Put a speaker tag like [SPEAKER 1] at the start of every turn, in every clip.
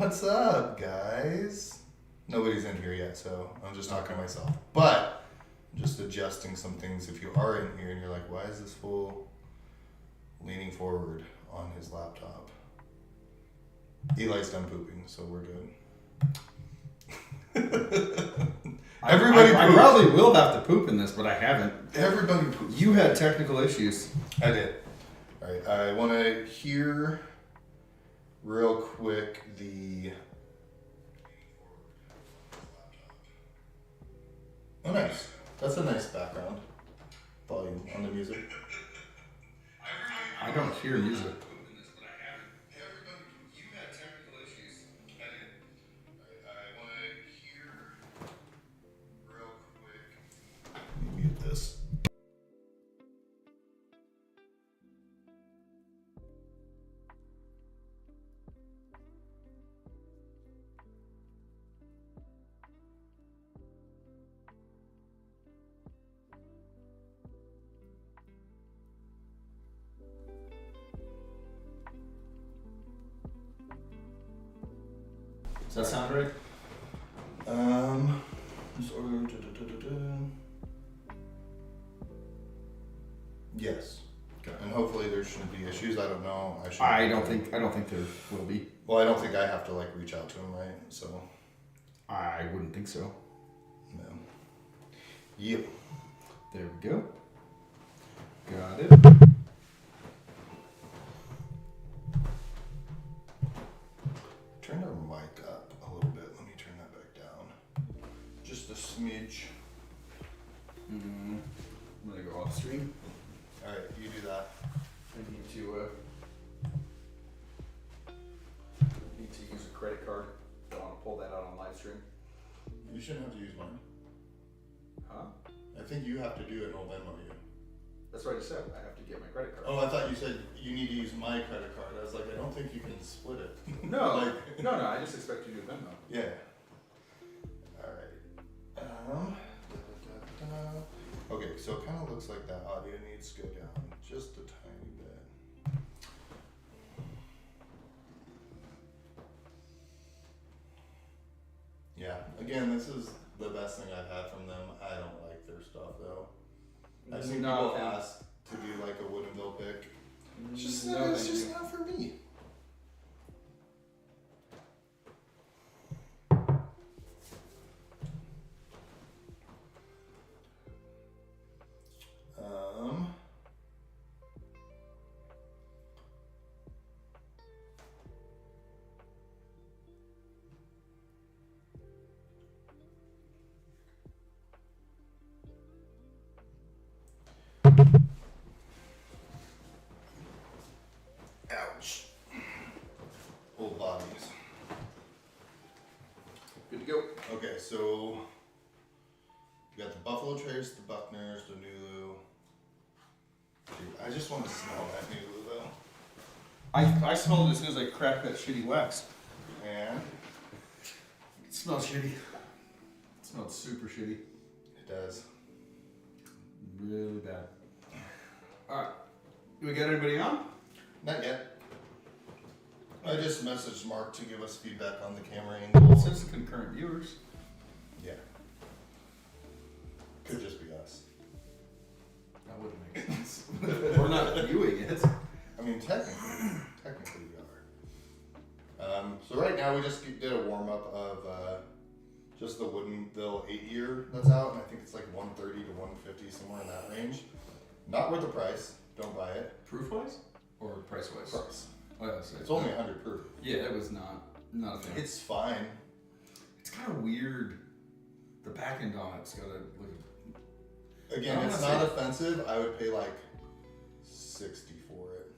[SPEAKER 1] What's up, guys? Nobody's in here yet, so I'm just talking to myself. But I'm just adjusting some things. If you are in here and you're like, why is this fool leaning forward on his laptop? Eli's done pooping, so we're good. Everybody
[SPEAKER 2] I probably will have to poop in this, but I haven't.
[SPEAKER 1] Everybody poops.
[SPEAKER 2] You had technical issues.
[SPEAKER 1] I did. All right, I want to hear real quick the... Oh, nice. That's a nice background volume on the music.
[SPEAKER 2] I don't hear music.
[SPEAKER 1] Mute this.
[SPEAKER 2] Does that sound right?
[SPEAKER 1] Yes.
[SPEAKER 2] Okay.
[SPEAKER 1] And hopefully there shouldn't be issues. I don't know.
[SPEAKER 2] I don't think there will be.
[SPEAKER 1] Well, I don't think I have to like reach out to him, right? So.
[SPEAKER 2] I wouldn't think so.
[SPEAKER 1] No. Yep.
[SPEAKER 2] There we go. Got it.
[SPEAKER 1] Turn our mic up a little bit. Let me turn that back down. Just a smidge.
[SPEAKER 2] I'm gonna go off stream.
[SPEAKER 1] All right, you do that.
[SPEAKER 2] I need to use a credit card. Don't want to pull that out on live stream.
[SPEAKER 1] You shouldn't have to use mine.
[SPEAKER 2] Huh?
[SPEAKER 1] I think you have to do it and I'll Venmo you.
[SPEAKER 2] That's what I just said. I have to get my credit card.
[SPEAKER 1] Oh, I thought you said you need to use my credit card. I was like, I don't think you can split it.
[SPEAKER 2] No,
[SPEAKER 1] Like-
[SPEAKER 2] no. I just expect you to Venmo.
[SPEAKER 1] Yeah. All right. Okay, so it kind of looks like that audio needs to go down just a tiny bit. Yeah. Again, this is the best thing I've had from them. I don't like their stuff though. I've seen people ask to do like a Woodinville pick. It's just not for me. Ouch. Old bodies.
[SPEAKER 2] Good to go.
[SPEAKER 1] Okay, so you got the Buffalo Trace, the Buckners, the Nulu. Dude, I just want to smell that Nulu though.
[SPEAKER 2] I smelled it as soon as I cracked that shitty wax.
[SPEAKER 1] And
[SPEAKER 2] It smells shitty. It smells super shitty.
[SPEAKER 1] it does.
[SPEAKER 2] Really bad. Alright. Do we got anybody on?
[SPEAKER 1] Not yet. I just messaged Mark to give us feedback on the camera angle.
[SPEAKER 2] It says concurrent viewers.
[SPEAKER 1] Yeah. Could just be us.
[SPEAKER 2] That wouldn't make sense. We're not viewing it.
[SPEAKER 1] I mean, technically we are. So right now we just did a warm up of just the Woodinville 8-year that's out, and I think it's like 130 to 150, somewhere in that range. Not worth the price. Don't buy it.
[SPEAKER 2] Proof wise? Or price wise?
[SPEAKER 1] Price.
[SPEAKER 2] Oh, yeah, so
[SPEAKER 1] It's only 100 proof.
[SPEAKER 2] Yeah, it was not a thing.
[SPEAKER 1] It's fine.
[SPEAKER 2] It's kind of weird. The back end on it's got a like.
[SPEAKER 1] Again, it's not offensive. I would pay like 60 for it.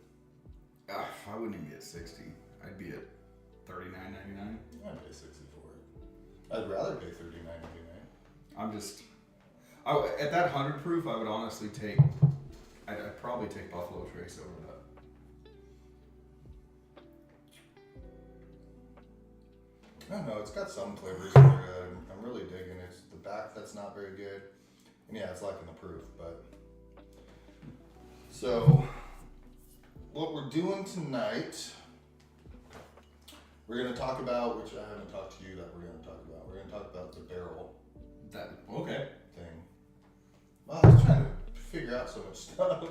[SPEAKER 2] I wouldn't even get 60. I'd be at $39.99.
[SPEAKER 1] I'd pay 60 for it. I'd rather pay $39.99.
[SPEAKER 2] I'm just. At that 100 proof, I would honestly take. I'd probably take Buffalo Trace over that.
[SPEAKER 1] I don't know, it's got some flavors that are good. I'm really digging it. It's the back that's not very good. And yeah, it's lacking the proof, but. So, what we're doing tonight, We're gonna talk about, which I haven't talked to you that we're gonna talk about. We're gonna talk about the barrel
[SPEAKER 2] Okay.
[SPEAKER 1] thing. Wow, I was trying to figure out so much stuff.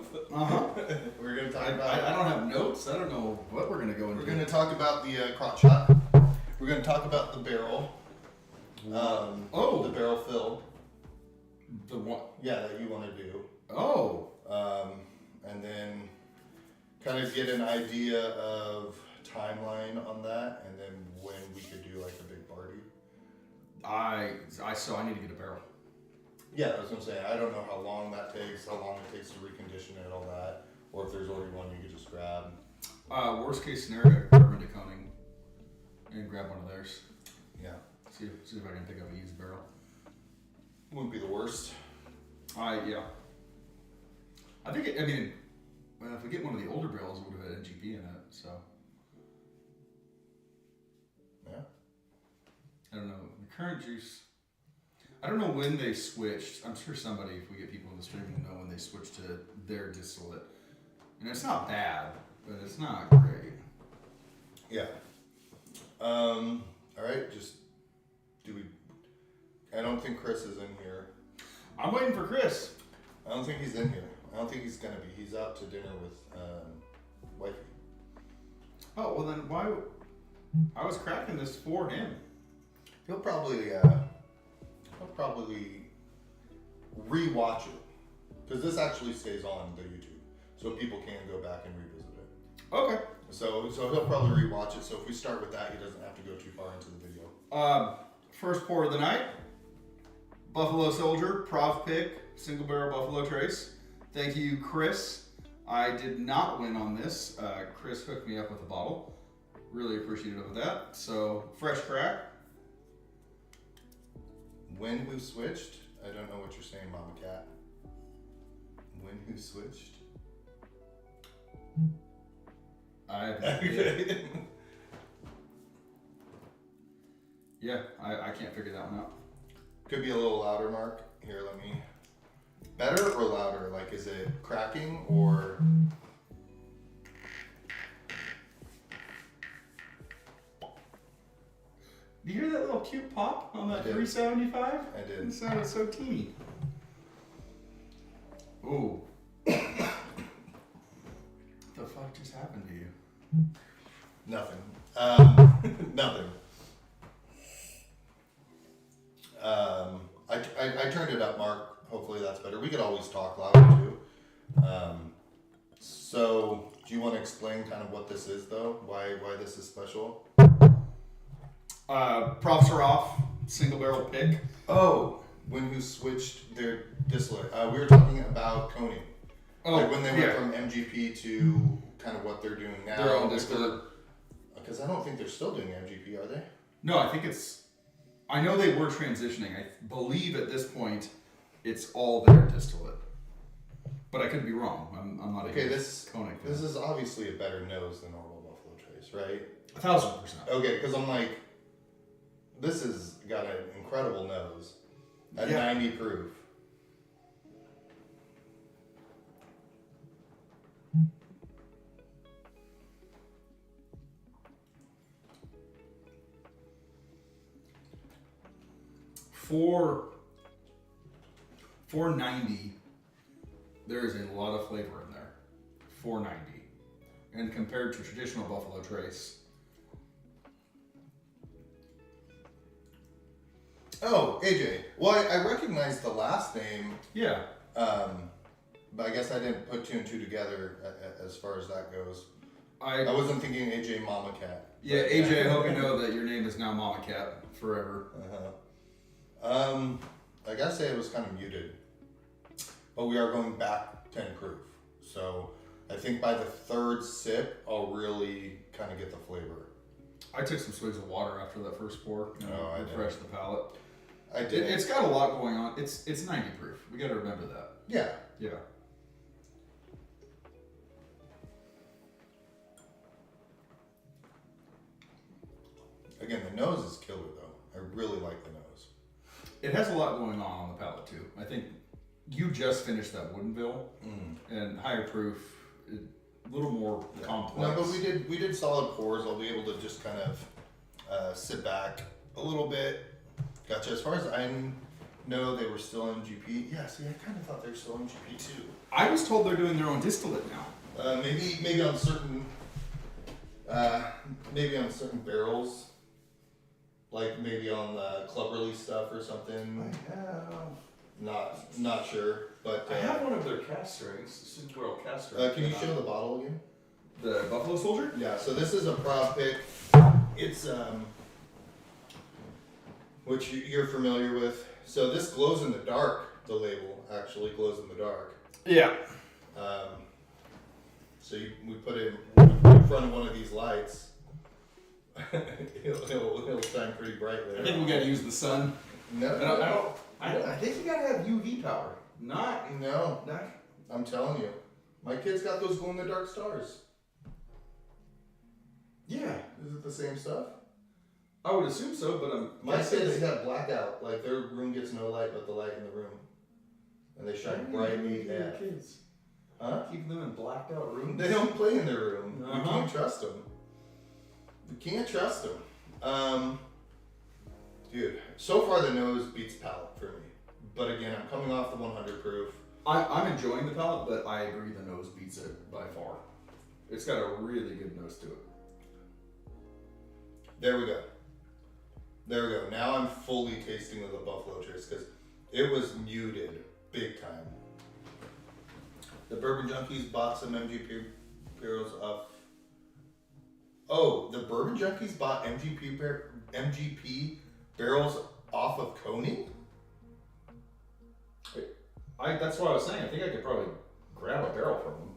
[SPEAKER 1] We're gonna talk about.
[SPEAKER 2] I don't have notes. I don't know what we're gonna go into.
[SPEAKER 1] We're gonna talk about the crotch shot. We're gonna talk about the barrel. The barrel fill.
[SPEAKER 2] The one.
[SPEAKER 1] Yeah, that you want to do.
[SPEAKER 2] Oh.
[SPEAKER 1] And then kind of get an idea of timeline on that, and then when we could do like a big party.
[SPEAKER 2] I need to get a barrel.
[SPEAKER 1] Yeah, I was gonna say I don't know how long that takes, how long it takes to recondition it, all that, or if there's already one you could just grab.
[SPEAKER 2] Worst case scenario, I could run to Koning and grab one of theirs.
[SPEAKER 1] Yeah,
[SPEAKER 2] See if I can pick up a used barrel.
[SPEAKER 1] wouldn't be the worst.
[SPEAKER 2] Yeah. I think if we get one of the older barrels, it would have had NGP in it. So
[SPEAKER 1] Yeah.
[SPEAKER 2] I don't know the current juice. I don't know when they switched. I'm sure somebody, if we get people in the stream, will know when they switched to their distillate. And it's not bad, but it's not great.
[SPEAKER 1] Yeah. All right. Just do we? I don't think Chris is in here.
[SPEAKER 2] I'm waiting for Chris.
[SPEAKER 1] I don't think he's in here. I don't think he's gonna be. He's out to dinner with wifey.
[SPEAKER 2] Oh, well then why? I was cracking this for him.
[SPEAKER 1] He'll probably rewatch it because this actually stays on the YouTube, so people can go back and revisit it.
[SPEAKER 2] Okay.
[SPEAKER 1] So he'll probably rewatch it. So if we start with that, he doesn't have to go too far into the video.
[SPEAKER 2] First pour of the night. Buffalo Soldier, Prov Pick, Single Barrel Buffalo Trace. Thank you, Chris. I did not win on this. Chris hooked me up with a bottle. Really appreciative of that. So, fresh crack.
[SPEAKER 1] When who switched? I don't know what you're saying, Mama Cat. When who switched?
[SPEAKER 2] I have no idea. Yeah, I can't figure that one out.
[SPEAKER 1] Could be a little louder, Mark. Here, let me. Better or louder? Like, is it cracking or?
[SPEAKER 2] Do you hear that little cute pop on that
[SPEAKER 1] I did.
[SPEAKER 2] 375?
[SPEAKER 1] I did.
[SPEAKER 2] It sounded so teeny. Ooh. What the fuck just happened to you?
[SPEAKER 1] Nothing. Nothing. I turned it up, Mark. Hopefully that's better. We could always talk louder too. So, do you want to explain kind of what this is, though? Why this is special?
[SPEAKER 2] Props are off. Single barrel pick.
[SPEAKER 1] Oh, when who switched their distillate? We were talking about Koning.
[SPEAKER 2] Oh,
[SPEAKER 1] Like when they went
[SPEAKER 2] yeah.
[SPEAKER 1] from MGP to kind of what they're doing now.
[SPEAKER 2] Their own distillate.
[SPEAKER 1] Because I don't think they're still doing MGP, are they?
[SPEAKER 2] No, I think it's. I know they were transitioning. I believe at this point, it's all their distillate. But I could be wrong. I'm not a
[SPEAKER 1] Okay,
[SPEAKER 2] huge
[SPEAKER 1] this
[SPEAKER 2] Koenig fan.
[SPEAKER 1] is obviously a better nose than normal Buffalo Trace, right?
[SPEAKER 2] 1,000%.
[SPEAKER 1] Okay, because I'm like, this has got an incredible nose at
[SPEAKER 2] Yeah.
[SPEAKER 1] 90 proof.
[SPEAKER 2] For 490, there is a lot of flavor in there. 490, and compared to traditional Buffalo Trace.
[SPEAKER 1] Oh, AJ. Well, I recognize the last name,
[SPEAKER 2] Yeah.
[SPEAKER 1] but I guess I didn't put two and two together as far as that goes. I
[SPEAKER 2] I
[SPEAKER 1] wasn't thinking AJ Mama Cat.
[SPEAKER 2] yeah, AJ. I hope you know that your name is now Mama Cat forever.
[SPEAKER 1] I gotta say it was kind of muted, but we are going back 10 proof. So I think by the third sip, I'll really kind of get the flavor.
[SPEAKER 2] I took some swigs of water after that first pour.
[SPEAKER 1] Oh, I did.
[SPEAKER 2] refresh the palate.
[SPEAKER 1] I did.
[SPEAKER 2] It's got a lot going on. It's 90 proof. We got to remember that.
[SPEAKER 1] Yeah.
[SPEAKER 2] Yeah.
[SPEAKER 1] Again, the nose is killer though. I really like the nose.
[SPEAKER 2] It has a lot going on the palate too. I think you just finished that Woodinville, and higher proof, a little more complex.
[SPEAKER 1] No, but we did solid pours. I'll be able to just kind of sit back a little bit. Gotcha. As far as I know, they were still MGP. Yeah, see, I kind of thought they were still MGP too.
[SPEAKER 2] I was told they're doing their own distillate now.
[SPEAKER 1] Maybe on certain barrels, like maybe on the club release stuff or something.
[SPEAKER 3] I have.
[SPEAKER 1] Not sure, but
[SPEAKER 3] I have one of their cast strings, Super Bowl cast strings.
[SPEAKER 1] can you show the bottle again?
[SPEAKER 2] The Buffalo Soldier?
[SPEAKER 1] Yeah. So this is a prop pick. It's which you're familiar with. So this glows in the dark. The label actually glows in the dark.
[SPEAKER 2] Yeah.
[SPEAKER 1] So we put it in front of one of these lights. It'll shine pretty brightly.
[SPEAKER 2] I think we gotta use the sun.
[SPEAKER 1] No,
[SPEAKER 3] I think you gotta have UV power.
[SPEAKER 2] Not.
[SPEAKER 1] no. I'm telling you, my kid's got those glow in the dark stars.
[SPEAKER 3] Yeah.
[SPEAKER 1] Is it the same stuff?
[SPEAKER 2] I would assume so, but
[SPEAKER 1] My kids got blackout. Like their room gets no light but the light in the room, and they shine brightly. Yeah.
[SPEAKER 3] Kids.
[SPEAKER 1] Huh?
[SPEAKER 3] Keep them in blacked out rooms.
[SPEAKER 1] They don't play in their room. You
[SPEAKER 2] Uh-huh.
[SPEAKER 1] can't trust them. You can't trust them. Dude, so far the nose beats palate for me. But again, I'm coming off the 100 proof.
[SPEAKER 2] I'm enjoying the palate, but I agree the nose beats it by far. It's got a really good nose to it.
[SPEAKER 1] There we go. Now I'm fully tasting of the Buffalo Trace because it was muted big time. The Bourbon Junkies bought some MGP barrels off. Oh, the Bourbon Junkies bought MGP barrels off of Koenig?
[SPEAKER 2] That's what I was saying. I think I could probably grab a barrel from them.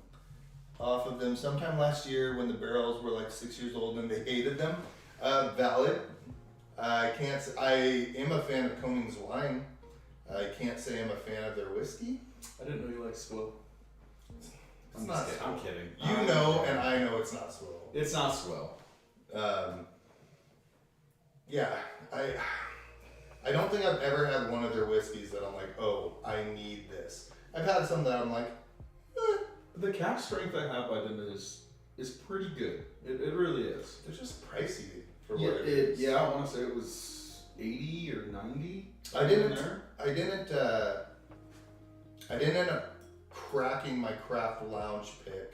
[SPEAKER 1] Off of them sometime last year when the barrels were like 6 years old and they hated them. Valid. I am a fan of Koenig's wine. I can't say I'm a fan of their whiskey.
[SPEAKER 3] I didn't know you liked Swill.
[SPEAKER 1] It's not
[SPEAKER 2] kidding. I'm kidding.
[SPEAKER 1] You know, and I know it's not Swill.
[SPEAKER 2] It's not swell.
[SPEAKER 1] Yeah, I don't think I've ever had one of their whiskeys that I'm like, oh, I need this. I've had some that I'm like,
[SPEAKER 2] The cast strength I have by them is pretty good. It really is.
[SPEAKER 1] they're just pricey for
[SPEAKER 2] Yeah,
[SPEAKER 1] what it is.
[SPEAKER 2] yeah. I want to say it was 80 or 90.
[SPEAKER 1] I didn't.
[SPEAKER 2] in there.
[SPEAKER 1] I didn't end up cracking my craft lounge pick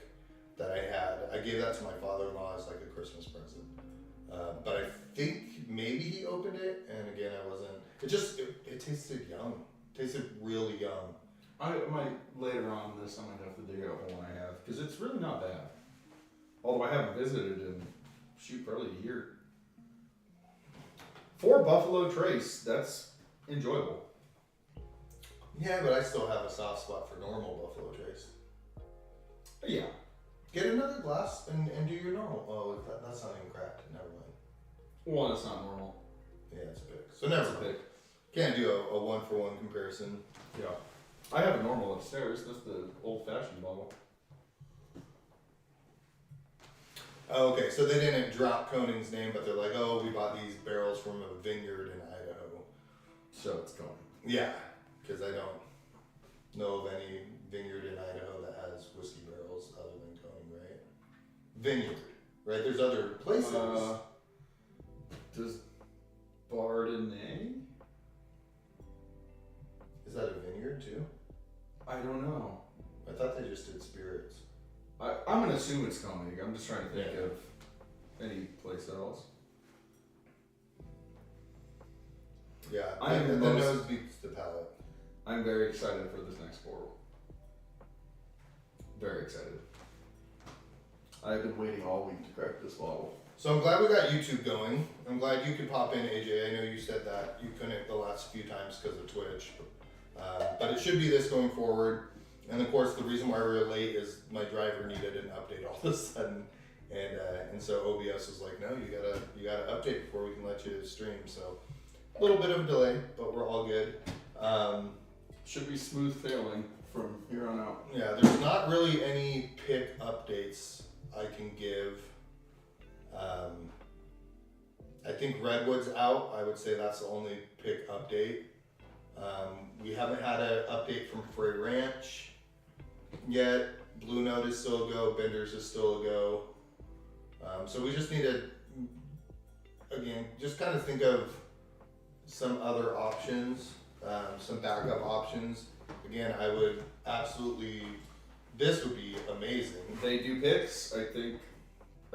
[SPEAKER 1] that I had. I gave that to my father-in-law as like a Christmas present. But I think maybe he opened it, and again, I wasn't. It tasted young. It tasted really young.
[SPEAKER 2] I might later on this. I might have to dig out one I have because it's really not bad. Although I haven't visited in probably a year. For Buffalo Trace, that's enjoyable.
[SPEAKER 1] Yeah, but I still have a soft spot for normal Buffalo Trace.
[SPEAKER 2] Yeah.
[SPEAKER 1] Get another glass and do your normal. Oh, that's not even cracked. Never mind.
[SPEAKER 2] One, it's not normal.
[SPEAKER 1] Yeah, it's a pick. So never
[SPEAKER 2] It's a
[SPEAKER 1] mind.
[SPEAKER 2] pick.
[SPEAKER 1] Can't do a 1-for-1 comparison.
[SPEAKER 2] Yeah. I have a normal upstairs. That's the old-fashioned bottle.
[SPEAKER 1] Oh, okay, so they didn't drop Koenig's name, but they're like, oh, we bought these barrels from a vineyard in Idaho.
[SPEAKER 2] So it's going.
[SPEAKER 1] Yeah, because I don't know of any vineyard in Idaho that has whiskey barrels other than Koenig, right? Vineyard, right? There's other places.
[SPEAKER 2] Does Bardenay?
[SPEAKER 1] Is that a vineyard too?
[SPEAKER 2] I don't know.
[SPEAKER 1] I thought they just did spirits.
[SPEAKER 2] I'm gonna assume it's Koenig. I'm just trying to think
[SPEAKER 1] Yeah.
[SPEAKER 2] of any place else.
[SPEAKER 1] Yeah,
[SPEAKER 2] I am
[SPEAKER 1] the
[SPEAKER 2] most-
[SPEAKER 1] nose beats the palate.
[SPEAKER 2] I'm very excited for this next bottle. Very excited.
[SPEAKER 3] I've been waiting all week to crack this bottle.
[SPEAKER 1] So I'm glad we got YouTube going. I'm glad you could pop in, AJ. I know you said that you couldn't the last few times because of Twitch. But it should be this going forward. And of course, the reason why we were late is my driver needed an update all of a sudden. And so OBS was like, no, you gotta update before we can let you stream. So a little bit of a delay, but we're all good.
[SPEAKER 2] Should be smooth sailing from here on out.
[SPEAKER 1] Yeah, there's not really any pick updates I can give. I think Redwood's out. I would say that's the only pick update. We haven't had an update from Frey Ranch yet. Blue Note is still a go. Bender's is still a go. So we just need to again, just kind of think of some other options, some backup options. Again, I would absolutely. This would be amazing.
[SPEAKER 2] They do picks. I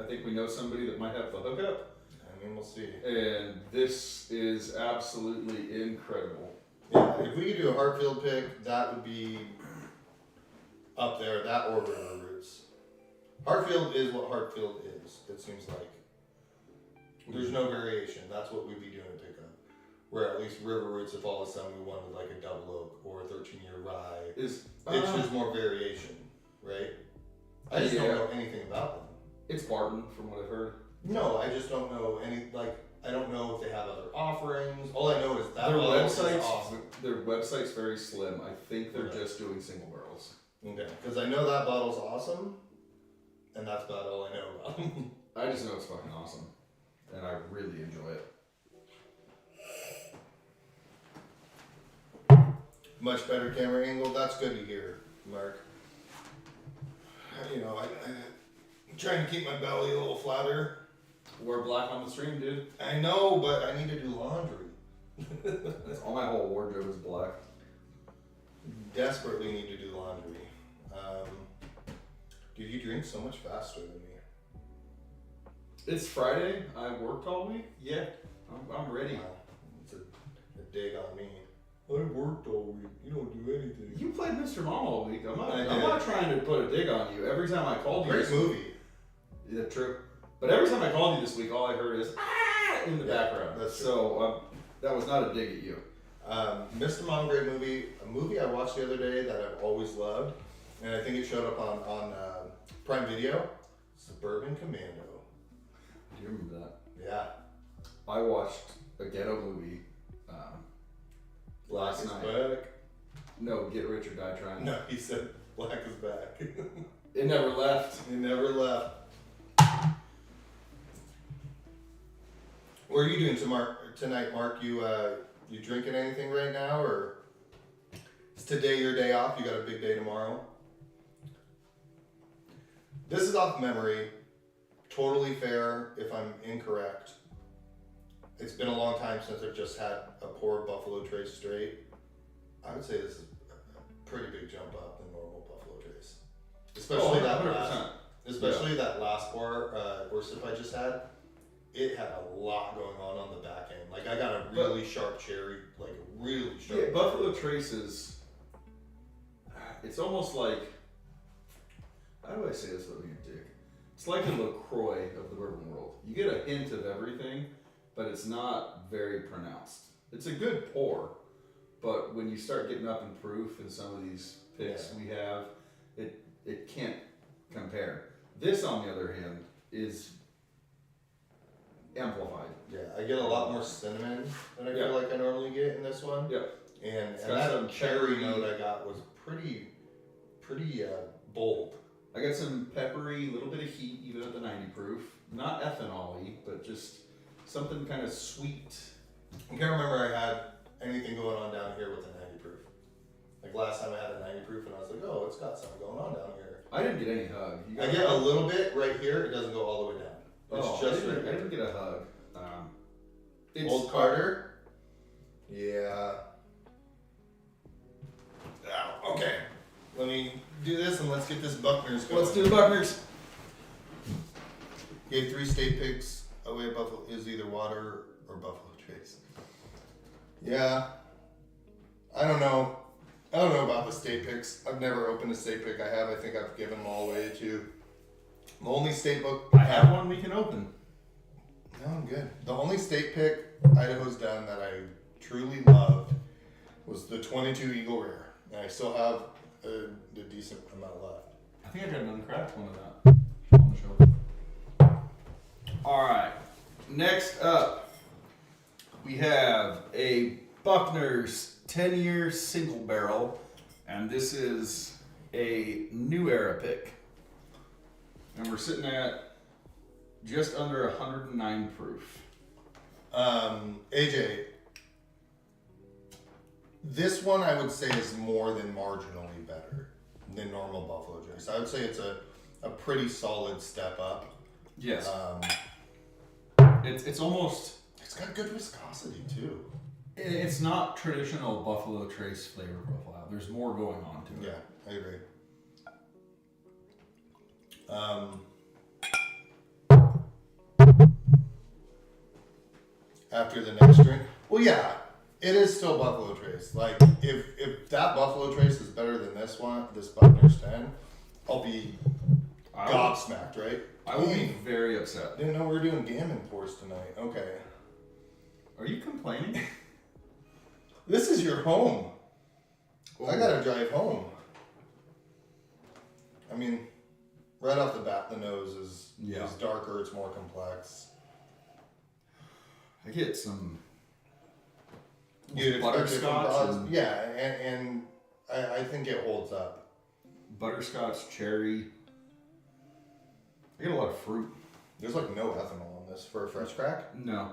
[SPEAKER 2] think we know somebody that might have the hookup.
[SPEAKER 1] I mean, we'll see.
[SPEAKER 2] And this is absolutely incredible.
[SPEAKER 1] Yeah, if we could do a Hartfield pick, that would be up there. That or River Roots. Hartfield is what Hartfield is. It seems like there's no variation. That's what we'd be doing to pick up. Where at least River Roots, if all of a sudden we wanted like a double oak or a 13-year rye, it's just more variation, right? I just don't know anything about them.
[SPEAKER 2] It's Barton, from what I've heard.
[SPEAKER 1] No, I just don't know any. Like, I don't know if they have other offerings. All I know is that
[SPEAKER 2] Their
[SPEAKER 1] bottle is
[SPEAKER 2] website's
[SPEAKER 1] awesome.
[SPEAKER 2] their website's very slim. I think they're just doing single barrels.
[SPEAKER 1] Okay, because I know that bottle's awesome, and that's about all I know about them.
[SPEAKER 2] I just know it's fucking awesome, and I really enjoy it.
[SPEAKER 1] Much better camera angle. That's good to hear, Mark. You know, I'm trying to keep my belly a little flatter.
[SPEAKER 2] We're black on the stream, dude.
[SPEAKER 1] I know, but I need to do laundry.
[SPEAKER 2] All my whole wardrobe is black.
[SPEAKER 1] Desperately need to do laundry. Dude, you drink so much faster than me.
[SPEAKER 2] It's Friday. I worked all week. Yeah, I'm ready.
[SPEAKER 1] Wow, it's a dig on me. I worked all week. You don't do anything.
[SPEAKER 2] You played Mr. Mom all week. I'm
[SPEAKER 1] I
[SPEAKER 2] not
[SPEAKER 1] did.
[SPEAKER 2] trying to put a dig on you. Every time I called you,
[SPEAKER 1] Great movie.
[SPEAKER 2] Yeah, true. But every time I called you this week, all I heard is ah in the background.
[SPEAKER 1] that's true.
[SPEAKER 2] So that was not a dig at you.
[SPEAKER 1] Mr. Mom, great movie. A movie I watched the other day that I've always loved, and I think it showed up on Prime Video. Suburban Commando.
[SPEAKER 2] Do you remember that?
[SPEAKER 1] Yeah.
[SPEAKER 2] I watched a ghetto movie
[SPEAKER 1] Black
[SPEAKER 2] last
[SPEAKER 1] is
[SPEAKER 2] night.
[SPEAKER 1] back.
[SPEAKER 2] No, Get Rich or Die Trying.
[SPEAKER 1] No, he said Black is back.
[SPEAKER 2] It never left.
[SPEAKER 1] He never left. What are you doing tonight, Mark? You drinking anything right now, or is today your day off? You got a big day tomorrow. This is off memory. Totally fair if I'm incorrect. It's been a long time since I've just had a poor Buffalo Trace straight. I would say this is a pretty big jump up than normal Buffalo Trace. Especially that last pour or sip I just had. It had a lot going on the back end. Like I got a really sharp cherry, like a really sharp.
[SPEAKER 2] Yeah, Buffalo Traces. It's almost like, how do I say this without being a dick? It's like a LaCroix of the bourbon world. You get a hint of everything, but it's not very pronounced. It's a good pour, but when you start getting up in proof in some of these picks we have, it can't compare. This, on the other hand, is amplified.
[SPEAKER 1] Yeah, I get a lot more cinnamon than I feel like I normally get in this one.
[SPEAKER 2] Yeah.
[SPEAKER 1] And
[SPEAKER 2] got
[SPEAKER 1] that
[SPEAKER 2] some
[SPEAKER 1] cherry
[SPEAKER 2] peppery-
[SPEAKER 1] note I got was pretty bold.
[SPEAKER 2] I got some peppery, little bit of heat, even at the 90 proof. Not ethanol-y, but just something kind of sweet.
[SPEAKER 1] I can't remember I had anything going on down here with a 90 proof. Like last time I had a 90 proof and I was like, oh, it's got something going on down here.
[SPEAKER 2] I didn't get any hug. You got
[SPEAKER 1] I get a little bit right here. It doesn't go all the way down. It's
[SPEAKER 2] Oh,
[SPEAKER 1] just
[SPEAKER 2] I
[SPEAKER 1] right
[SPEAKER 2] didn't, I
[SPEAKER 1] here.
[SPEAKER 2] didn't get a hug. It's
[SPEAKER 1] Old Carter. Yeah. Oh, okay. Let me do this and let's get this Buckner's going.
[SPEAKER 2] Let's do the Buckners.
[SPEAKER 1] Gave 3 state picks away at Buffalo. Is either water or Buffalo Trace. Yeah. I don't know. I don't know about the state picks. I've never opened a state pick. I think I've given them all away too. The only state book
[SPEAKER 2] I have one we can open.
[SPEAKER 1] No, I'm good. The only state pick Idaho's done that I truly loved was the 22 Eagle Rare. And I still have a decent amount left.
[SPEAKER 2] I think I got an uncracked one of that on the show. Alright, next up, we have a Buckner's 10-year single barrel, and this is a new era pick. And we're sitting at just under 109 proof.
[SPEAKER 1] AJ, this one I would say is more than marginally better than normal Buffalo Trace. I would say it's a pretty solid step up.
[SPEAKER 2] Yes. It's almost.
[SPEAKER 1] It's got good viscosity too.
[SPEAKER 2] It's not traditional Buffalo Trace flavor profile. There's more going on to it.
[SPEAKER 1] Yeah, I agree. After the next drink, well, yeah, it is still Buffalo Trace. Like, if that Buffalo Trace is better than this one, this Buckner's 10, I'll be gobsmacked, right?
[SPEAKER 2] I will be very upset.
[SPEAKER 1] Didn't know we were doing gammon pours tonight. Okay.
[SPEAKER 2] Are you complaining?
[SPEAKER 1] This is your home. I gotta drive home. I mean, right off the bat, the nose is darker, it's more complex.
[SPEAKER 2] I get some
[SPEAKER 1] You'd expect different
[SPEAKER 2] butterscotch
[SPEAKER 1] products.
[SPEAKER 2] and
[SPEAKER 1] Yeah, and I think it holds up.
[SPEAKER 2] butterscotch, cherry. I get a lot of fruit.
[SPEAKER 1] There's like no ethanol on this for a fresh crack.
[SPEAKER 2] No,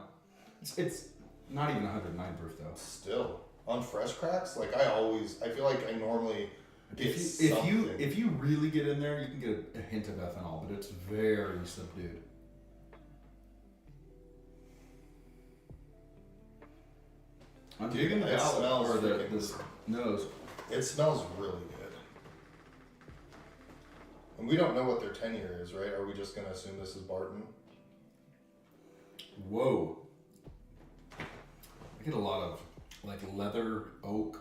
[SPEAKER 2] it's not even 109 proof though.
[SPEAKER 1] Still on fresh cracks, like I feel like I normally get
[SPEAKER 2] If you really get in there, you can get a hint of ethanol, but it's very subdued. I'm digging the
[SPEAKER 1] it
[SPEAKER 2] palate
[SPEAKER 1] smells
[SPEAKER 2] or the
[SPEAKER 1] freaking-
[SPEAKER 2] nose.
[SPEAKER 1] It smells really good. And we don't know what their tenure is, right? Are we just gonna assume this is Barton?
[SPEAKER 2] Whoa. I get a lot of like leather, oak.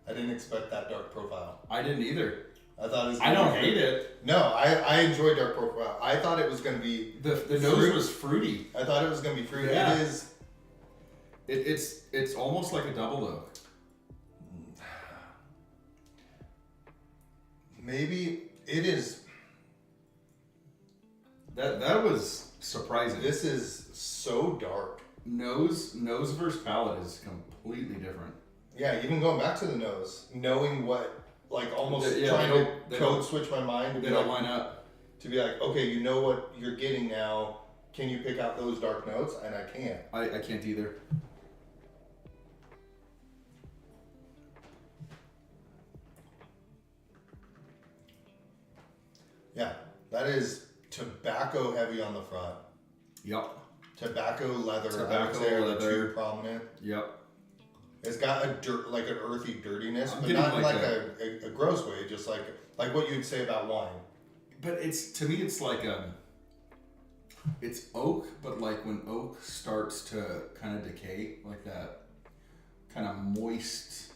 [SPEAKER 1] I didn't expect that dark profile.
[SPEAKER 2] I didn't either.
[SPEAKER 1] I thought it was.
[SPEAKER 2] I don't hate it.
[SPEAKER 1] No, I enjoy dark profile. I thought it was gonna be.
[SPEAKER 2] The nose
[SPEAKER 1] Fruit.
[SPEAKER 2] was fruity.
[SPEAKER 1] I thought it was gonna be fruity.
[SPEAKER 2] Yeah.
[SPEAKER 1] It is.
[SPEAKER 2] It's almost like a double oak.
[SPEAKER 1] Maybe it is.
[SPEAKER 2] That was surprising.
[SPEAKER 1] This is so dark.
[SPEAKER 2] Nose versus palate is completely different.
[SPEAKER 1] Yeah, even going back to the nose, knowing what, like almost
[SPEAKER 2] Yeah,
[SPEAKER 1] trying
[SPEAKER 2] they
[SPEAKER 1] to
[SPEAKER 2] don't-
[SPEAKER 1] code switch my mind to
[SPEAKER 2] They
[SPEAKER 1] be
[SPEAKER 2] don't
[SPEAKER 1] like,
[SPEAKER 2] line up.
[SPEAKER 1] okay, you know what you're getting now. Can you pick out those dark notes? And I can't.
[SPEAKER 2] I can't either.
[SPEAKER 1] Yeah, that is tobacco heavy on the front.
[SPEAKER 2] Yep.
[SPEAKER 1] Tobacco leather. I would
[SPEAKER 2] Tobacco
[SPEAKER 1] say are the
[SPEAKER 2] leather.
[SPEAKER 1] two prominent.
[SPEAKER 2] Yep.
[SPEAKER 1] It's got a like an earthy dirtiness,
[SPEAKER 2] I'm
[SPEAKER 1] but
[SPEAKER 2] getting
[SPEAKER 1] not in
[SPEAKER 2] like
[SPEAKER 1] like a gross way. Just like what you'd say about wine.
[SPEAKER 2] But it's to me it's like it's oak, but like when oak starts to kind of decay, like that kind of moist,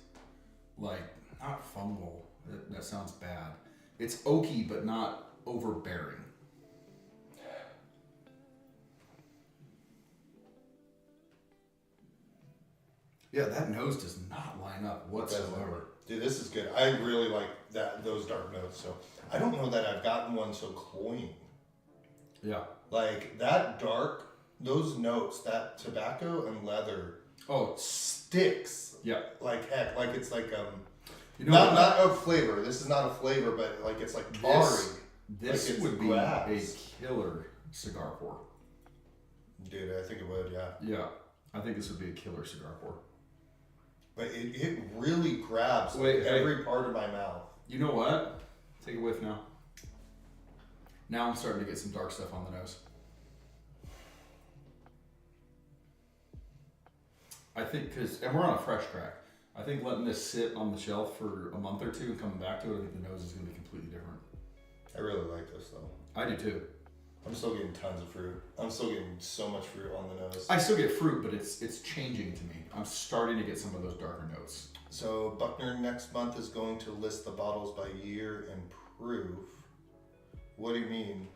[SPEAKER 2] like not fungal. That sounds bad. It's oaky, but not overbearing. Yeah, that nose does not line up whatsoever.
[SPEAKER 1] Dude, this is good. I really like those dark notes. So I don't know that I've gotten one so cloying.
[SPEAKER 2] Yeah.
[SPEAKER 1] Like that dark, those notes, that tobacco and leather
[SPEAKER 2] Oh,
[SPEAKER 1] sticks.
[SPEAKER 2] yeah.
[SPEAKER 1] Like heck, like it's like
[SPEAKER 2] You know
[SPEAKER 1] not
[SPEAKER 2] what?
[SPEAKER 1] not a flavor. This is not a flavor, but like it's like tarry.
[SPEAKER 2] This
[SPEAKER 1] Like it's
[SPEAKER 2] would be
[SPEAKER 1] grass.
[SPEAKER 2] a killer cigar pour.
[SPEAKER 1] Dude, I think it would, yeah.
[SPEAKER 2] Yeah, I think this would be a killer cigar pour.
[SPEAKER 1] But it really grabs
[SPEAKER 2] Wait, hey.
[SPEAKER 1] every part of my mouth.
[SPEAKER 2] You know what? Take a whiff now. Now I'm starting to get some dark stuff on the nose. I think and we're on a fresh crack. I think letting this sit on the shelf for a month or two and coming back to it, I think the nose is going to be completely different.
[SPEAKER 1] I really like this though.
[SPEAKER 2] I do too.
[SPEAKER 1] I'm still getting tons of fruit. I'm still getting so much fruit on the nose.
[SPEAKER 2] I still get fruit, but it's changing to me. I'm starting to get some of those darker notes.
[SPEAKER 1] So Buckner next month is going to list the bottles by year and proof. What do you mean?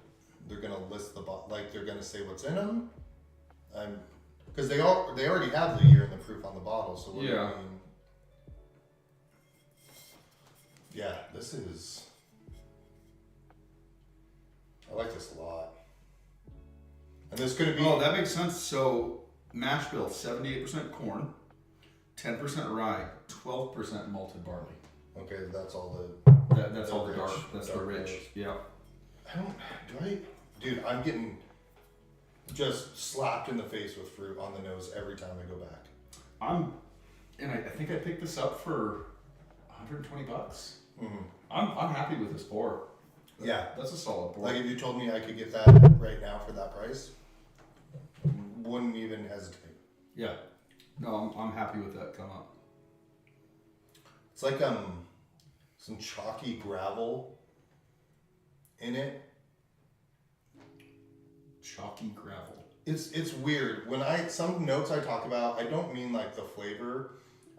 [SPEAKER 1] They're gonna list the like they're gonna say what's in them? Because they already have the year and the proof on the bottle. So what do you
[SPEAKER 2] Yeah.
[SPEAKER 1] mean? Yeah, this is. I like this a lot. And this could be.
[SPEAKER 2] Oh, that makes sense. So mash bill, 78% corn, 10% rye, 12% malted barley.
[SPEAKER 1] Okay, that's all
[SPEAKER 2] That's
[SPEAKER 1] The
[SPEAKER 2] all the
[SPEAKER 1] rich,
[SPEAKER 2] dark. That's the
[SPEAKER 1] dark
[SPEAKER 2] rich.
[SPEAKER 1] notes.
[SPEAKER 2] Yeah.
[SPEAKER 1] Dude, I'm getting just slapped in the face with fruit on the nose every time I go back.
[SPEAKER 2] I think I picked this up for $120.
[SPEAKER 1] Mm-hmm.
[SPEAKER 2] I'm happy with this pour.
[SPEAKER 1] Yeah.
[SPEAKER 2] That's a solid pour.
[SPEAKER 1] Like if you told me I could get that right now for that price, wouldn't even hesitate.
[SPEAKER 2] Yeah. No, I'm happy with that come up.
[SPEAKER 1] It's like some chalky gravel in it.
[SPEAKER 2] Chalky gravel.
[SPEAKER 1] It's weird. When some notes I talk about, I don't mean like the flavor.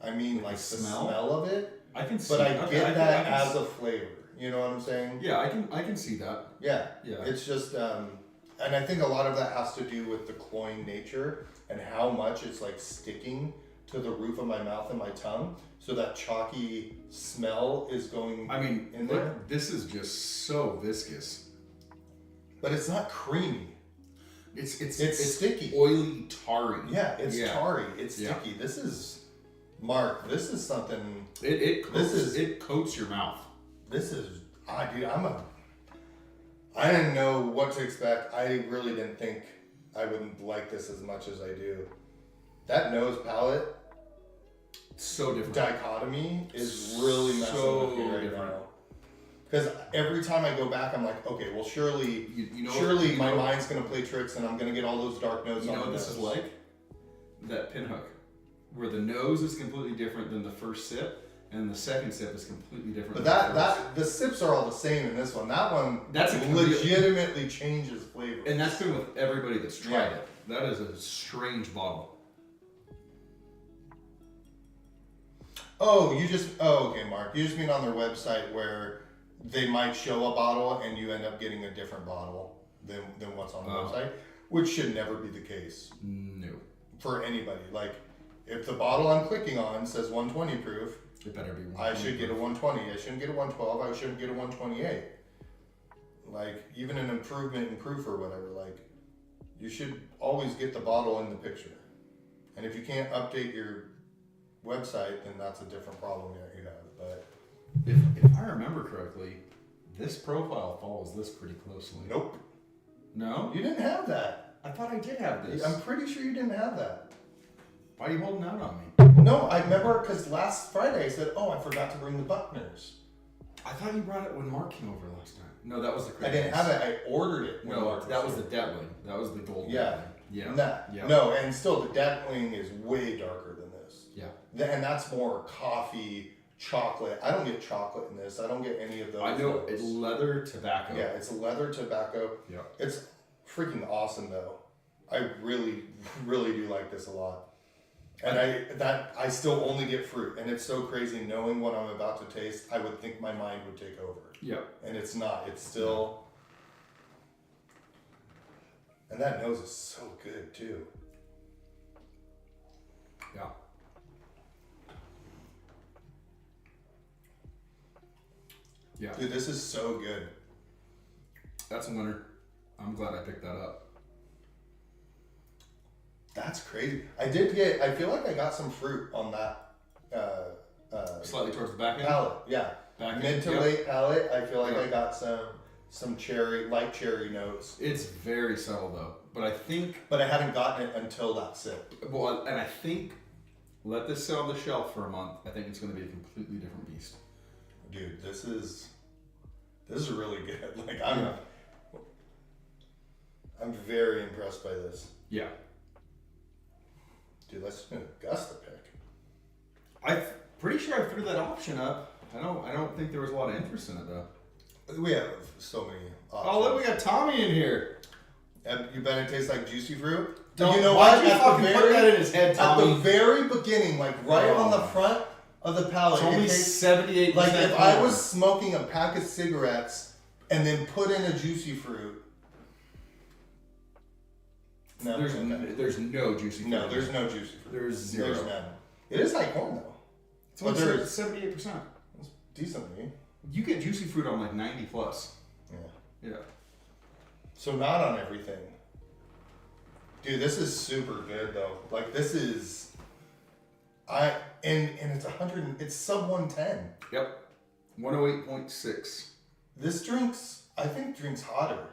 [SPEAKER 1] I mean like the smell of it.
[SPEAKER 2] I can see
[SPEAKER 1] But I
[SPEAKER 2] okay,
[SPEAKER 1] get that
[SPEAKER 2] I can
[SPEAKER 1] as a flavor. You know what I'm saying?
[SPEAKER 2] Yeah, I can see that.
[SPEAKER 1] Yeah.
[SPEAKER 2] Yeah.
[SPEAKER 1] It's just and I think a lot of that has to do with the cloying nature and how much it's like sticking to the roof of my mouth and my tongue. So that chalky smell is going
[SPEAKER 2] I mean,
[SPEAKER 1] in
[SPEAKER 2] look,
[SPEAKER 1] there.
[SPEAKER 2] this is just so viscous.
[SPEAKER 1] But it's not creamy.
[SPEAKER 2] It's
[SPEAKER 1] sticky.
[SPEAKER 2] oily, tarry.
[SPEAKER 1] Yeah, it's
[SPEAKER 2] Yeah.
[SPEAKER 1] tarry. It's
[SPEAKER 2] Yeah.
[SPEAKER 1] sticky. This is Mark, this is something
[SPEAKER 2] It coats your mouth.
[SPEAKER 1] dude, I didn't know what to expect. I really didn't think I wouldn't like this as much as I do. That nose palate
[SPEAKER 2] So different.
[SPEAKER 1] dichotomy is really messing with me right
[SPEAKER 2] different.
[SPEAKER 1] now. Because every time I go back, I'm like, okay, well, surely
[SPEAKER 2] You
[SPEAKER 1] my
[SPEAKER 2] know-
[SPEAKER 1] mind's gonna play tricks, and I'm gonna get all those dark notes.
[SPEAKER 2] You know
[SPEAKER 1] on
[SPEAKER 2] what
[SPEAKER 1] the
[SPEAKER 2] this is
[SPEAKER 1] nose.
[SPEAKER 2] like? That pinhook, where the nose is completely different than the first sip, and the second sip is completely different.
[SPEAKER 1] But
[SPEAKER 2] than the first.
[SPEAKER 1] that the sips are all the same in this one. That one
[SPEAKER 2] That's a
[SPEAKER 1] legitimately changes flavor.
[SPEAKER 2] And that's been with everybody that's tried
[SPEAKER 1] Yeah.
[SPEAKER 2] it. That is a strange bottle.
[SPEAKER 1] Oh, okay, Mark. You just mean on their website where they might show a bottle and you end up getting a different bottle than what's on the
[SPEAKER 2] Oh.
[SPEAKER 1] website, which should never be the case
[SPEAKER 2] No,
[SPEAKER 1] for anybody. Like, if the bottle I'm clicking on says 120 proof,
[SPEAKER 2] it better be.
[SPEAKER 1] I should get a 120. I shouldn't get a 112. I shouldn't get a 128. Like, even an improvement in proof or whatever, like, you should always get the bottle in the picture. And if you can't update your website, then that's a different problem that you have. But
[SPEAKER 2] If I remember correctly, this profile follows this pretty closely.
[SPEAKER 1] nope,
[SPEAKER 2] No,
[SPEAKER 1] you didn't have that.
[SPEAKER 2] I thought I did have this.
[SPEAKER 1] I'm pretty sure you didn't have that.
[SPEAKER 2] Why are you holding out on me?
[SPEAKER 1] No, I remember because last Friday I said, oh, I forgot to bring the Buckners.
[SPEAKER 2] I thought you brought it when Mark came over last time. No, that was the.
[SPEAKER 1] I didn't have it. I ordered it. when
[SPEAKER 2] No,
[SPEAKER 1] Mark
[SPEAKER 2] that was
[SPEAKER 1] here.
[SPEAKER 2] the Detwing. That was the gold.
[SPEAKER 1] Yeah.
[SPEAKER 2] Detwing. Yeah. Yeah.
[SPEAKER 1] No, and still the Detwing is way darker than this.
[SPEAKER 2] Yeah.
[SPEAKER 1] And that's more coffee, chocolate. I don't get chocolate in this. I don't get any of those.
[SPEAKER 2] I know
[SPEAKER 1] notes.
[SPEAKER 2] it's leather tobacco.
[SPEAKER 1] Yeah, it's leather tobacco.
[SPEAKER 2] Yeah.
[SPEAKER 1] It's freaking awesome though. I really, really do like this a lot. And I still only get fruit, and it's so crazy knowing what I'm about to taste. I would think my mind would take over,
[SPEAKER 2] Yeah.
[SPEAKER 1] and it's not. It's still. And that nose is so good too.
[SPEAKER 2] Yeah. Yeah.
[SPEAKER 1] Dude, this is so good.
[SPEAKER 2] That's a winner. I'm glad I picked that up.
[SPEAKER 1] That's crazy. I feel like I got some fruit on that
[SPEAKER 2] Slightly towards the back end.
[SPEAKER 1] palate. Yeah.
[SPEAKER 2] Back end,
[SPEAKER 1] Mid to
[SPEAKER 2] yep.
[SPEAKER 1] late palate. I feel like
[SPEAKER 2] Yep.
[SPEAKER 1] I got some light cherry notes.
[SPEAKER 2] It's very subtle though, but I think,
[SPEAKER 1] But I haven't gotten it until that sip.
[SPEAKER 2] well, and I think, let this sit on the shelf for a month. I think it's going to be a completely different beast.
[SPEAKER 1] Dude, this is really good. Like
[SPEAKER 2] Yeah.
[SPEAKER 1] I'm very impressed by this.
[SPEAKER 2] Yeah.
[SPEAKER 1] Dude, let's do Augusta pick.
[SPEAKER 2] I'm pretty sure I threw that option up. I don't think there was a lot of interest in it though.
[SPEAKER 1] We have so many options.
[SPEAKER 2] Oh, look, we got Tommy in here.
[SPEAKER 1] You bet it tastes like juicy fruit.
[SPEAKER 2] Don't,
[SPEAKER 1] you know
[SPEAKER 2] why'd
[SPEAKER 1] what?
[SPEAKER 2] you
[SPEAKER 1] At the
[SPEAKER 2] fucking put
[SPEAKER 1] very-
[SPEAKER 2] that in his head,
[SPEAKER 1] At
[SPEAKER 2] Tommy?
[SPEAKER 1] the very beginning, like right on the front of the palate,
[SPEAKER 2] It's only
[SPEAKER 1] it tastes
[SPEAKER 2] 78%.
[SPEAKER 1] like if I was smoking a pack of cigarettes and then put in a juicy fruit. No,
[SPEAKER 2] There's no juicy fruit.
[SPEAKER 1] no, there's no juicy fruit.
[SPEAKER 2] There's zero.
[SPEAKER 1] There's none. It is high corn though.
[SPEAKER 2] It's only
[SPEAKER 1] But there's-
[SPEAKER 2] 78%.
[SPEAKER 1] It's decently.
[SPEAKER 2] You get juicy fruit on like 90 plus.
[SPEAKER 1] Yeah.
[SPEAKER 2] Yeah.
[SPEAKER 1] So not on everything. Dude, this is super good though. Like this is, and it's it's sub 110.
[SPEAKER 2] Yep. 108.6.
[SPEAKER 1] This I think drinks hotter,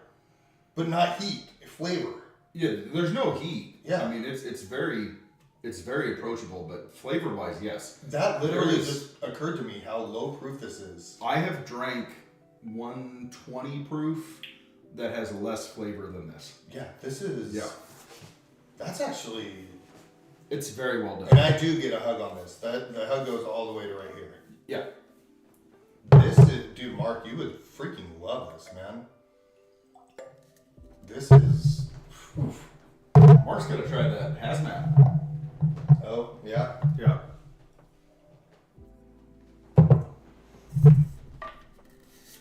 [SPEAKER 1] but not heat, flavor.
[SPEAKER 2] Yeah, there's no heat.
[SPEAKER 1] Yeah.
[SPEAKER 2] I mean, it's very approachable, but flavor wise, yes.
[SPEAKER 1] That literally
[SPEAKER 2] There is-
[SPEAKER 1] just occurred to me how low proof this is.
[SPEAKER 2] I have drank 120 proof that has less flavor than this.
[SPEAKER 1] Yeah, this is.
[SPEAKER 2] Yeah.
[SPEAKER 1] That's actually.
[SPEAKER 2] It's very well done.
[SPEAKER 1] And I do get a hug on this. The hug goes all the way to right here.
[SPEAKER 2] Yeah.
[SPEAKER 1] This is, dude, Mark, you would freaking love this, man. This is.
[SPEAKER 2] Mark's gonna try that hazmat.
[SPEAKER 1] Oh, yeah.
[SPEAKER 2] Yeah.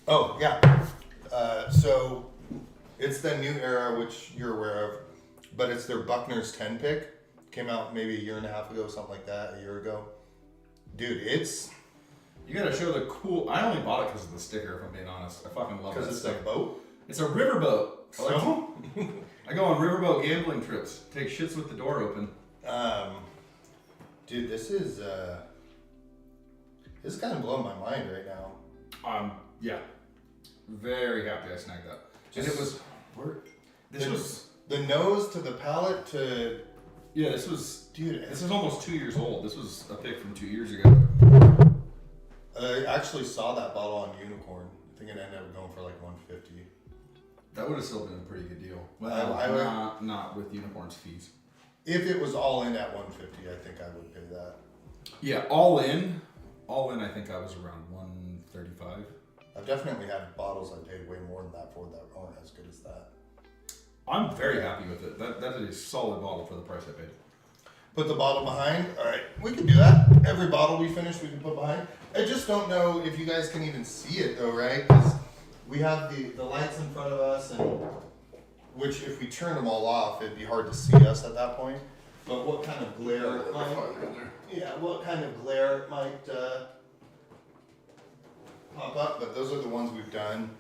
[SPEAKER 1] Oh, yeah. So it's the new era, which you're aware of, but it's their Buckner's 10 pick. Came out maybe a year and a half ago, something like that, a year ago. Dude, it's.
[SPEAKER 2] You gotta show the cool. I only bought it because of the sticker, if I'm being honest. I fucking love that
[SPEAKER 1] Because it's a
[SPEAKER 2] sticker.
[SPEAKER 1] boat.
[SPEAKER 2] It's a riverboat.
[SPEAKER 1] So?
[SPEAKER 2] I go on riverboat gambling trips. Take shits with the door open.
[SPEAKER 1] Dude, this is kind of blowing my mind right now.
[SPEAKER 2] Yeah. Very happy I snagged that. And it was. This was.
[SPEAKER 1] The nose to the palate to.
[SPEAKER 2] Yeah, this was.
[SPEAKER 1] Dude,
[SPEAKER 2] This is almost 2 years old. This was a pick from 2 years ago.
[SPEAKER 1] I actually saw that bottle on Unicorn. I think it ended up going for like $150.
[SPEAKER 2] That would have still been a pretty good deal.
[SPEAKER 1] Well, I would-
[SPEAKER 2] not with Unicorn's fees.
[SPEAKER 1] If it was all in at $150, I think I would pay that.
[SPEAKER 2] Yeah, all in, I think I was around 135.
[SPEAKER 1] I've definitely had bottles I paid way more than that for that aren't as good as that.
[SPEAKER 2] I'm very happy with it. That is a solid bottle for the price I paid.
[SPEAKER 1] Put the bottle behind. All right, we can do that. Every bottle we finish, we can put behind. I just don't know if you guys can even see it though, right? Because we have the lights in front of us, and which if we turn them all off, it'd be hard to see us at that point. But what kind of glare it might? Yeah, what kind of glare it might pop up? But those are the ones we've done.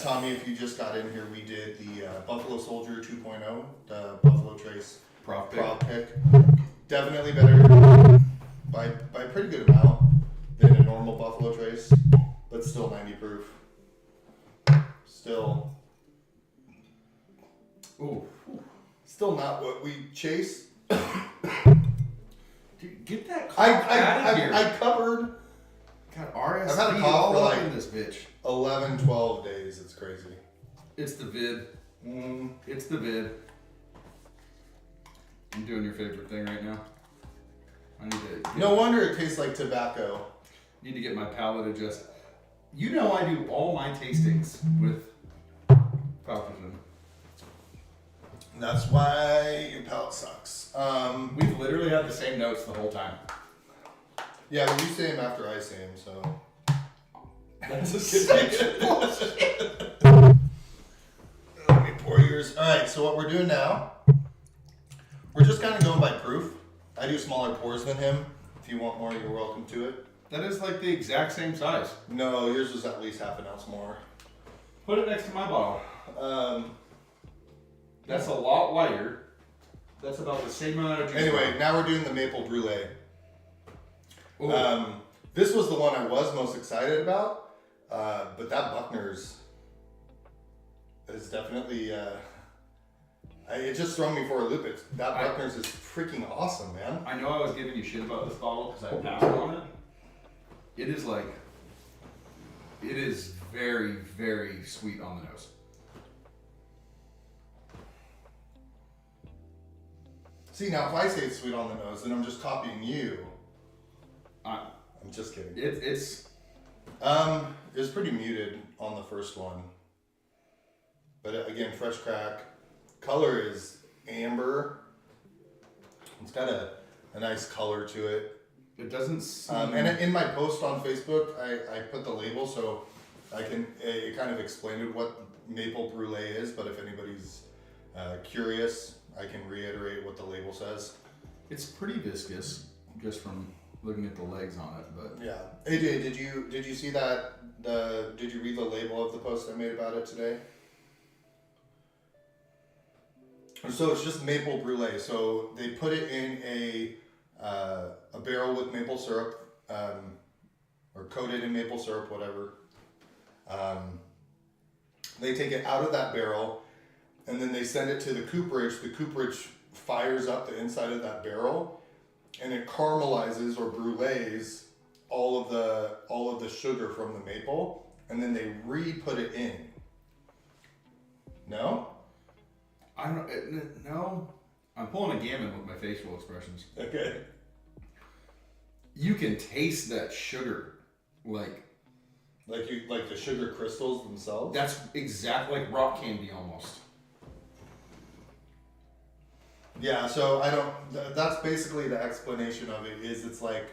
[SPEAKER 1] Tommy, if you just got in here, we did the Buffalo Soldier 2.0, the Buffalo Trace
[SPEAKER 2] Prof pick.
[SPEAKER 1] Prop pick. Definitely better by a pretty good amount than a normal Buffalo Trace, but still 90 proof. Still not what we chase.
[SPEAKER 2] Dude, get that cough out of here.
[SPEAKER 1] I covered
[SPEAKER 2] God, RSV
[SPEAKER 1] I've had a cough
[SPEAKER 2] all
[SPEAKER 1] for
[SPEAKER 2] up
[SPEAKER 1] like-
[SPEAKER 2] in this bitch.
[SPEAKER 1] 11, 12 days. It's crazy.
[SPEAKER 2] It's the vid. It's the vid. I'm doing your favorite thing right now. I need to.
[SPEAKER 1] No wonder it tastes like tobacco.
[SPEAKER 2] Need to get my palate adjusted. You know I do all my tastings with Falcon.
[SPEAKER 1] That's why your palate sucks.
[SPEAKER 2] We've literally had the same notes the whole time.
[SPEAKER 1] Yeah, but you say them after I say them, so.
[SPEAKER 2] That's a
[SPEAKER 1] Let me pour yours. Alright, so what we're doing now, we're just kind of going by proof. I do smaller pours than him. If you want more, you're welcome to it.
[SPEAKER 2] That is like the exact same size.
[SPEAKER 1] No, yours was at least half an ounce more.
[SPEAKER 2] Put it next to my bottle.
[SPEAKER 1] Um,
[SPEAKER 2] That's a lot lighter. That's about the same amount of juice.
[SPEAKER 1] anyway, now we're doing the maple brulee.
[SPEAKER 2] Ooh.
[SPEAKER 1] This was the one I was most excited about, but that Buckner's is definitely. It just thrown me for a loop. That Buckner's is freaking awesome, man.
[SPEAKER 2] I know I was giving you shit about this bottle because I passed on it. It is very, very sweet on the nose.
[SPEAKER 1] See, now if I say it's sweet on the nose, then I'm just copying you.
[SPEAKER 2] Uh,
[SPEAKER 1] I'm just kidding.
[SPEAKER 2] it's
[SPEAKER 1] It was pretty muted on the first one, but again, fresh crack. Color is amber. It's got a nice color to it.
[SPEAKER 2] it doesn't seem,
[SPEAKER 1] And in my post on Facebook, I put the label so I can it kind of explained what maple brulee is. But if anybody's curious, I can reiterate what the label says.
[SPEAKER 2] it's pretty viscous just from looking at the legs on it, but
[SPEAKER 1] Yeah, AJ, did you see that? Did you read the label of the post I made about it today? So it's just maple brulee. So they put it in a barrel with maple syrup, or coated in maple syrup, whatever. They take it out of that barrel, and then they send it to the cooperage. The cooperage fires up the inside of that barrel, and it caramelizes or brulees all of the sugar from the maple and then they re-put it in. No?
[SPEAKER 2] I don't. No. I'm pulling a gammon with my facial expressions.
[SPEAKER 1] Okay.
[SPEAKER 2] You can taste that sugar, like
[SPEAKER 1] Like the sugar crystals themselves?
[SPEAKER 2] that's exactly like rock candy almost.
[SPEAKER 1] Yeah, so I don't. That's basically the explanation of it. Is it's like,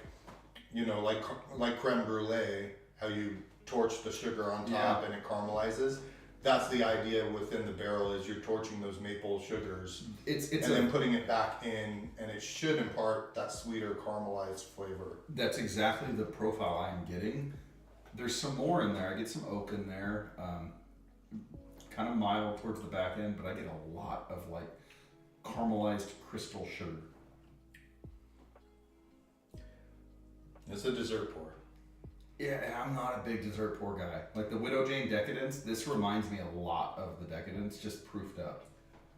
[SPEAKER 1] you know, like creme brulee, how you torch the sugar on top and it caramelizes. That's the idea within the barrel. Is you're torching those maple sugars
[SPEAKER 2] It's
[SPEAKER 1] and then putting it back in, and it should impart that sweeter caramelized flavor.
[SPEAKER 2] That's exactly the profile I'm getting. There's some more in there. I get some oak in there, kind of mild towards the back end, but I get a lot of like caramelized crystal sugar.
[SPEAKER 1] It's a dessert pour.
[SPEAKER 2] Yeah, and I'm not a big dessert pour guy. Like the Widow Jane Decadence, this reminds me a lot of the Decadence, just proofed up.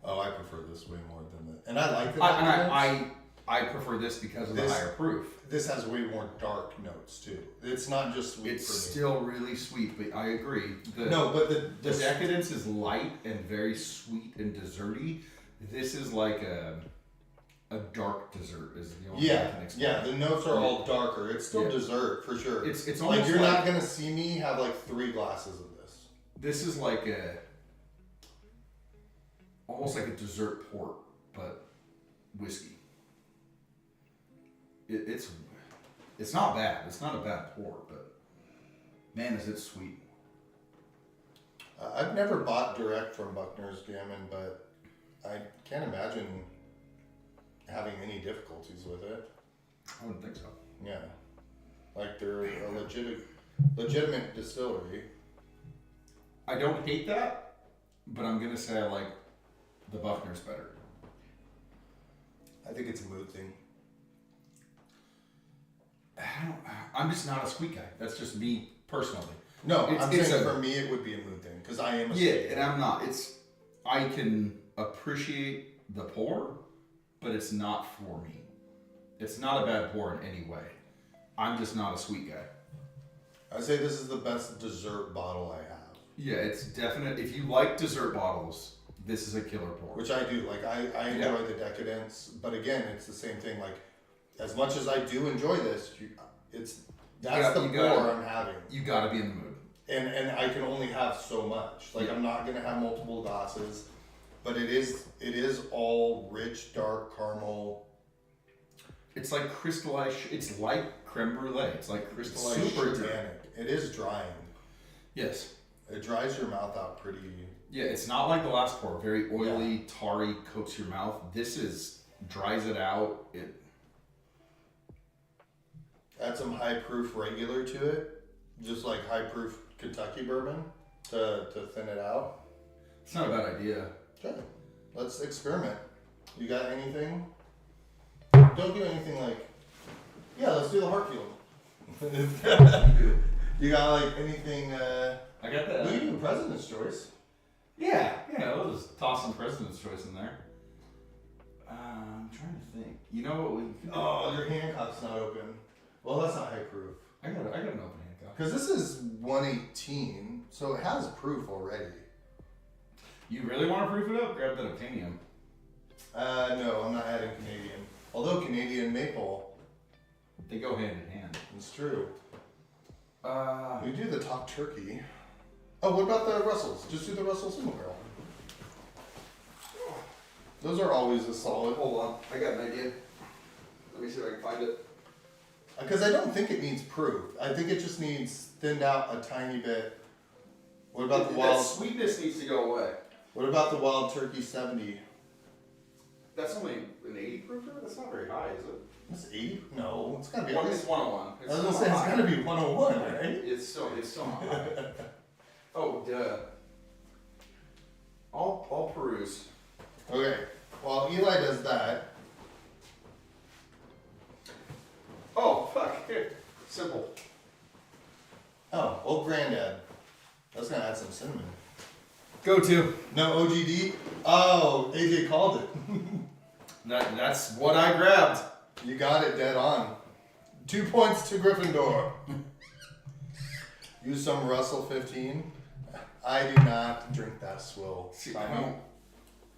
[SPEAKER 1] Oh, I prefer this way more than the. And I like the Decadence.
[SPEAKER 2] I prefer this because of the
[SPEAKER 1] This-
[SPEAKER 2] higher proof.
[SPEAKER 1] This has way more dark notes too. It's not just sweet
[SPEAKER 2] It's
[SPEAKER 1] for me.
[SPEAKER 2] still really sweet, but I agree.
[SPEAKER 1] No, but
[SPEAKER 2] The Decadence is light and very sweet and desserty. This is like a dark dessert is the only way I can explain.
[SPEAKER 1] Yeah, the notes are all darker. It's still
[SPEAKER 2] Yeah.
[SPEAKER 1] dessert for sure.
[SPEAKER 2] It's
[SPEAKER 1] like
[SPEAKER 2] almost
[SPEAKER 1] you're
[SPEAKER 2] like,
[SPEAKER 1] not gonna see me have like 3 glasses of this.
[SPEAKER 2] this is like almost like a dessert port, but whiskey. It's not bad. It's not a bad pour, but man, is it sweet.
[SPEAKER 1] I've never bought direct from Buckner's Gammon, but I can't imagine having any difficulties with it.
[SPEAKER 2] I wouldn't think so.
[SPEAKER 1] Yeah, like they're a legitimate distillery.
[SPEAKER 2] I don't hate that, but I'm gonna say I like the Buckner's better.
[SPEAKER 1] I think it's a mood thing.
[SPEAKER 2] I'm just not a sweet guy. That's just me personally.
[SPEAKER 1] No,
[SPEAKER 2] It's-
[SPEAKER 1] I'm
[SPEAKER 2] it's
[SPEAKER 1] saying
[SPEAKER 2] a-
[SPEAKER 1] for me it would be a mood thing because I am a
[SPEAKER 2] Yeah,
[SPEAKER 1] sweet
[SPEAKER 2] and I'm not. I can appreciate the pour, but it's not for me. It's not a bad pour in any way. I'm just not a sweet guy.
[SPEAKER 1] I say this is the best dessert bottle I have.
[SPEAKER 2] Yeah, it's definite. If you like dessert bottles, this is a killer pour.
[SPEAKER 1] Which I do. Like I enjoy the Decadence, but again, it's the same thing. Like as much as I do enjoy this, that's the pour I'm having,
[SPEAKER 2] You gotta be in the mood.
[SPEAKER 1] and I can only have so much. Like I'm not gonna have multiple glasses, but it is all rich, dark caramel.
[SPEAKER 2] It's like crystallized. It's like creme brulee. It's like crystallized
[SPEAKER 1] Super
[SPEAKER 2] sugar.
[SPEAKER 1] tannic. It is drying.
[SPEAKER 2] Yes.
[SPEAKER 1] It dries your mouth out pretty.
[SPEAKER 2] Yeah, it's not like the last pour. Very oily, tarry, coats your mouth. This is dries it out. It.
[SPEAKER 1] Add some high proof regular to it, just like high proof Kentucky bourbon to thin it out.
[SPEAKER 2] It's not a bad idea.
[SPEAKER 1] Okay, let's experiment. You got anything? Don't do anything like. Yeah, let's do the Hartfield. You got like anything?
[SPEAKER 2] I got
[SPEAKER 1] We
[SPEAKER 2] that.
[SPEAKER 1] can do President's Choice.
[SPEAKER 2] Yeah. We'll just toss some President's Choice in there. I'm trying to think. You know what we?
[SPEAKER 1] Oh, your Hancock's not open. Well, that's not high proof.
[SPEAKER 2] I got an open Hancock.
[SPEAKER 1] Because this is 118, so it has proof already.
[SPEAKER 2] You really want to proof it up? Grab that Obtanium.
[SPEAKER 1] No, I'm not adding Canadian. Although Canadian maple,
[SPEAKER 2] They go hand in hand.
[SPEAKER 1] it's true.
[SPEAKER 2] Uh,
[SPEAKER 1] We do the top turkey. Oh, what about the Russells? Just do the Russell single barrel. Those are always a solid.
[SPEAKER 3] Hold on, I got an idea. Let me see if I can find it.
[SPEAKER 1] Because I don't think it needs proof. I think it just needs thinned out a tiny bit. What about the
[SPEAKER 3] That
[SPEAKER 1] wild?
[SPEAKER 3] sweetness needs to go away.
[SPEAKER 1] What about the Wild Turkey 70?
[SPEAKER 3] That's only an 80 proofer? That's not very high, is it?
[SPEAKER 1] That's 80? No, it's gotta be at
[SPEAKER 3] It's
[SPEAKER 1] least.
[SPEAKER 3] 101.
[SPEAKER 1] I was gonna say it's gotta be 101, right?
[SPEAKER 3] It's still not high. Oh, duh. I'll peruse.
[SPEAKER 1] Okay. While Eli does that,
[SPEAKER 3] Oh, fuck. Here. Simple.
[SPEAKER 1] oh, old granddad. That's gonna add some cinnamon.
[SPEAKER 2] go to.
[SPEAKER 1] No OGD. Oh, AJ called it.
[SPEAKER 2] That's what I grabbed.
[SPEAKER 1] You got it dead on. 2 points to Gryffindor. Use some Russell 15. I do not drink that swill.
[SPEAKER 2] See,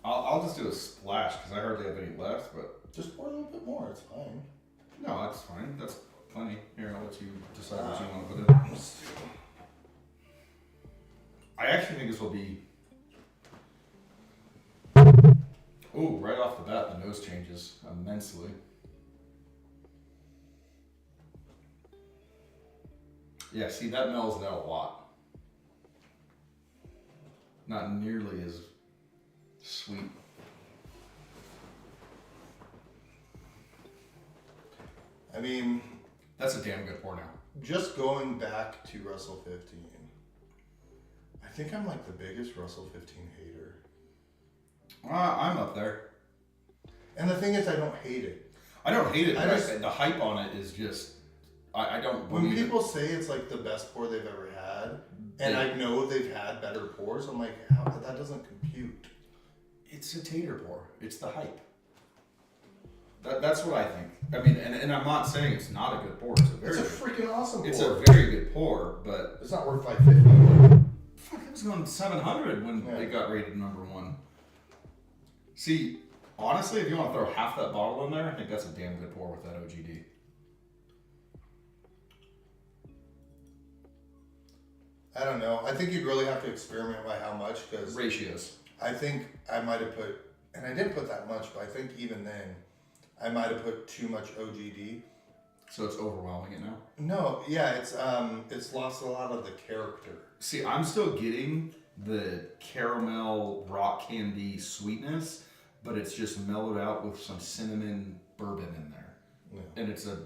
[SPEAKER 2] I'll just do a splash because I hardly have any left, but
[SPEAKER 1] Just pour a little bit more. It's fine.
[SPEAKER 2] no, that's fine. That's plenty. Here, I'll let you decide what you want to put in. I actually think this will be. Oh, right off the bat, the nose changes immensely. Yeah, see, that mellows it out a lot. Not nearly as sweet.
[SPEAKER 1] I mean,
[SPEAKER 2] That's a damn good pour now.
[SPEAKER 1] just going back to Russell 15. I think I'm like the biggest Russell 15 hater.
[SPEAKER 2] I'm up there.
[SPEAKER 1] And the thing is, I don't hate it.
[SPEAKER 2] I don't hate it,
[SPEAKER 1] I
[SPEAKER 2] but
[SPEAKER 1] just-
[SPEAKER 2] the hype on it is just. I don't
[SPEAKER 1] When
[SPEAKER 2] believe it.
[SPEAKER 1] people say it's like the best pour they've ever had, and
[SPEAKER 2] Yeah.
[SPEAKER 1] I know they've had better pours, I'm like, how, that doesn't compute.
[SPEAKER 2] It's a tater pour. It's the hype. That's what I think. I mean, and I'm not saying it's not a good pour. It's a very.
[SPEAKER 1] It's a freaking awesome
[SPEAKER 2] it's
[SPEAKER 1] pour.
[SPEAKER 2] a very good pour, but
[SPEAKER 1] It's not worth $5.50.
[SPEAKER 2] fuck, it was going 700 when
[SPEAKER 1] Yeah.
[SPEAKER 2] it got rated #1. See, honestly, if you want to throw half that bottle in there, I think that's a damn good pour with that OGD.
[SPEAKER 1] I don't know. I think you'd really have to experiment by how much, because
[SPEAKER 2] Ratios.
[SPEAKER 1] I think I might have put, and I didn't put that much, but I think even then, I might have put too much OGD.
[SPEAKER 2] So it's overwhelming it now.
[SPEAKER 1] No, yeah, it's lost a lot of the character.
[SPEAKER 2] See, I'm still getting the caramel rock candy sweetness, but it's just mellowed out with some cinnamon bourbon in there.
[SPEAKER 1] Yeah.
[SPEAKER 2] And it's a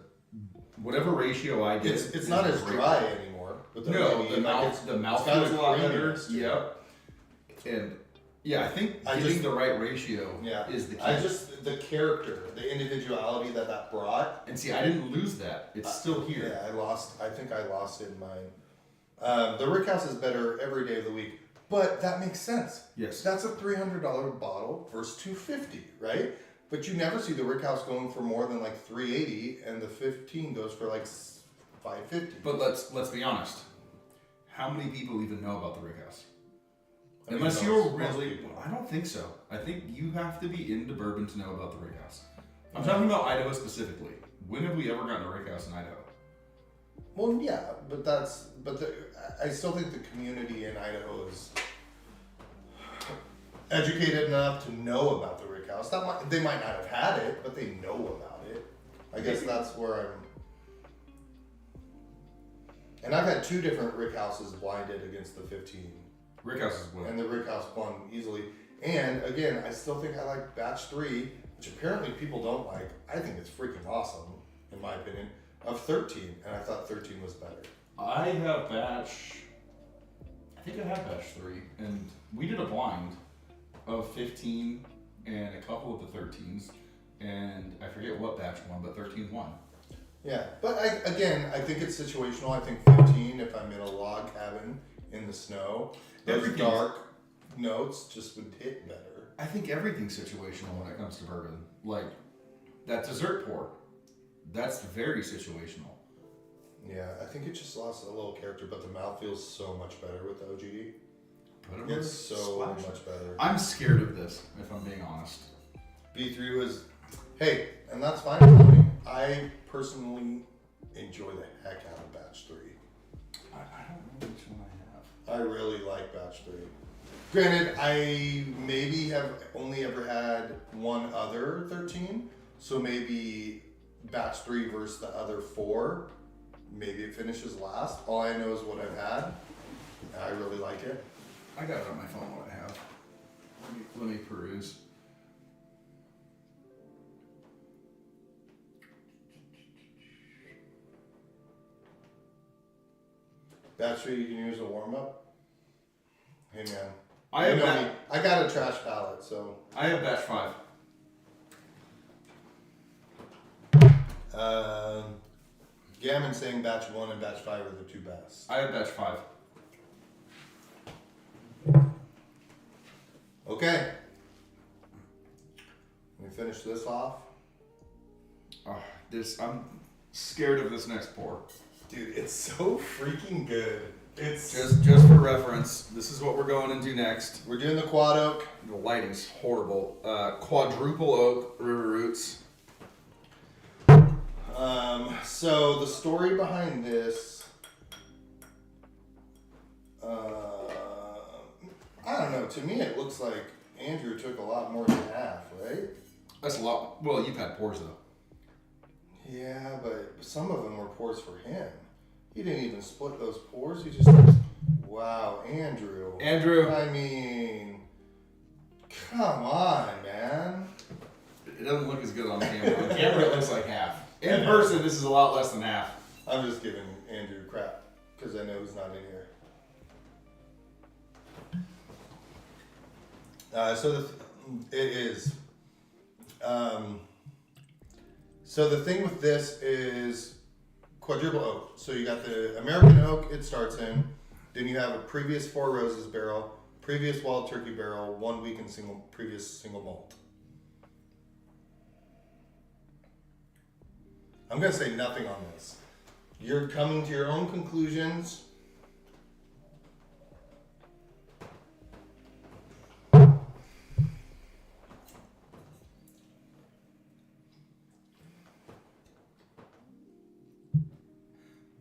[SPEAKER 2] whatever ratio I did.
[SPEAKER 1] It's
[SPEAKER 2] is
[SPEAKER 1] not
[SPEAKER 2] a
[SPEAKER 1] as
[SPEAKER 2] great
[SPEAKER 1] dry
[SPEAKER 2] one.
[SPEAKER 1] anymore. With
[SPEAKER 2] No,
[SPEAKER 1] OGD,
[SPEAKER 2] the
[SPEAKER 1] like
[SPEAKER 2] mouth the mouth
[SPEAKER 1] it's got
[SPEAKER 2] feels a lot better.
[SPEAKER 1] creaminess to it.
[SPEAKER 2] Yep. And yeah, I think
[SPEAKER 1] I
[SPEAKER 2] getting
[SPEAKER 1] just-
[SPEAKER 2] the right ratio
[SPEAKER 1] Yeah.
[SPEAKER 2] is the key.
[SPEAKER 1] I just the character, the individuality that brought.
[SPEAKER 2] And see, I didn't lose that. It's still here.
[SPEAKER 1] Yeah, I think I lost it in mine. The Rickhouse is better every day of the week, but that makes sense.
[SPEAKER 2] Yes.
[SPEAKER 1] That's a $300 bottle versus $250, right? But you never see the Rickhouse going for more than like $380, and the 15 goes for like $550.
[SPEAKER 2] But let's be honest. How many people even know about the Rickhouse?
[SPEAKER 1] I mean,
[SPEAKER 2] Unless
[SPEAKER 1] most-
[SPEAKER 2] you're
[SPEAKER 1] most
[SPEAKER 2] really,
[SPEAKER 1] people.
[SPEAKER 2] I don't think so. I think you have to be into bourbon to know about the Rickhouse. I'm talking about Idaho specifically. When have we ever gotten a Rickhouse in Idaho?
[SPEAKER 1] Well, yeah, but I still think the community in Idaho is educated enough to know about the Rickhouse. They might not have had it, but they know about it. I guess that's where I'm. And I've had 2 different Rickhouses blinded against the 15,
[SPEAKER 2] Rickhouse is what?
[SPEAKER 1] and the Rickhouse won easily. And again, I still think I like Batch 3, which apparently people don't like. I think it's freaking awesome, in my opinion, of 13, and I thought 13 was better.
[SPEAKER 2] I have batch. I think I have batch 3, and we did a blind of 15 and a couple of the 13s, and I forget what batch won, but 13 won.
[SPEAKER 1] Yeah, but I think it's situational. I think 15, if I'm in a log cabin in the snow, those
[SPEAKER 2] Everything's-
[SPEAKER 1] dark notes just would hit better.
[SPEAKER 2] I think everything's situational when it comes to bourbon. Like that dessert pour, that's very situational.
[SPEAKER 1] Yeah, I think it just lost a little character, but the mouth feels so much better with the OGD.
[SPEAKER 2] Put it
[SPEAKER 1] It's so
[SPEAKER 2] splash.
[SPEAKER 1] much better.
[SPEAKER 2] I'm scared of this, if I'm being honest.
[SPEAKER 1] B3 was, hey, and that's fine with me. I personally enjoy the heck out of Batch 3.
[SPEAKER 2] I don't know which one I have.
[SPEAKER 1] I really like Batch 3. Granted, I maybe have only ever had one other 13, so maybe Batch 3 versus the other 4, maybe it finishes last. All I know is what I've had. I really like it.
[SPEAKER 2] I got it on my phone what I have. Let me peruse.
[SPEAKER 1] Batch 3 you can use a warm-up. Hey man,
[SPEAKER 2] I have
[SPEAKER 1] you know
[SPEAKER 2] ba-
[SPEAKER 1] me. I got a trash palette, so
[SPEAKER 2] I have batch 5.
[SPEAKER 1] Gammon saying Batch 1 and Batch 5 are the 2 best.
[SPEAKER 2] I have batch 5.
[SPEAKER 1] Okay. Let me finish this off.
[SPEAKER 2] I'm scared of this next pour.
[SPEAKER 1] Dude, it's so freaking good. It's
[SPEAKER 2] Just for reference, this is what we're going into next.
[SPEAKER 1] we're doing the quad oak.
[SPEAKER 2] The lighting's horrible. Quadruple oak river roots.
[SPEAKER 1] So the story behind this, I don't know. To me, it looks like Andrew took a lot more than half, right?
[SPEAKER 2] That's a lot. Well, you've had pours though.
[SPEAKER 1] Yeah, but some of them were pours for him. He didn't even split those pours. He just, wow, Andrew.
[SPEAKER 2] Andrew.
[SPEAKER 1] I mean, come on, man.
[SPEAKER 2] It doesn't look as good on camera. On camera, it looks like half. In person, this is a lot less than half.
[SPEAKER 1] I'm just giving Andrew crap because I know he's not in here. It is. So the thing with this is quadruple oak. So you got the American oak it starts in. Then you have a previous Four Roses barrel, previous Wild Turkey barrel, 1 week in previous single malt. I'm gonna say nothing on this. You're coming to your own conclusions.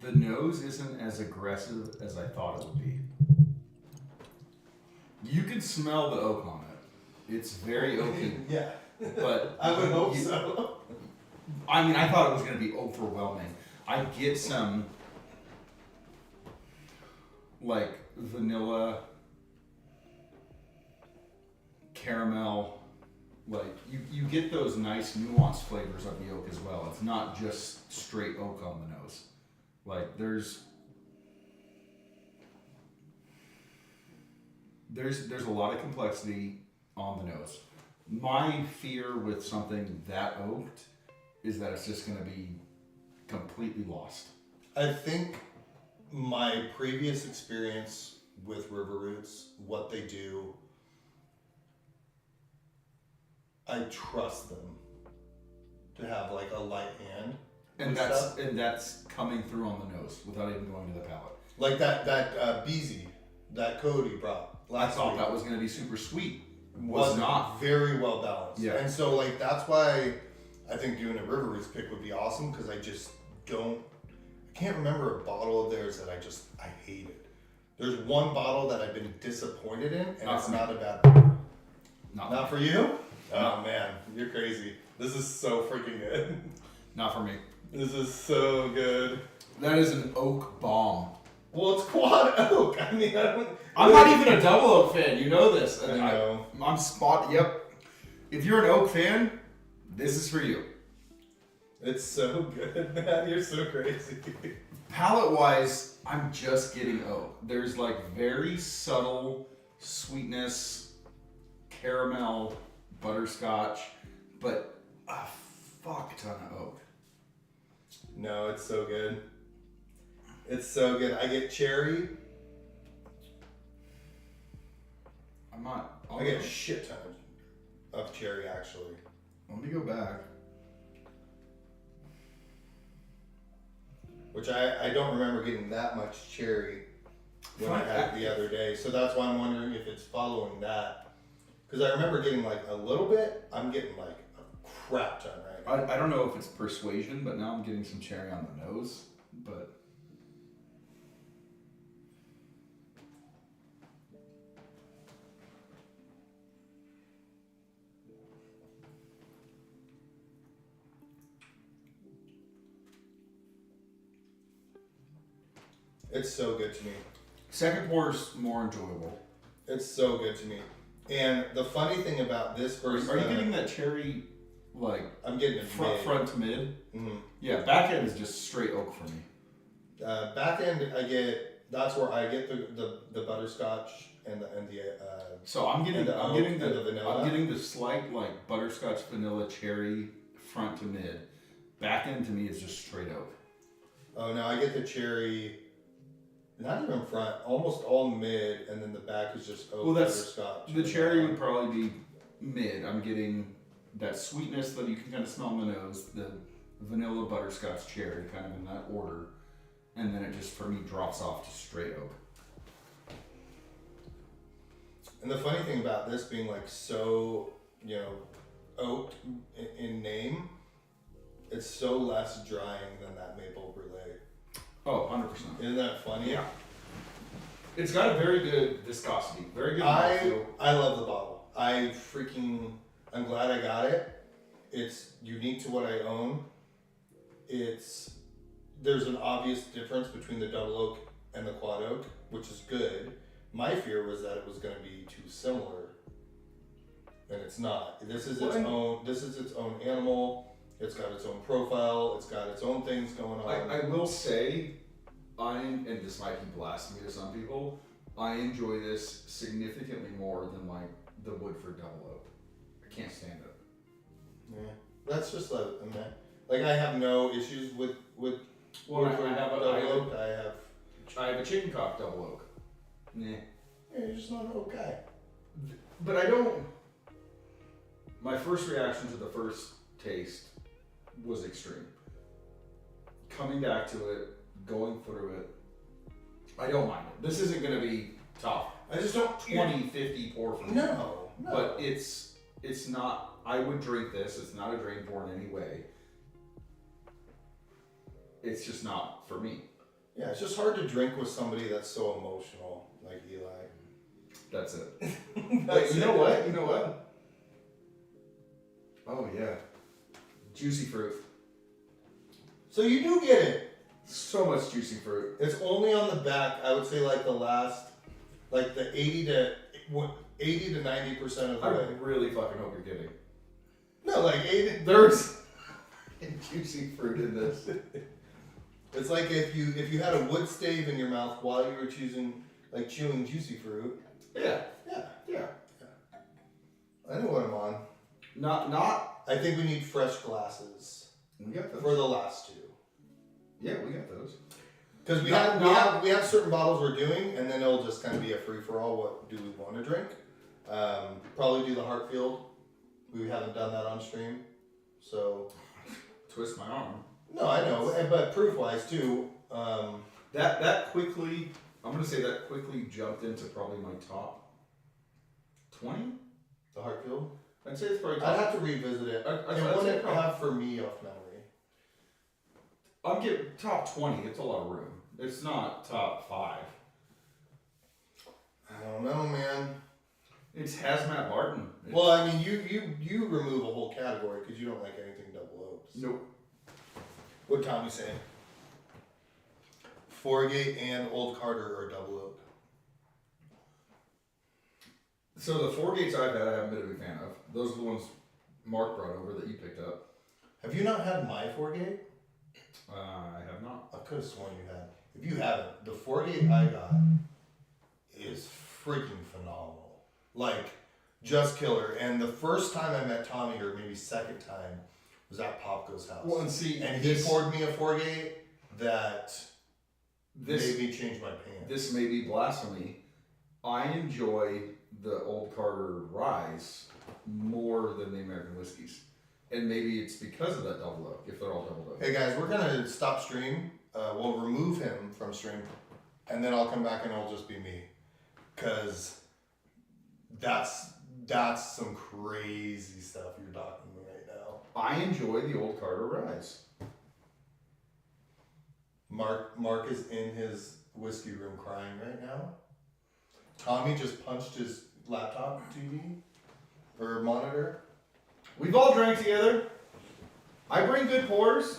[SPEAKER 2] The nose isn't as aggressive as I thought it would be. You can smell the oak on it. It's very oaky,
[SPEAKER 1] Yeah,
[SPEAKER 2] but
[SPEAKER 1] I would hope
[SPEAKER 2] you-
[SPEAKER 1] so.
[SPEAKER 2] I mean, I thought it was going to be overwhelming. I get some like vanilla, caramel, like you get those nice nuanced flavors of the oak as well. It's not just straight oak on the nose. Like there's a lot of complexity on the nose. My fear with something that oaked is that it's just going to be completely lost.
[SPEAKER 1] I think my previous experience with River Roots, what they do, I trust them to have like a light hand.
[SPEAKER 2] And
[SPEAKER 1] with stuff.
[SPEAKER 2] that's coming through on the nose without even going to the palate.
[SPEAKER 1] Like that Beezy that Cody brought
[SPEAKER 2] I
[SPEAKER 1] last
[SPEAKER 2] thought
[SPEAKER 1] week.
[SPEAKER 2] that was going to be super sweet.
[SPEAKER 1] Was
[SPEAKER 2] not.
[SPEAKER 1] very well balanced.
[SPEAKER 2] Yeah.
[SPEAKER 1] And so like that's why I think doing a River Roots pick would be awesome because I can't remember a bottle of theirs that I hated. There's one bottle that I've been disappointed in, and
[SPEAKER 2] Not
[SPEAKER 1] it's
[SPEAKER 2] for me.
[SPEAKER 1] not a bad bottle. Not for you?
[SPEAKER 2] No.
[SPEAKER 1] Oh man, you're crazy. This is so freaking good.
[SPEAKER 2] Not for me.
[SPEAKER 1] This is so good.
[SPEAKER 2] That is an oak bomb.
[SPEAKER 1] Well, it's quad oak. I mean,
[SPEAKER 2] I'm not even a double oak fan. You know this.
[SPEAKER 1] I know.
[SPEAKER 2] I'm spot. Yep. If you're an oak fan, this is for you.
[SPEAKER 1] It's so good, man. You're so crazy.
[SPEAKER 2] Palate wise, I'm just getting oak. There's like very subtle sweetness, caramel, butterscotch, but a fuck ton of oak.
[SPEAKER 1] No, it's so good. It's so good. I get cherry.
[SPEAKER 2] I'm not.
[SPEAKER 1] I get a shit ton of cherry, actually.
[SPEAKER 2] Let me go back.
[SPEAKER 1] Which I don't remember getting that much cherry when I had it the other day. So that's why I'm wondering if it's following that. Because I remember getting like a little bit. I'm getting like a crap ton right now.
[SPEAKER 2] I don't know if it's persuasion, but now I'm getting some cherry on the nose. But
[SPEAKER 1] It's so good to me.
[SPEAKER 2] second pour's more enjoyable.
[SPEAKER 1] It's so good to me. And the funny thing about this versus
[SPEAKER 2] Are you getting that cherry, like
[SPEAKER 1] I'm getting it
[SPEAKER 2] front to mid?
[SPEAKER 1] Mm-hmm.
[SPEAKER 2] Yeah, back end is just straight oak for me.
[SPEAKER 1] Back end, that's where I get the butterscotch and the
[SPEAKER 2] So I'm getting
[SPEAKER 1] And the oak and the vanilla?
[SPEAKER 2] I'm getting the slight like butterscotch vanilla cherry front to mid. Back end to me is just straight oak.
[SPEAKER 1] oh no, I get the cherry. Not even front, almost all mid, and then the back is just oak
[SPEAKER 2] Well, that's-
[SPEAKER 1] butterscotch.
[SPEAKER 2] The cherry would probably be mid. I'm getting that sweetness that you can kind of smell in the nose, the vanilla butterscotch cherry kind of in that order, and then it just for me drops off to straight oak.
[SPEAKER 1] And the funny thing about this being like so, oaked in name, it's so less drying than that maple brulee.
[SPEAKER 2] Oh, 100%.
[SPEAKER 1] Isn't that funny?
[SPEAKER 2] Yeah. It's got a very good viscosity. Very good mouthfeel.
[SPEAKER 1] I love the bottle. I'm glad I got it. It's unique to what I own. There's an obvious difference between the double oak and the quad oak, which is good. My fear was that it was going to be too similar, and it's not. This is its own animal. It's got its own profile. It's got its own things going on.
[SPEAKER 2] I will say, and this might be blasphemy to some people, I enjoy this significantly more than like the Woodford double oak. I can't stand it.
[SPEAKER 1] Yeah, that's just like I have no issues with
[SPEAKER 2] Well,
[SPEAKER 1] Woodford double oak.
[SPEAKER 2] I have a chicken cock double oak. Nah.
[SPEAKER 1] Yeah, you're just not an oak guy.
[SPEAKER 2] But I don't. My first reaction to the first taste was extreme. Coming back to it, going through it, I don't mind it. This isn't going to be top.
[SPEAKER 1] I just don't
[SPEAKER 2] 20, 50 pour for me.
[SPEAKER 1] No.
[SPEAKER 2] But it's not. I would drink this. It's not a drain pour in any way. It's just not for me.
[SPEAKER 1] Yeah, it's just hard to drink with somebody that's so emotional, like Eli.
[SPEAKER 2] That's it. But you know what? You know what? Oh yeah, juicy fruit.
[SPEAKER 1] So you do get it.
[SPEAKER 2] So much juicy fruit.
[SPEAKER 1] It's only on the back. I would say like the last, like the 80 to 90% of the
[SPEAKER 2] I
[SPEAKER 1] way.
[SPEAKER 2] really fucking hope you're kidding.
[SPEAKER 1] No, like 80.
[SPEAKER 2] There's juicy fruit in this.
[SPEAKER 1] It's like if you had a wood stave in your mouth while you were chewing juicy fruit.
[SPEAKER 2] Yeah.
[SPEAKER 1] Yeah. I know what I'm on.
[SPEAKER 2] Not.
[SPEAKER 1] I think we need fresh glasses
[SPEAKER 2] We got those.
[SPEAKER 1] for the last two.
[SPEAKER 2] Yeah, we got those.
[SPEAKER 1] Because we have certain bottles we're doing, and then it'll just kind of be a free for all. What do we want to drink? Probably do the Hartfield. We haven't done that on stream, so.
[SPEAKER 2] Twist my arm.
[SPEAKER 1] No, I know, but proof wise too.
[SPEAKER 2] That quickly. I'm gonna say that quickly jumped into probably my top 20.
[SPEAKER 1] The Hartfield.
[SPEAKER 2] I'd say it's probably.
[SPEAKER 1] I'd have to revisit it.
[SPEAKER 2] I'd
[SPEAKER 1] It wouldn't
[SPEAKER 2] say
[SPEAKER 1] have for me off memory.
[SPEAKER 2] I'm getting top 20. It's a lot of room. It's not top 5.
[SPEAKER 1] I don't know, man.
[SPEAKER 2] It's Hazmat Barton.
[SPEAKER 1] Well, I mean, you remove a whole category because you don't like anything double oaks.
[SPEAKER 2] Nope.
[SPEAKER 1] What'd Tommy say? Forgate and Old Carter are double oak.
[SPEAKER 2] So the 4 gates I've had, I haven't been a big fan of. Those are the ones Mark brought over that you picked up.
[SPEAKER 1] Have you not had my Forgate?
[SPEAKER 2] I have not.
[SPEAKER 1] I could have sworn you had. If you haven't, the Forgate I got is freaking phenomenal. Like, just killer. And the first time I met Tommy, or maybe second time, was at Popko's house.
[SPEAKER 2] Well, and see,
[SPEAKER 1] and he poured me a Forgate that made me change my pants.
[SPEAKER 2] This may be blasphemy. I enjoy the Old Carter Rise more than the American whiskeys. And maybe it's because of that double oak, if they're all double oak.
[SPEAKER 1] Hey guys, we're gonna stop stream. We'll remove him from stream, and then I'll come back and it'll just be me, cause that's some crazy stuff you're talking right now.
[SPEAKER 2] I enjoy the Old Carter Rise.
[SPEAKER 1] Mark is in his whiskey room crying right now. Tommy just punched his laptop TV or monitor.
[SPEAKER 2] We've all drank together. I bring good pours,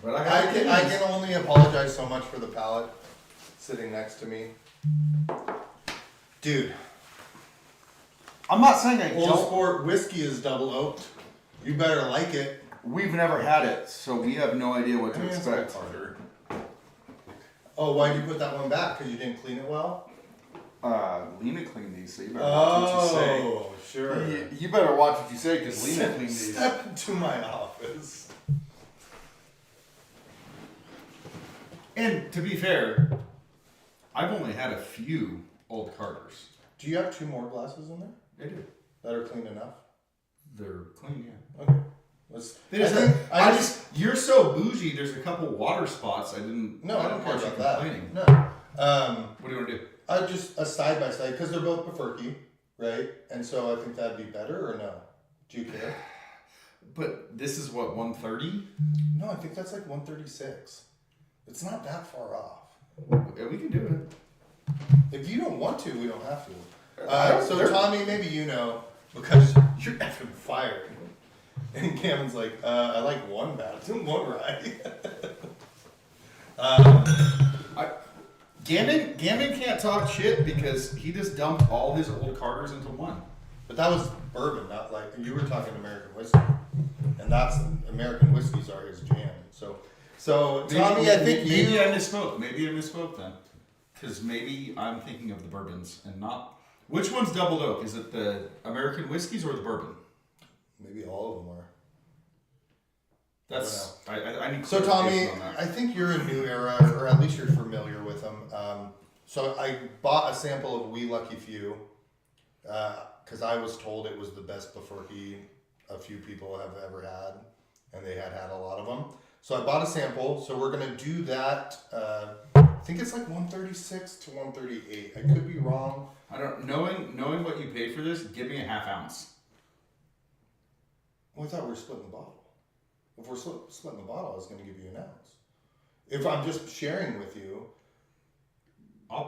[SPEAKER 2] but I
[SPEAKER 1] can only apologize so much for the palate sitting next to me. Dude,
[SPEAKER 2] I'm not saying I
[SPEAKER 1] Old Sport whiskey is double oaked. You better like it.
[SPEAKER 2] We've never had it, so we have no idea what to expect.
[SPEAKER 1] Harder. Oh, why'd you put that one back? Because you didn't clean it well?
[SPEAKER 2] Lena cleaned these, so you better watch what you say.
[SPEAKER 1] Oh, sure.
[SPEAKER 2] You better watch what you say, because Lena cleaned these.
[SPEAKER 1] Step into my office.
[SPEAKER 2] And to be fair, I've only had a few Old Carters.
[SPEAKER 1] Do you have 2 more glasses in there
[SPEAKER 2] I do.
[SPEAKER 1] that are clean enough?
[SPEAKER 2] They're clean, yeah.
[SPEAKER 1] Okay.
[SPEAKER 2] You're so bougie. There's a couple water spots. I don't
[SPEAKER 1] care
[SPEAKER 2] want you
[SPEAKER 1] about that.
[SPEAKER 2] complaining.
[SPEAKER 1] No.
[SPEAKER 2] What do you want to do?
[SPEAKER 1] Just a side by side because they're both Befurky. right? And so I think that'd be better, or no? Do you care?
[SPEAKER 2] But this is what 130.
[SPEAKER 1] No, I think that's like 136. It's not that far off.
[SPEAKER 2] Yeah, we can do it.
[SPEAKER 1] If you don't want to, we don't have to.
[SPEAKER 2] I don't-
[SPEAKER 1] So
[SPEAKER 2] there-
[SPEAKER 1] Tommy, maybe you know because you're effing fired. And Cameron's like, I like one baptism, one ride.
[SPEAKER 2] Gammon can't talk shit because he just dumped all his old Carters into one.
[SPEAKER 1] But that was bourbon, not like you were talking American whiskey, and that's American whiskeys are his jam. So Tommy, I think
[SPEAKER 2] maybe
[SPEAKER 1] you.
[SPEAKER 2] I misspoke. Maybe I misspoke then, because maybe I'm thinking of the bourbons and not. Which one's doubled oak? Is it the American whiskeys or the bourbon?
[SPEAKER 1] Maybe all of them are.
[SPEAKER 2] That's I need.
[SPEAKER 1] So Tommy,
[SPEAKER 2] clarification on that.
[SPEAKER 1] I think you're a new era, or at least you're familiar with them. So I bought a sample of We Lucky Few because I was told it was the best Bafurky a few people have ever had, and they had a lot of them. So I bought a sample. So we're gonna do that. I think it's like 136 to 138. I could be wrong.
[SPEAKER 2] I don't knowing what you paid for this. Give me a half ounce.
[SPEAKER 1] Well, I thought we were splitting the bottle. If we're splitting the bottle, I was going to give you an ounce. If I'm just sharing with you,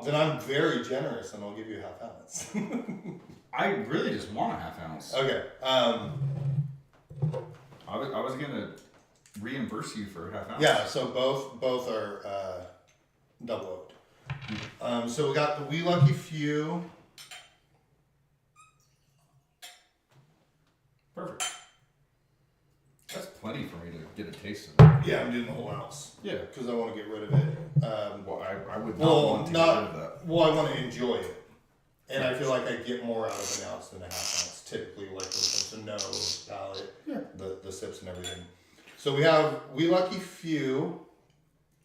[SPEAKER 1] then I'm very generous and I'll give you a half ounce.
[SPEAKER 2] I really just want a half ounce.
[SPEAKER 1] Okay.
[SPEAKER 2] I was gonna reimburse you for a half ounce.
[SPEAKER 1] Yeah. So both are double oaked. So we got the We Lucky Few.
[SPEAKER 2] Perfect. That's plenty for me to get a taste of it.
[SPEAKER 1] Yeah, I'm doing the whole ounce
[SPEAKER 2] Yeah.
[SPEAKER 1] because I want to get rid of it.
[SPEAKER 2] Well, I would not want to get rid of that.
[SPEAKER 1] Well, I want to enjoy it, and I feel like I get more out of an ounce than a half ounce. Typically, like when it comes to nose, palate, the sips and everything. So we have We Lucky Few.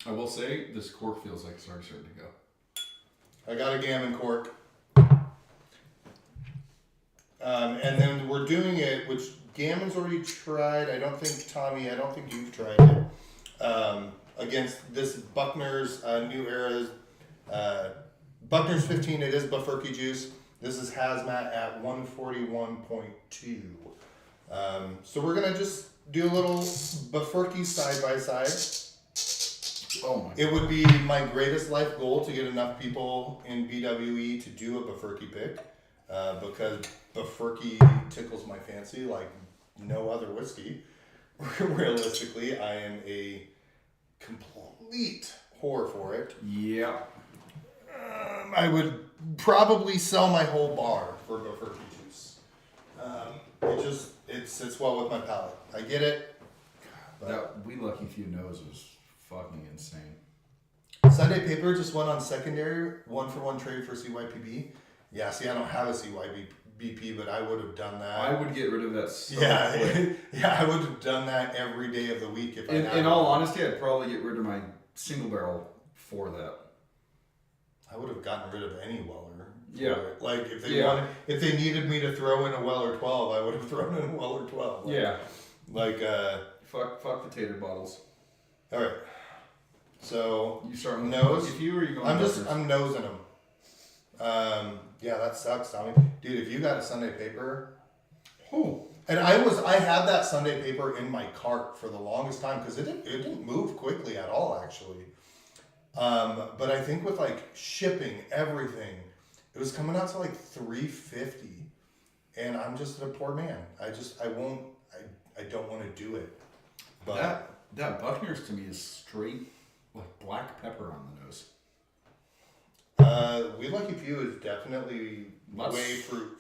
[SPEAKER 2] I will say this cork feels like it's already starting to go.
[SPEAKER 1] I got a gammon cork. And then we're doing it, which Gammon's already tried. I don't think you've tried it. Against this Buckner's New Era's Buckner's 15. It is Bafurky juice. This is Hazmat at 141.2. So we're gonna just do a little Bafurky side by side.
[SPEAKER 2] Oh my!
[SPEAKER 1] It would be my greatest life goal to get enough people in BWE to do a Bafurky pick, because Bafurky tickles my fancy like no other whiskey. Realistically, I am a complete whore for it.
[SPEAKER 2] Yeah.
[SPEAKER 1] I would probably sell my whole bar for Bafurky juice. It sits well with my palate. I get it. But
[SPEAKER 2] That We Lucky Few knows was fucking insane.
[SPEAKER 1] Sunday Paper just went on secondary 1-for-1 trade for CYPB. Yeah, see, I don't have a CYBP, but I would have done that.
[SPEAKER 2] I would get rid of that. So
[SPEAKER 1] Yeah,
[SPEAKER 2] quick.
[SPEAKER 1] yeah, I would have done that every day of the week if I had.
[SPEAKER 2] In all honesty, I'd probably get rid of my single barrel for that.
[SPEAKER 1] I would have gotten rid of any Weller.
[SPEAKER 2] Yeah.
[SPEAKER 1] Like if they needed me to throw in a Weller 12, I would have thrown in a Weller 12.
[SPEAKER 2] Yeah.
[SPEAKER 1] Like
[SPEAKER 2] Fuck the tater bottles.
[SPEAKER 1] all right. So
[SPEAKER 2] You start with
[SPEAKER 1] Nose?
[SPEAKER 2] If you or you going?
[SPEAKER 1] I'm nosing them. Yeah, that sucks, Tommy. Dude, if you got a Sunday Paper, and I had that Sunday Paper in my cart for the longest time because it didn't move quickly at all, actually. But I think with like shipping everything, it was coming out to like $350, and I'm just a poor man. I don't want to do it. But
[SPEAKER 2] That Buckner's to me is straight like black pepper on the nose.
[SPEAKER 1] We Lucky Few is definitely
[SPEAKER 2] Lots-
[SPEAKER 1] way fruit,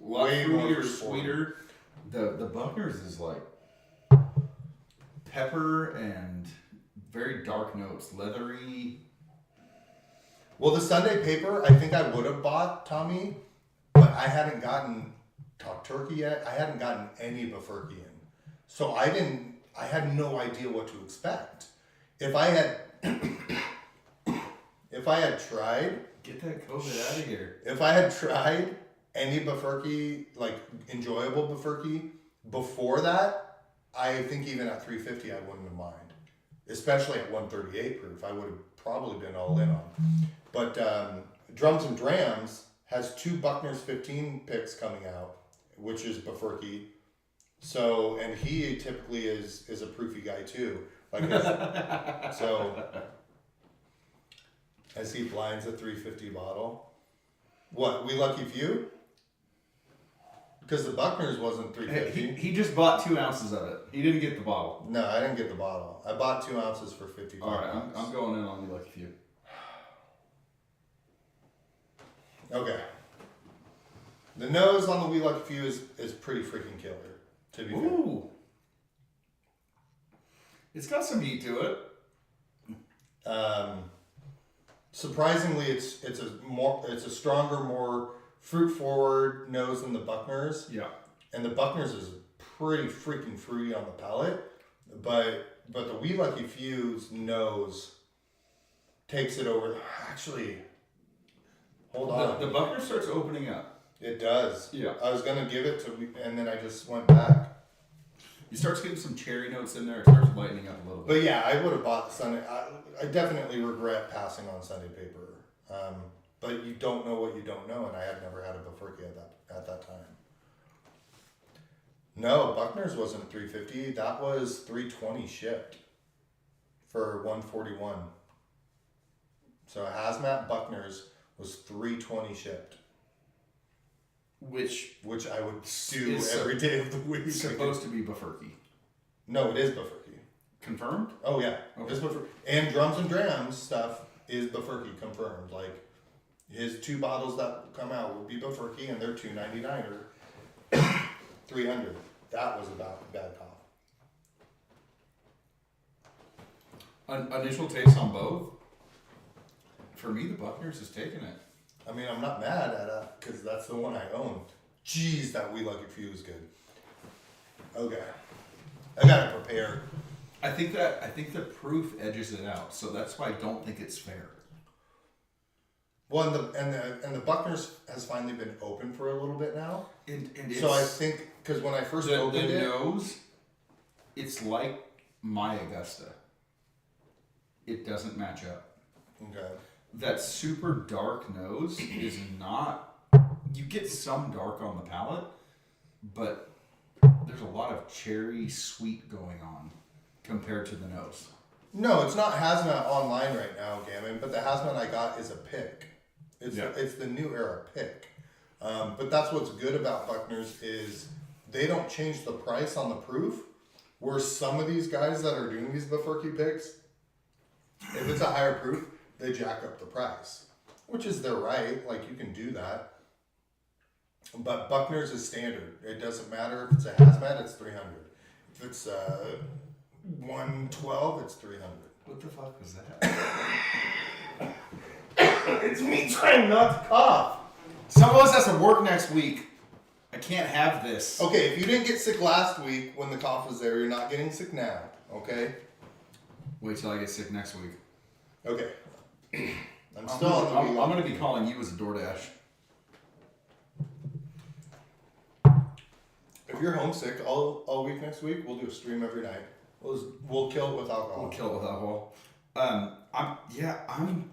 [SPEAKER 2] Lot
[SPEAKER 1] way more
[SPEAKER 2] fruitier,
[SPEAKER 1] fruit
[SPEAKER 2] sweeter. The Buckner's is like pepper and very dark notes, leathery.
[SPEAKER 1] Well, the Sunday Paper, I think I would have bought, Tommy, but I hadn't gotten Talk Turkey yet. I hadn't gotten any Bafurky in, so I had no idea what to expect. If I had tried.
[SPEAKER 2] Get that COVID out of here.
[SPEAKER 1] If I had tried any Bafurky, like enjoyable Bafurky, before that, I think even at $350 I wouldn't have mind. Especially at 138 proof, I would have probably been all in on. But Drums and Drams has 2 Buckner's 15 picks coming out, which is Befurky. So, and he typically is a proofy guy too. Like so, as he blinds a 350 bottle. What, We Lucky Few? Because the Buckner's wasn't 350.
[SPEAKER 2] He just bought 2 ounces of it. He didn't get the bottle.
[SPEAKER 1] No, I didn't get the bottle. I bought 2 ounces for 55
[SPEAKER 2] All right,
[SPEAKER 1] bucks.
[SPEAKER 2] I'm going in on You Lucky Few.
[SPEAKER 1] Okay. The nose on the We Lucky Few is pretty freaking killer, to be fair.
[SPEAKER 2] Ooh. It's got some heat to it.
[SPEAKER 1] Surprisingly, it's a stronger, more fruit forward nose than the Buckner's.
[SPEAKER 2] Yeah.
[SPEAKER 1] And the Buckner's is pretty freaking fruity on the palate, but the We Lucky Few's nose takes it over. Actually, hold on.
[SPEAKER 2] The Buckner starts opening up.
[SPEAKER 1] It does.
[SPEAKER 2] Yeah.
[SPEAKER 1] I was gonna give it to, and then I just went back.
[SPEAKER 2] You start getting some cherry notes in there. It starts lightening up a little bit.
[SPEAKER 1] But yeah, I would have bought the Sunday. I definitely regret passing on Sunday paper. But you don't know what you don't know, and I had never had a Befurky at that time. No, Buckner's wasn't 350. That was 320 shipped for 141. So a hazmat Buckner's was 320 shipped,
[SPEAKER 2] Which
[SPEAKER 1] which I would do
[SPEAKER 2] Is
[SPEAKER 1] every day of the week.
[SPEAKER 2] is supposed to be Befurky.
[SPEAKER 1] No, it is Befurky.
[SPEAKER 2] Confirmed?
[SPEAKER 1] Oh yeah,
[SPEAKER 2] Okay.
[SPEAKER 1] it's Befurky. And Drums and Drams stuff is Befurky confirmed. Like his 2 bottles that come out will be Befurky, and they're $2.99 or $300. That was about bad cough.
[SPEAKER 2] Initial taste on both. For me, the Buckner's is taking it.
[SPEAKER 1] I mean, I'm not mad at it because that's the one I own. Jeez, that We Lucky Few is good. Okay, I gotta prepare.
[SPEAKER 2] I think the proof edges it out, so that's why I don't think it's fair.
[SPEAKER 1] Well, and the Buckner's has finally been open for a little bit now.
[SPEAKER 2] And
[SPEAKER 1] So I think because when I first
[SPEAKER 2] the
[SPEAKER 1] opened it,
[SPEAKER 2] nose, it's like my Augusta. It doesn't match up.
[SPEAKER 1] okay.
[SPEAKER 2] That super dark nose is not. You get some dark on the palate, but there's a lot of cherry sweet going on compared to the nose.
[SPEAKER 1] No, it's not hazmat online right now, Gammon. But the hazmat I got is a pick. It's the new era pick. But that's what's good about Buckner's is they don't change the price on the proof. Where some of these guys that are doing these Befurky picks, if it's a higher proof, they jack up the price, which is their right. Like you can do that. But Buckner's is standard. It doesn't matter if it's a hazmat, it's 300. If it's 112, it's 300.
[SPEAKER 2] What the fuck was that?
[SPEAKER 1] It's me trying not to cough.
[SPEAKER 2] Some of us has to work next week. I can't have this.
[SPEAKER 1] Okay, if you didn't get sick last week when the cough was there, you're not getting sick now. Okay?
[SPEAKER 2] Wait till I get sick next week.
[SPEAKER 1] Okay. I'm still on the
[SPEAKER 2] I'm
[SPEAKER 1] wheel.
[SPEAKER 2] going to be calling you as a DoorDash.
[SPEAKER 1] If you're homesick all week next week, we'll do a stream every night. We'll kill it with alcohol.
[SPEAKER 2] We'll kill it with alcohol. I'm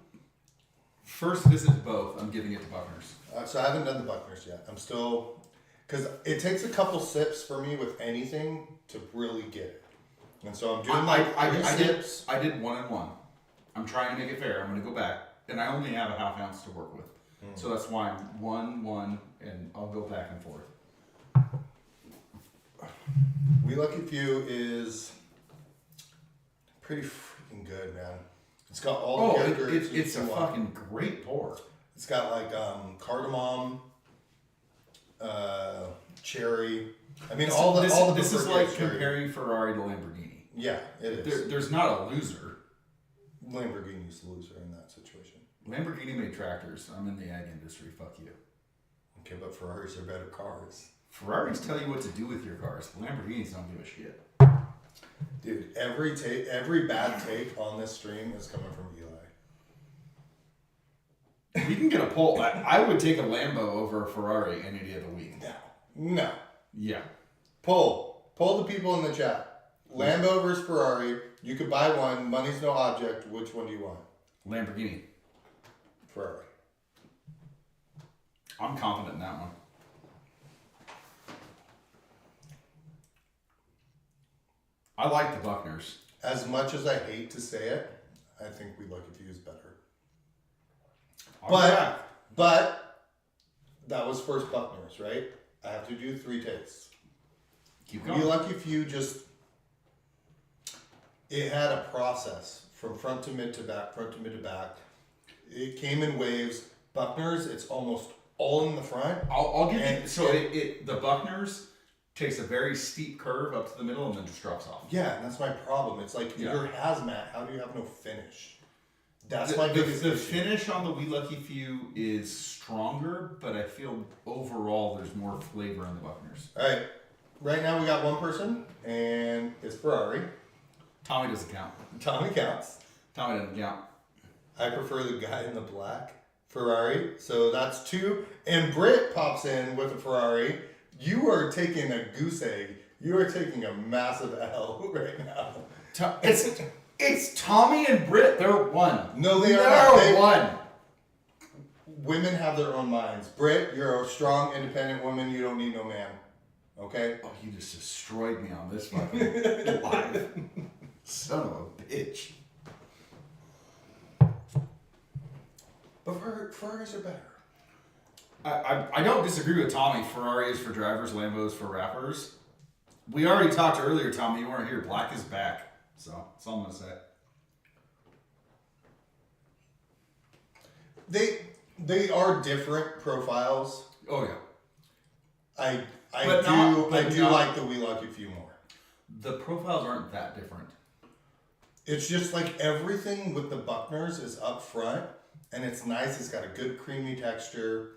[SPEAKER 2] first visit both. I'm giving it to Buckner's.
[SPEAKER 1] So I haven't done the Buckner's yet. I'm still, because it takes a couple sips for me with anything to really get it. And so I'm doing
[SPEAKER 2] I
[SPEAKER 1] sips.
[SPEAKER 2] did 1 and 1. I'm trying to make it fair. I'm going to go back, and I only have a half ounce to work with, so that's why I'm 1, and I'll go back and forth.
[SPEAKER 1] We Lucky Few is pretty freaking good, man. It's got all the characteristics.
[SPEAKER 2] It's a
[SPEAKER 1] you want.
[SPEAKER 2] fucking great pour.
[SPEAKER 1] It's got like cardamom, cherry. I mean,
[SPEAKER 2] This is
[SPEAKER 1] Befurky
[SPEAKER 2] like
[SPEAKER 1] has cherry.
[SPEAKER 2] comparing Ferrari to Lamborghini.
[SPEAKER 1] Yeah, it is.
[SPEAKER 2] There's not a loser.
[SPEAKER 1] Lamborghini's the loser in that situation.
[SPEAKER 2] Lamborghini made tractors. I'm in the ag industry. Fuck you.
[SPEAKER 1] Okay, but Ferraris are better cars.
[SPEAKER 2] Ferraris tell you what to do with your cars. Lamborghinis don't give a shit.
[SPEAKER 1] Dude, every bad take on this stream is coming from Eli.
[SPEAKER 2] We can get a poll. I would take a Lambo over a Ferrari any day of the week.
[SPEAKER 1] No.
[SPEAKER 2] Yeah.
[SPEAKER 1] Poll the people in the chat. Lambo versus Ferrari. You could buy one. Money's no object. Which one do you want?
[SPEAKER 2] Lamborghini.
[SPEAKER 1] Ferrari.
[SPEAKER 2] I'm confident in that one. I like the Buckners.
[SPEAKER 1] As much as I hate to say it, I think We Lucky Few is better. But that was first Buckners, right? I have to do 3 tastes.
[SPEAKER 2] Keep
[SPEAKER 1] We
[SPEAKER 2] going.
[SPEAKER 1] Lucky Few it had a process from front to mid to back, front to mid to back. It came in waves. Buckners, it's almost all in the front.
[SPEAKER 2] I'll give you.
[SPEAKER 1] And-
[SPEAKER 2] So the Buckners takes a very steep curve up to the middle and then just drops off.
[SPEAKER 1] Yeah, and that's my problem. It's like
[SPEAKER 2] Yeah.
[SPEAKER 1] you're hazmat. How do you have no finish? That's
[SPEAKER 2] The,
[SPEAKER 1] my
[SPEAKER 2] the,
[SPEAKER 1] biggest
[SPEAKER 2] the
[SPEAKER 1] issue.
[SPEAKER 2] finish on the We Lucky Few is stronger, but I feel overall there's more flavor in the Buckners.
[SPEAKER 1] All right, right now we got one person, and it's Ferrari.
[SPEAKER 2] Tommy doesn't count.
[SPEAKER 1] Tommy counts.
[SPEAKER 2] Tommy doesn't count.
[SPEAKER 1] I prefer the guy in the black Ferrari. So that's 2. And Britt pops in with a Ferrari. You are taking a goose egg. You are taking a massive L right now.
[SPEAKER 2] It's Tommy and Britt. They're one.
[SPEAKER 1] No, they are not.
[SPEAKER 2] They're one.
[SPEAKER 1] Women have their own minds. Britt, you're a strong, independent woman. You don't need no man. Okay?
[SPEAKER 2] Oh, you just destroyed me on this fucking live. Son of a bitch.
[SPEAKER 1] But Ferraris are better.
[SPEAKER 2] I don't disagree with Tommy. Ferrari is for drivers, Lambo is for rappers. We already talked earlier, Tommy. You weren't here. Black is back. So that's all I'm gonna say.
[SPEAKER 1] They are different profiles.
[SPEAKER 2] Oh yeah.
[SPEAKER 1] I
[SPEAKER 2] But not-
[SPEAKER 1] like the We Lucky Few more.
[SPEAKER 2] The profiles aren't that different.
[SPEAKER 1] It's just like everything with the Buckners is up front, and it's nice. It's got a good creamy texture.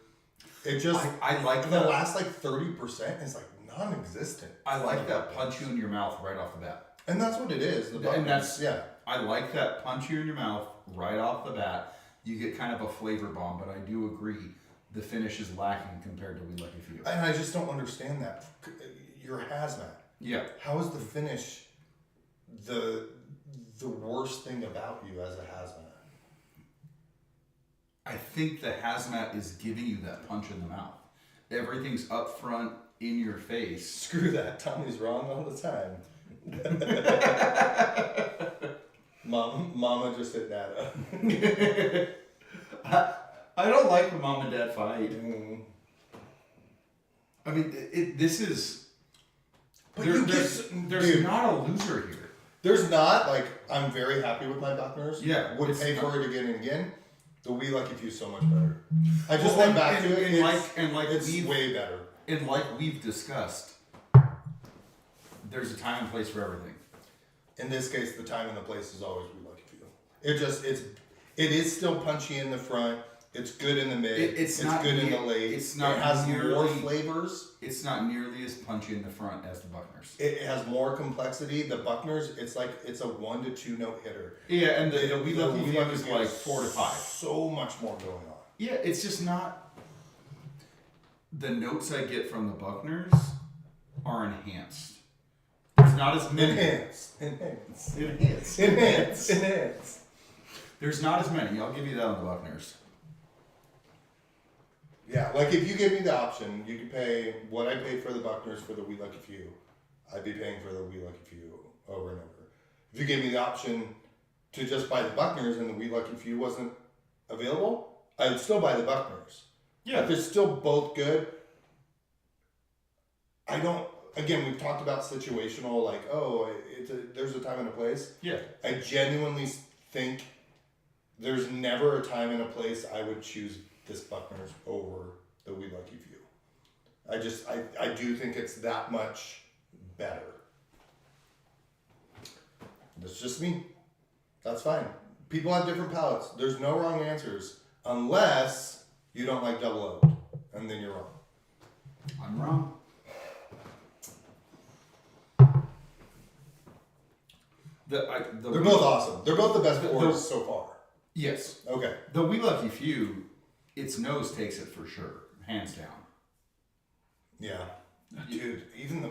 [SPEAKER 1] It just
[SPEAKER 2] I like
[SPEAKER 1] the
[SPEAKER 2] that.
[SPEAKER 1] last like 30% is like non-existent.
[SPEAKER 2] I like that punch you in your mouth right off the bat.
[SPEAKER 1] And that's what it is. The Buckners,
[SPEAKER 2] And that's
[SPEAKER 1] yeah.
[SPEAKER 2] I like that punch you in your mouth right off the bat. You get kind of a flavor bomb, but I do agree the finish is lacking compared to We Lucky Few.
[SPEAKER 1] And I just don't understand that. You're a hazmat.
[SPEAKER 2] Yeah.
[SPEAKER 1] How is the finish the worst thing about you as a hazmat?
[SPEAKER 2] I think the hazmat is giving you that punch in the mouth. Everything's up front in your face.
[SPEAKER 1] Screw that. Tommy's wrong all the time. Mama just hit Dada.
[SPEAKER 2] I don't like when mom and dad fight.
[SPEAKER 1] Mm.
[SPEAKER 2] I mean, this is.
[SPEAKER 1] But
[SPEAKER 2] There's
[SPEAKER 1] dude,
[SPEAKER 2] not a loser here.
[SPEAKER 1] there's not, like, I'm very happy with my Buckners.
[SPEAKER 2] Yeah,
[SPEAKER 1] Would
[SPEAKER 2] it's
[SPEAKER 1] pay
[SPEAKER 2] not-
[SPEAKER 1] for it again and again. The We Lucky Few so much better. I just went back to it. It's
[SPEAKER 2] we've
[SPEAKER 1] way better.
[SPEAKER 2] and like we've discussed, there's a time and place for everything.
[SPEAKER 1] In this case, the time and the place is always We Lucky Few. It is still punchy in the front. It's good in the mid.
[SPEAKER 2] It's not
[SPEAKER 1] good in
[SPEAKER 2] near-
[SPEAKER 1] the late.
[SPEAKER 2] it's not
[SPEAKER 1] It has more
[SPEAKER 2] nearly-
[SPEAKER 1] flavors.
[SPEAKER 2] It's not nearly as punchy in the front as the Buckners.
[SPEAKER 1] It has more complexity. The Buckners, it's a 1 to 2 note hitter.
[SPEAKER 2] Yeah, and the We
[SPEAKER 1] The
[SPEAKER 2] Lucky
[SPEAKER 1] We
[SPEAKER 2] Few
[SPEAKER 1] Lucky
[SPEAKER 2] is
[SPEAKER 1] Few
[SPEAKER 2] like
[SPEAKER 1] is
[SPEAKER 2] 4 to 5.
[SPEAKER 1] So much more going on.
[SPEAKER 2] Yeah, it's just not. The notes I get from the Buckners are enhanced. There's not as many.
[SPEAKER 1] Enhance.
[SPEAKER 2] There's not as many. I'll give you that on the Buckners.
[SPEAKER 1] Yeah, like if you give me the option, you could pay what I paid for the Buckners for the We Lucky Few. I'd be paying for the We Lucky Few over and over. If you gave me the option to just buy the Buckners and the We Lucky Few wasn't available, I would still buy the Buckners. If they're still both good, I don't. Again, we've talked about situational, like, oh, there's a time and a place.
[SPEAKER 2] Yeah.
[SPEAKER 1] I genuinely think there's never a time and a place I would choose this Buckners over the We Lucky Few. I do think it's that much better. That's just me. That's fine. People have different palates. There's no wrong answers unless you don't like double oaked, and then you're wrong.
[SPEAKER 2] I'm wrong.
[SPEAKER 1] They're both awesome. They're both the best fours so far.
[SPEAKER 2] Yes.
[SPEAKER 1] Okay.
[SPEAKER 2] The We Lucky Few, its nose takes it for sure, hands down.
[SPEAKER 1] Yeah. Dude, even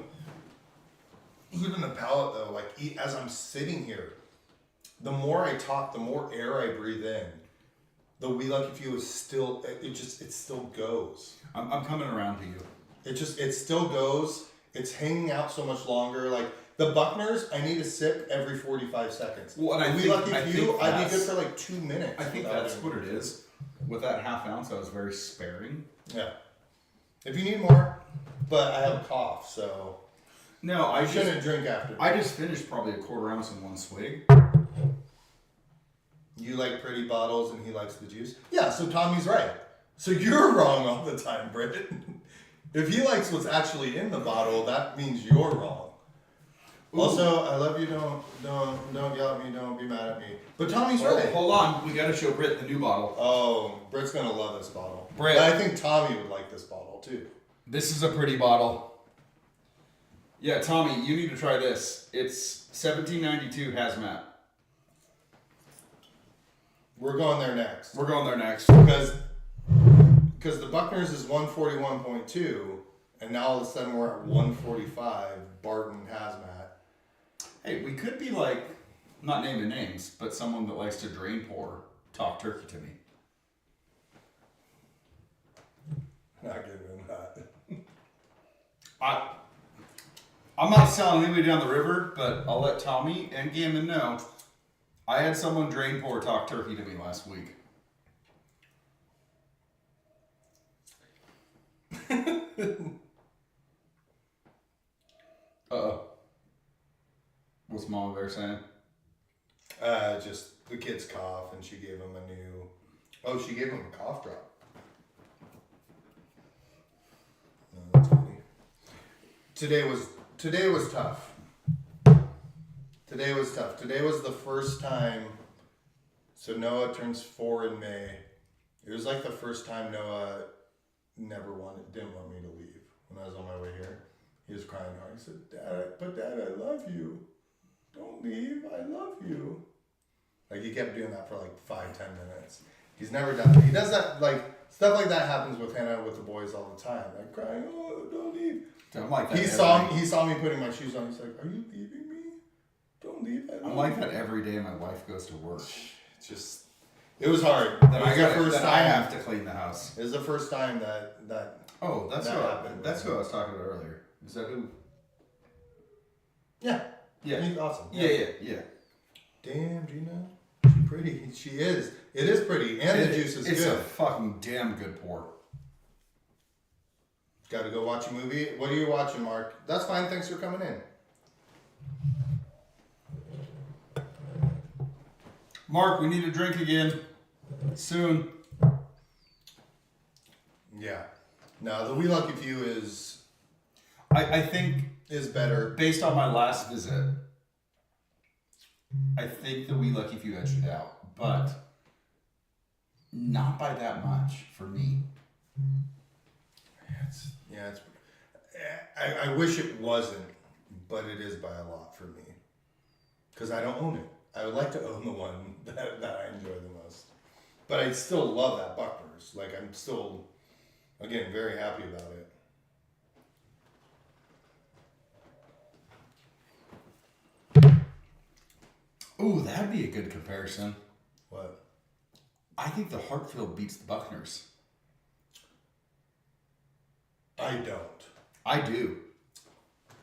[SPEAKER 1] the palate though, like as I'm sitting here, the more I talk, the more air I breathe in. the We Lucky Few is still, it still goes.
[SPEAKER 2] I'm coming around to you.
[SPEAKER 1] It still goes. It's hanging out so much longer. Like the Buckners, I need a sip every 45 seconds.
[SPEAKER 2] Well, and
[SPEAKER 1] the We Lucky Few, I'd be good for like 2 minutes.
[SPEAKER 2] I think that's what it is. With that half ounce, I was very sparing.
[SPEAKER 1] Yeah. If you need more, but I have a cough, so
[SPEAKER 2] No,
[SPEAKER 1] I shouldn't drink after.
[SPEAKER 2] I just finished probably a quarter ounce in one swig.
[SPEAKER 1] You like pretty bottles and he likes the juice? Yeah, so Tommy's right. So you're wrong all the time, Brit. If he likes what's actually in the bottle, that means you're wrong.
[SPEAKER 2] Ooh.
[SPEAKER 1] Also, I love you. Don't yell at me. Don't be mad at me. But Tommy's right.
[SPEAKER 2] Hold on, we gotta show Britt the new bottle.
[SPEAKER 1] Oh, Britt's gonna love this bottle.
[SPEAKER 2] Britt.
[SPEAKER 1] But I think Tommy would like this bottle too.
[SPEAKER 2] This is a pretty bottle. Yeah, Tommy, you need to try this. It's 1792 hazmat.
[SPEAKER 1] We're going there next.
[SPEAKER 2] We're going there next.
[SPEAKER 1] Because the Buckners is 141.2, and now all of a sudden we're at 145 Barton Hazmat.
[SPEAKER 2] Hey, we could be like, not naming names, but someone that likes to drain pour talk turkey to me.
[SPEAKER 1] Not giving him that.
[SPEAKER 2] I'm not selling anybody down the river, but I'll let Tommy and Gammon know. I had someone drain pour talk turkey to me last week. Uh-oh. What's Mama Bear saying?
[SPEAKER 1] Just the kid's cough, and she gave him a new. Oh, she gave him a cough drop. No, that's funny. Today was tough. Today was tough. Today was the first time. So Noah turns 4 in May. It was like the first time Noah didn't want me to leave when I was on my way here. He was crying hard. He said, Dad, I love you. Don't leave. I love you. Like he kept doing that for like 5-10 minutes. He's never done it. He does that, like stuff like that happens with Hannah with the boys all the time. Like crying, oh, don't leave.
[SPEAKER 2] I'm like that.
[SPEAKER 1] He saw me putting my shoes on. He's like, are you leaving me? Don't leave.
[SPEAKER 2] I'm like that every day my wife goes to work.
[SPEAKER 1] It's just, it was hard.
[SPEAKER 2] Then
[SPEAKER 1] I
[SPEAKER 2] have to clean the house.
[SPEAKER 1] It was the first time that.
[SPEAKER 2] Oh, that's
[SPEAKER 1] that
[SPEAKER 2] who
[SPEAKER 1] happened.
[SPEAKER 2] that's who I was talking about earlier. Is that who?
[SPEAKER 1] Yeah.
[SPEAKER 2] Yeah.
[SPEAKER 1] He's awesome.
[SPEAKER 2] Yeah.
[SPEAKER 1] Damn, Gina. She's pretty. She is. It is pretty. And the juice is
[SPEAKER 2] it's
[SPEAKER 1] good.
[SPEAKER 2] a fucking damn good pour.
[SPEAKER 1] Got to go watch a movie. What are you watching, Mark? That's fine. Thanks for coming in.
[SPEAKER 2] Mark, we need a drink again. Soon.
[SPEAKER 1] Yeah. No, the We Lucky Few is
[SPEAKER 2] I think,
[SPEAKER 1] better.
[SPEAKER 2] based on my last visit, I think the We Lucky Few edged it out. But not by that much for me.
[SPEAKER 1] I wish it wasn't, but it is by a lot for me. Because I don't own it. I would like to own the one that I enjoy the most. But I still love that Buckner's. Like, I'm still, again, very happy about it.
[SPEAKER 2] Ooh, that'd be a good comparison.
[SPEAKER 1] What?
[SPEAKER 2] I think the Hartfield beats the Buckners.
[SPEAKER 1] I don't.
[SPEAKER 2] I do.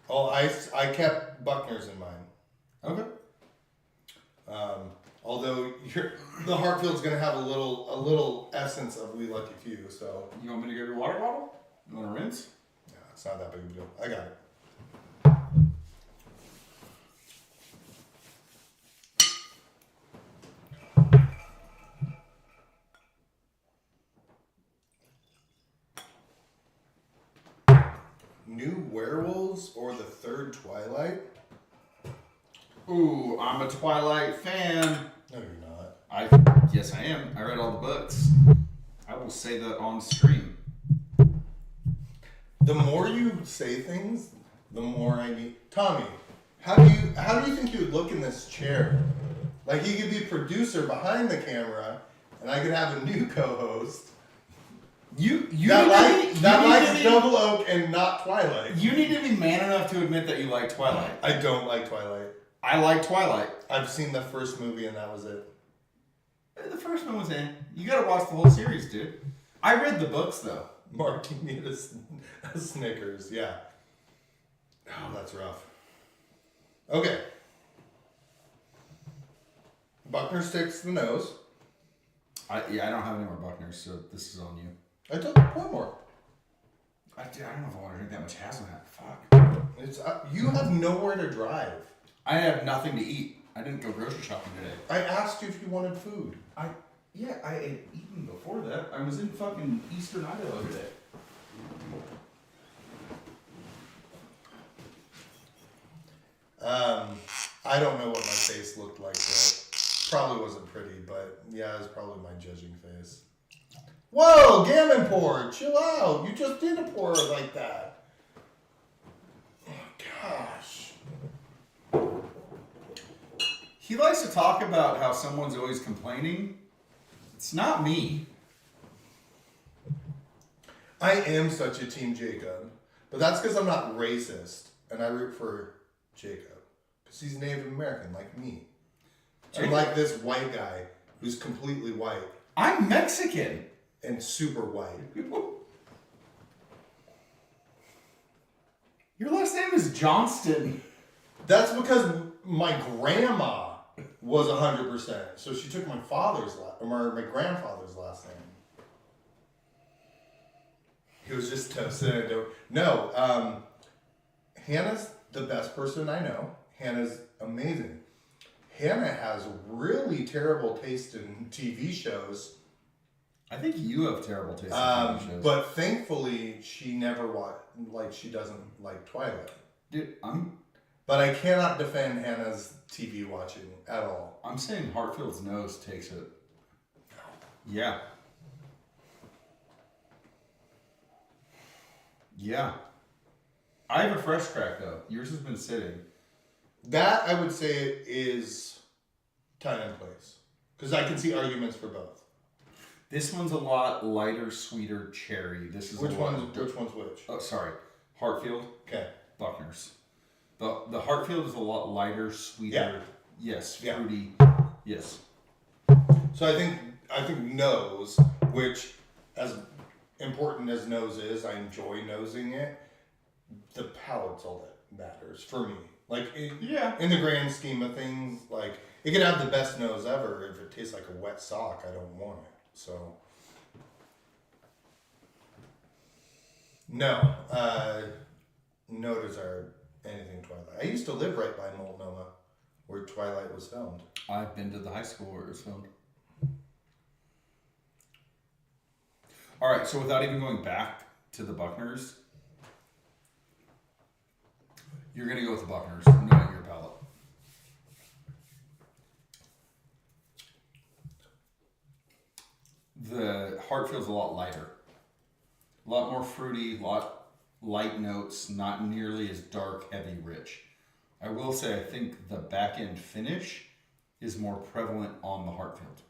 [SPEAKER 1] Oh, I kept Buckner's in mind.
[SPEAKER 2] Okay.
[SPEAKER 1] Although the Hartfield's going to have a little essence of We Lucky Few, so.
[SPEAKER 2] You want me to get your water bottle? You want to rinse?
[SPEAKER 1] Yeah, it's not that big of a deal. I got it. New Werewolves or the third Twilight?
[SPEAKER 2] Ooh, I'm a Twilight fan.
[SPEAKER 1] No, you're not.
[SPEAKER 2] Yes, I am. I read all the books. I will say that on stream.
[SPEAKER 1] The more you say things, the more I need. Tommy, how do you think you would look in this chair? Like you could be producer behind the camera, and I could have a new co-host.
[SPEAKER 2] You
[SPEAKER 1] that likes Double Oak and not Twilight.
[SPEAKER 2] You need to be man enough to admit that you like Twilight.
[SPEAKER 1] I don't like Twilight.
[SPEAKER 2] I like Twilight.
[SPEAKER 1] I've seen the first movie and that was it.
[SPEAKER 2] The first one was You gotta watch the whole series, dude. I read the books though.
[SPEAKER 1] Mark, you need a Snickers. Yeah. Oh, that's rough. Okay. Buckner sticks the nose.
[SPEAKER 2] I don't have any more Buckners, so this is on you.
[SPEAKER 1] I took one more.
[SPEAKER 2] I don't know if I want to drink that much hazelnut. Fuck.
[SPEAKER 1] It's you have nowhere to drive.
[SPEAKER 2] I have nothing to eat. I didn't go grocery shopping today.
[SPEAKER 1] I asked you if you wanted food.
[SPEAKER 2] I had eaten before that. I was in fucking Eastern Idaho today.
[SPEAKER 1] I don't know what my face looked like, but probably wasn't pretty, but yeah, it was probably my judging face. Whoa, gammon pour, chill out. You just did a pour like that. Oh, gosh.
[SPEAKER 2] He likes to talk about how someone's always complaining. It's not me.
[SPEAKER 1] I am such a Team Jacob, but that's because I'm not racist, and I root for Jacob. Because he's Native American, like me.
[SPEAKER 2] Jacob.
[SPEAKER 1] Unlike this white guy who's completely white
[SPEAKER 2] I'm Mexican.
[SPEAKER 1] and super white.
[SPEAKER 2] Your last name is Johnston.
[SPEAKER 1] That's because my grandma was 100%. So she took my my grandfather's last name. He was just toasted. No, Hannah's the best person I know. Hannah's amazing. Hannah has really terrible taste in TV shows.
[SPEAKER 2] I think you have terrible taste in TV shows.
[SPEAKER 1] But thankfully, she never she doesn't like Twilight.
[SPEAKER 2] Dude,
[SPEAKER 1] But I cannot defend Hannah's TV watching at all.
[SPEAKER 2] I'm saying Hartfield's nose takes it. Yeah. Yeah. I have a fresh crack though. Yours has been sitting.
[SPEAKER 1] That, I would say, is time and place. Because I can see arguments for both.
[SPEAKER 2] This one's a lot lighter, sweeter cherry. This is
[SPEAKER 1] Which
[SPEAKER 2] a lot.
[SPEAKER 1] one's which?
[SPEAKER 2] Oh, sorry. Hartfield,
[SPEAKER 1] Okay.
[SPEAKER 2] Buckner's. The Hartfield is a lot lighter, sweeter.
[SPEAKER 1] Yeah.
[SPEAKER 2] Yes,
[SPEAKER 1] Yeah.
[SPEAKER 2] fruity. Yes.
[SPEAKER 1] So I think nose, which as important as nose is, I enjoy nosing it. The palate's all that matters for me. Like in the grand scheme of things, like it could have the best nose ever. If it tastes like a wet sock, I don't want it. So no, no desire anything Twilight. I used to live right by Multnomah, where Twilight was filmed.
[SPEAKER 2] I've been to the high school where it was filmed. All right, so without even going back to the Buckners, you're going to go with the Buckners, knowing your palate. The Hartfield's a lot lighter. A lot more fruity, lot light notes, not nearly as dark, heavy, rich. I will say I think the back end finish is more prevalent on the Hartfield.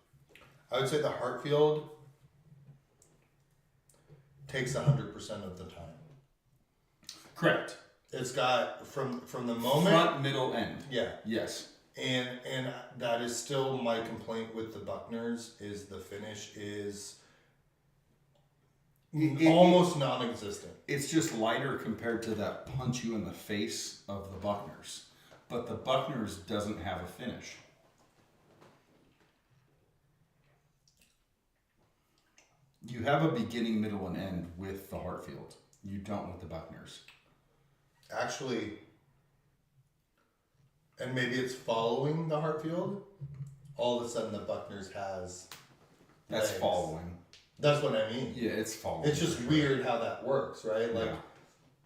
[SPEAKER 1] I would say the Hartfield takes 100% of the time.
[SPEAKER 2] Correct.
[SPEAKER 1] It's got from the moment
[SPEAKER 2] Front, middle, end.
[SPEAKER 1] yeah,
[SPEAKER 2] Yes.
[SPEAKER 1] and that is still my complaint with the Buckners is the finish is almost non-existent.
[SPEAKER 2] It's just lighter compared to that punch you in the face of the Buckners. But the Buckners doesn't have a finish. You have a beginning, middle, and end with the Hartfield. You don't with the Buckners.
[SPEAKER 1] Actually, and maybe it's following the Hartfield. All of a sudden, the Buckners has
[SPEAKER 2] That's
[SPEAKER 1] legs.
[SPEAKER 2] following.
[SPEAKER 1] That's what I mean.
[SPEAKER 2] Yeah, it's following.
[SPEAKER 1] It's just weird how that works, right? Like,
[SPEAKER 2] Yeah.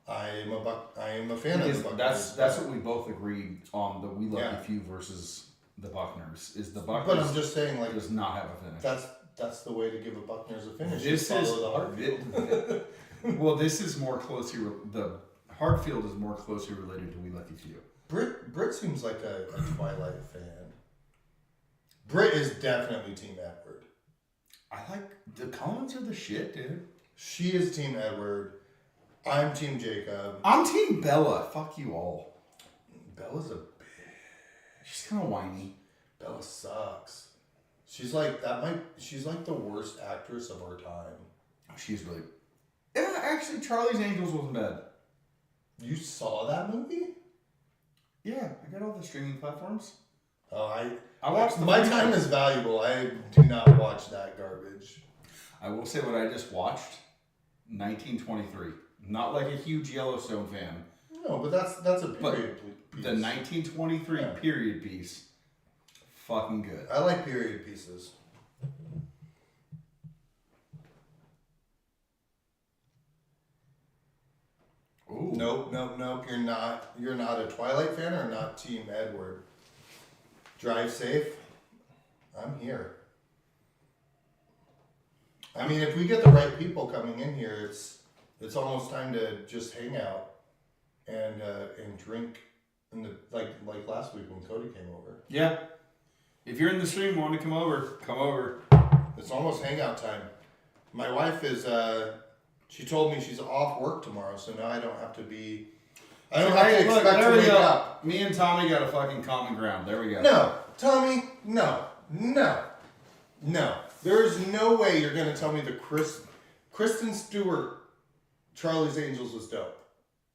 [SPEAKER 1] I am a fan of the Buckners.
[SPEAKER 2] That's what we both agreed on. The We Lucky
[SPEAKER 1] Yeah.
[SPEAKER 2] Few versus the Buckners is the
[SPEAKER 1] But
[SPEAKER 2] Buckners
[SPEAKER 1] I'm just saying, like,
[SPEAKER 2] does not have a finish.
[SPEAKER 1] that's the way to give a Buckners a finish.
[SPEAKER 2] This
[SPEAKER 1] Follow
[SPEAKER 2] is
[SPEAKER 1] the Hartfield.
[SPEAKER 2] well. This is more closely. The Hartfield is more closely related to We Lucky Few.
[SPEAKER 1] Britt seems like a Twilight fan. Britt is definitely Team Edward.
[SPEAKER 2] I like the Collins are the shit, dude.
[SPEAKER 1] She is Team Edward. I'm Team Jacob.
[SPEAKER 2] I'm Team Bella. Fuck you all.
[SPEAKER 1] Bella's a
[SPEAKER 2] She's kind of whiny.
[SPEAKER 1] Bella sucks. She's like that. She's like the worst actress of our time.
[SPEAKER 2] She's really. Yeah, actually, Charlie's Angels wasn't bad.
[SPEAKER 1] You saw that movie?
[SPEAKER 2] Yeah, I got all the streaming platforms.
[SPEAKER 1] Oh,
[SPEAKER 2] I watched the
[SPEAKER 1] my
[SPEAKER 2] movie.
[SPEAKER 1] time is valuable. I do not watch that garbage.
[SPEAKER 2] I will say what I just watched. 1923. Not like a huge Yellowstone fan.
[SPEAKER 1] No, but that's a period piece.
[SPEAKER 2] The 1923 period piece. Fucking good.
[SPEAKER 1] I like period pieces.
[SPEAKER 2] Ooh.
[SPEAKER 1] Nope. You're not a Twilight fan or not Team Edward. Drive safe. I'm here. I mean, if we get the right people coming in here, it's almost time to just hang out and drink in the like last week when Cody came over.
[SPEAKER 2] Yeah. If you're in the stream and want to come over, come over.
[SPEAKER 1] It's almost hangout time. My wife is she told me she's off work tomorrow, so now I don't have to expect to wake up.
[SPEAKER 2] Me and Tommy got a fucking common ground. There we go.
[SPEAKER 1] No, Tommy, no. There's no way you're gonna tell me the Kristen Stewart Charlie's Angels was dope.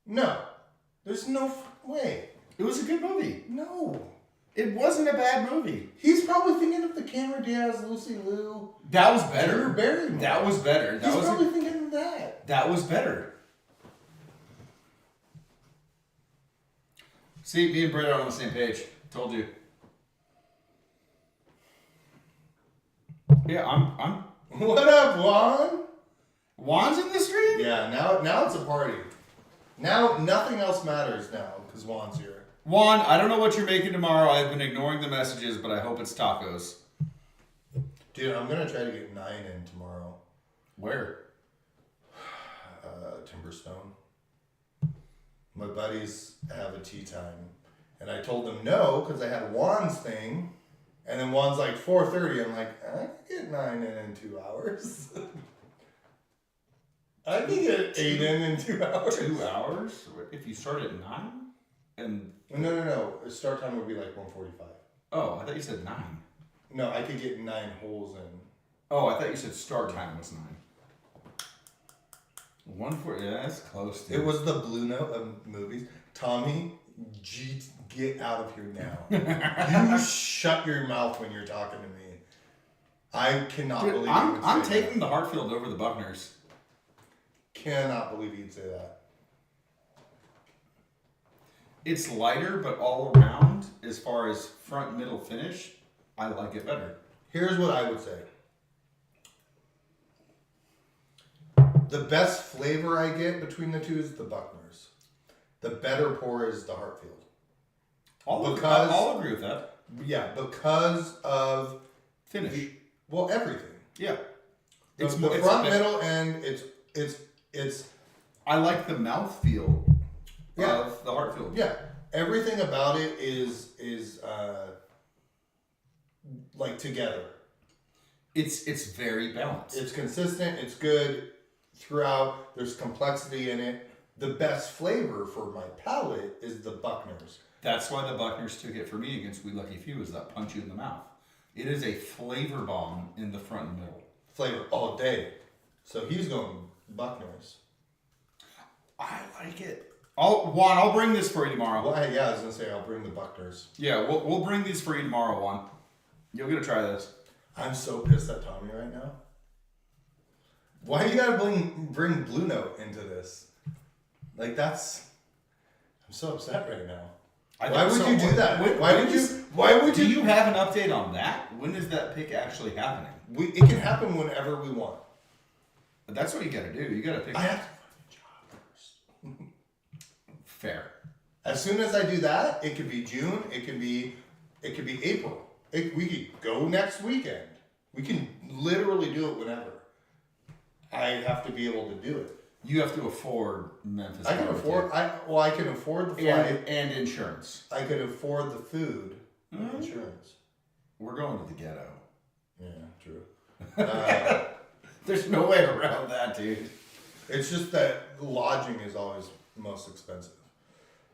[SPEAKER 1] No. There's no way.
[SPEAKER 2] It was a good movie.
[SPEAKER 1] No.
[SPEAKER 2] It wasn't a bad movie.
[SPEAKER 1] He's probably thinking of the Cameron Diaz, Lucy Liu.
[SPEAKER 2] That was better.
[SPEAKER 1] Drew Barrymore.
[SPEAKER 2] That was better.
[SPEAKER 1] He's probably thinking of that.
[SPEAKER 2] That was better. See, me and Brett are on the same page. Told you. Yeah, I'm.
[SPEAKER 1] What up, Juan?
[SPEAKER 2] Juan's in the stream?
[SPEAKER 1] Yeah, now it's a party. Now nothing else matters now because Juan's here.
[SPEAKER 2] Juan, I don't know what you're making tomorrow. I've been ignoring the messages, but I hope it's tacos.
[SPEAKER 1] Dude, I'm gonna try to get 9 in tomorrow.
[SPEAKER 2] Where?
[SPEAKER 1] Timberstone. My buddies have a tea time, and I told them no because I had Juan's thing, and then Juan's like 4:30. I'm like, I can get 9 in 2 hours. I can get 8 in 2 hours.
[SPEAKER 2] 2 hours? If you start at 9? And
[SPEAKER 1] No. Start time would be like 1:45.
[SPEAKER 2] oh, I thought you said 9.
[SPEAKER 1] No, I could get 9 holes in.
[SPEAKER 2] Oh, I thought you said start time was 9. 1:40. Yeah, that's close. Dude.
[SPEAKER 1] It was the Blue Note of movies. Tommy, get out of here now. You shut your mouth when you're talking to me. I cannot
[SPEAKER 2] Dude,
[SPEAKER 1] believe
[SPEAKER 2] I'm
[SPEAKER 1] say
[SPEAKER 2] taking the Hartfield over the Buckners.
[SPEAKER 1] Cannot believe you'd say that.
[SPEAKER 2] It's lighter, but all around, as far as front, middle, finish, I like it better.
[SPEAKER 1] Here's what I would say. The best flavor I get between the two is the Buckners. The better pour is the Hartfield.
[SPEAKER 2] I'll agree with that.
[SPEAKER 1] Yeah, because of
[SPEAKER 2] Finish.
[SPEAKER 1] everything.
[SPEAKER 2] Yeah.
[SPEAKER 1] The front, middle, and it's.
[SPEAKER 2] I like the mouthfeel
[SPEAKER 1] Yeah.
[SPEAKER 2] of the Hartfield.
[SPEAKER 1] Yeah, everything about it is like together.
[SPEAKER 2] It's very balanced.
[SPEAKER 1] It's consistent. It's good throughout. There's complexity in it. The best flavor for my palate is the Buckners.
[SPEAKER 2] That's why the Buckners took it for me against We Lucky Few, is that punch you in the mouth. It is a flavor bomb in the front and middle.
[SPEAKER 1] Flavor all day. So he's going Buckners.
[SPEAKER 2] I like it. Juan, I'll bring this for you tomorrow.
[SPEAKER 1] Well, yeah, I was gonna say I'll bring the Buckners.
[SPEAKER 2] Yeah, we'll bring these for you tomorrow, Juan. You'll get to try this.
[SPEAKER 1] I'm so pissed at Tommy right now. Why do you gotta bring Blue Note into this? Like I'm so upset right now. Why would you do that? Why would
[SPEAKER 2] Do you have an update on that? When is that pick actually happening?
[SPEAKER 1] It can happen whenever we want.
[SPEAKER 2] That's what you gotta do. You gotta pick.
[SPEAKER 1] I have to find a job first.
[SPEAKER 2] Fair.
[SPEAKER 1] As soon as I do that, it could be June. It could be April. We could go next weekend. We can literally do it whenever. I have to be able to do it.
[SPEAKER 2] You have to afford Memphis.
[SPEAKER 1] I can afford. I can afford the flight
[SPEAKER 2] and insurance.
[SPEAKER 1] I could afford the food and insurance.
[SPEAKER 2] We're going to the ghetto.
[SPEAKER 1] Yeah, true.
[SPEAKER 2] There's no way around that, dude.
[SPEAKER 1] It's just that lodging is always most expensive.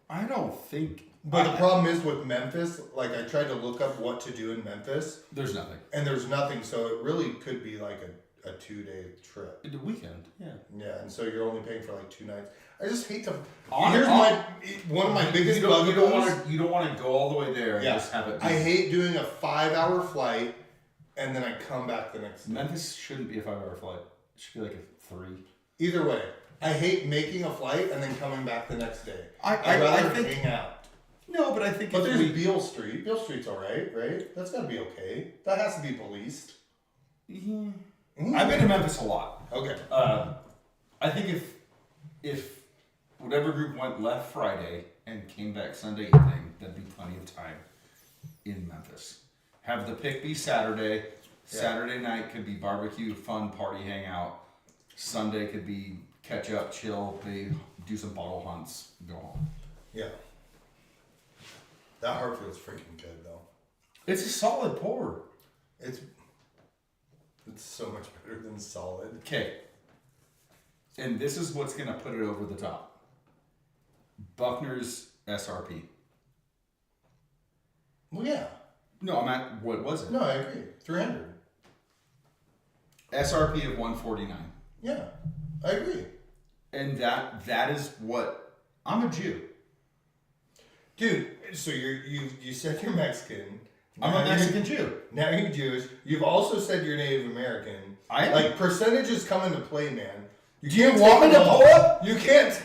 [SPEAKER 2] I don't think
[SPEAKER 1] But the problem is with Memphis, like I tried to look up what to do in Memphis,
[SPEAKER 2] There's nothing.
[SPEAKER 1] and there's nothing. So it really could be like a 2-day trip.
[SPEAKER 2] The weekend, yeah.
[SPEAKER 1] Yeah, and so you're only paying for like 2 nights. I just hate to.
[SPEAKER 2] On-
[SPEAKER 1] Here's
[SPEAKER 2] on-
[SPEAKER 1] one of my biggest
[SPEAKER 2] You don't
[SPEAKER 1] bugaboos.
[SPEAKER 2] want to go all the way there and
[SPEAKER 1] Yeah.
[SPEAKER 2] just have it.
[SPEAKER 1] I hate doing a 5-hour flight and then I come back the next day.
[SPEAKER 2] Memphis shouldn't be a 5-hour flight. It should be like a 3.
[SPEAKER 1] Either way, I hate making a flight and then coming back the next day.
[SPEAKER 2] I
[SPEAKER 1] I'd rather
[SPEAKER 2] think
[SPEAKER 1] hang out.
[SPEAKER 2] no, but I think
[SPEAKER 1] But
[SPEAKER 2] if
[SPEAKER 1] there's
[SPEAKER 2] we,
[SPEAKER 1] Beale Street. Beale Street's alright, right? That's gotta be okay. That has to be policed.
[SPEAKER 2] Yeah. I've been to Memphis a lot.
[SPEAKER 1] Okay.
[SPEAKER 2] I think if whatever group left Friday and came back Sunday evening, that'd be plenty of time in Memphis. Have the pick be Saturday. Saturday night could be barbecue, fun, party, hang out. Sunday could be catch up, chill, maybe do some bottle hunts, go home.
[SPEAKER 1] Yeah. That Hartfield's freaking good though.
[SPEAKER 2] It's a solid pour.
[SPEAKER 1] It's so much better than solid.
[SPEAKER 2] Okay. And this is what's gonna put it over the top. Buckner's SRP.
[SPEAKER 1] Well, yeah.
[SPEAKER 2] No, I'm at what was it?
[SPEAKER 1] No, I agree. 300.
[SPEAKER 2] SRP of 149.
[SPEAKER 1] Yeah, I agree.
[SPEAKER 2] And that is what I'm a Jew.
[SPEAKER 1] Dude, so you said you're Mexican.
[SPEAKER 2] I'm a Mexican Jew.
[SPEAKER 1] Now you're Jewish. You've also said you're Native American.
[SPEAKER 2] I am.
[SPEAKER 1] Like percentages come into play, man.
[SPEAKER 2] Do you want me to pull up?
[SPEAKER 1] You can't.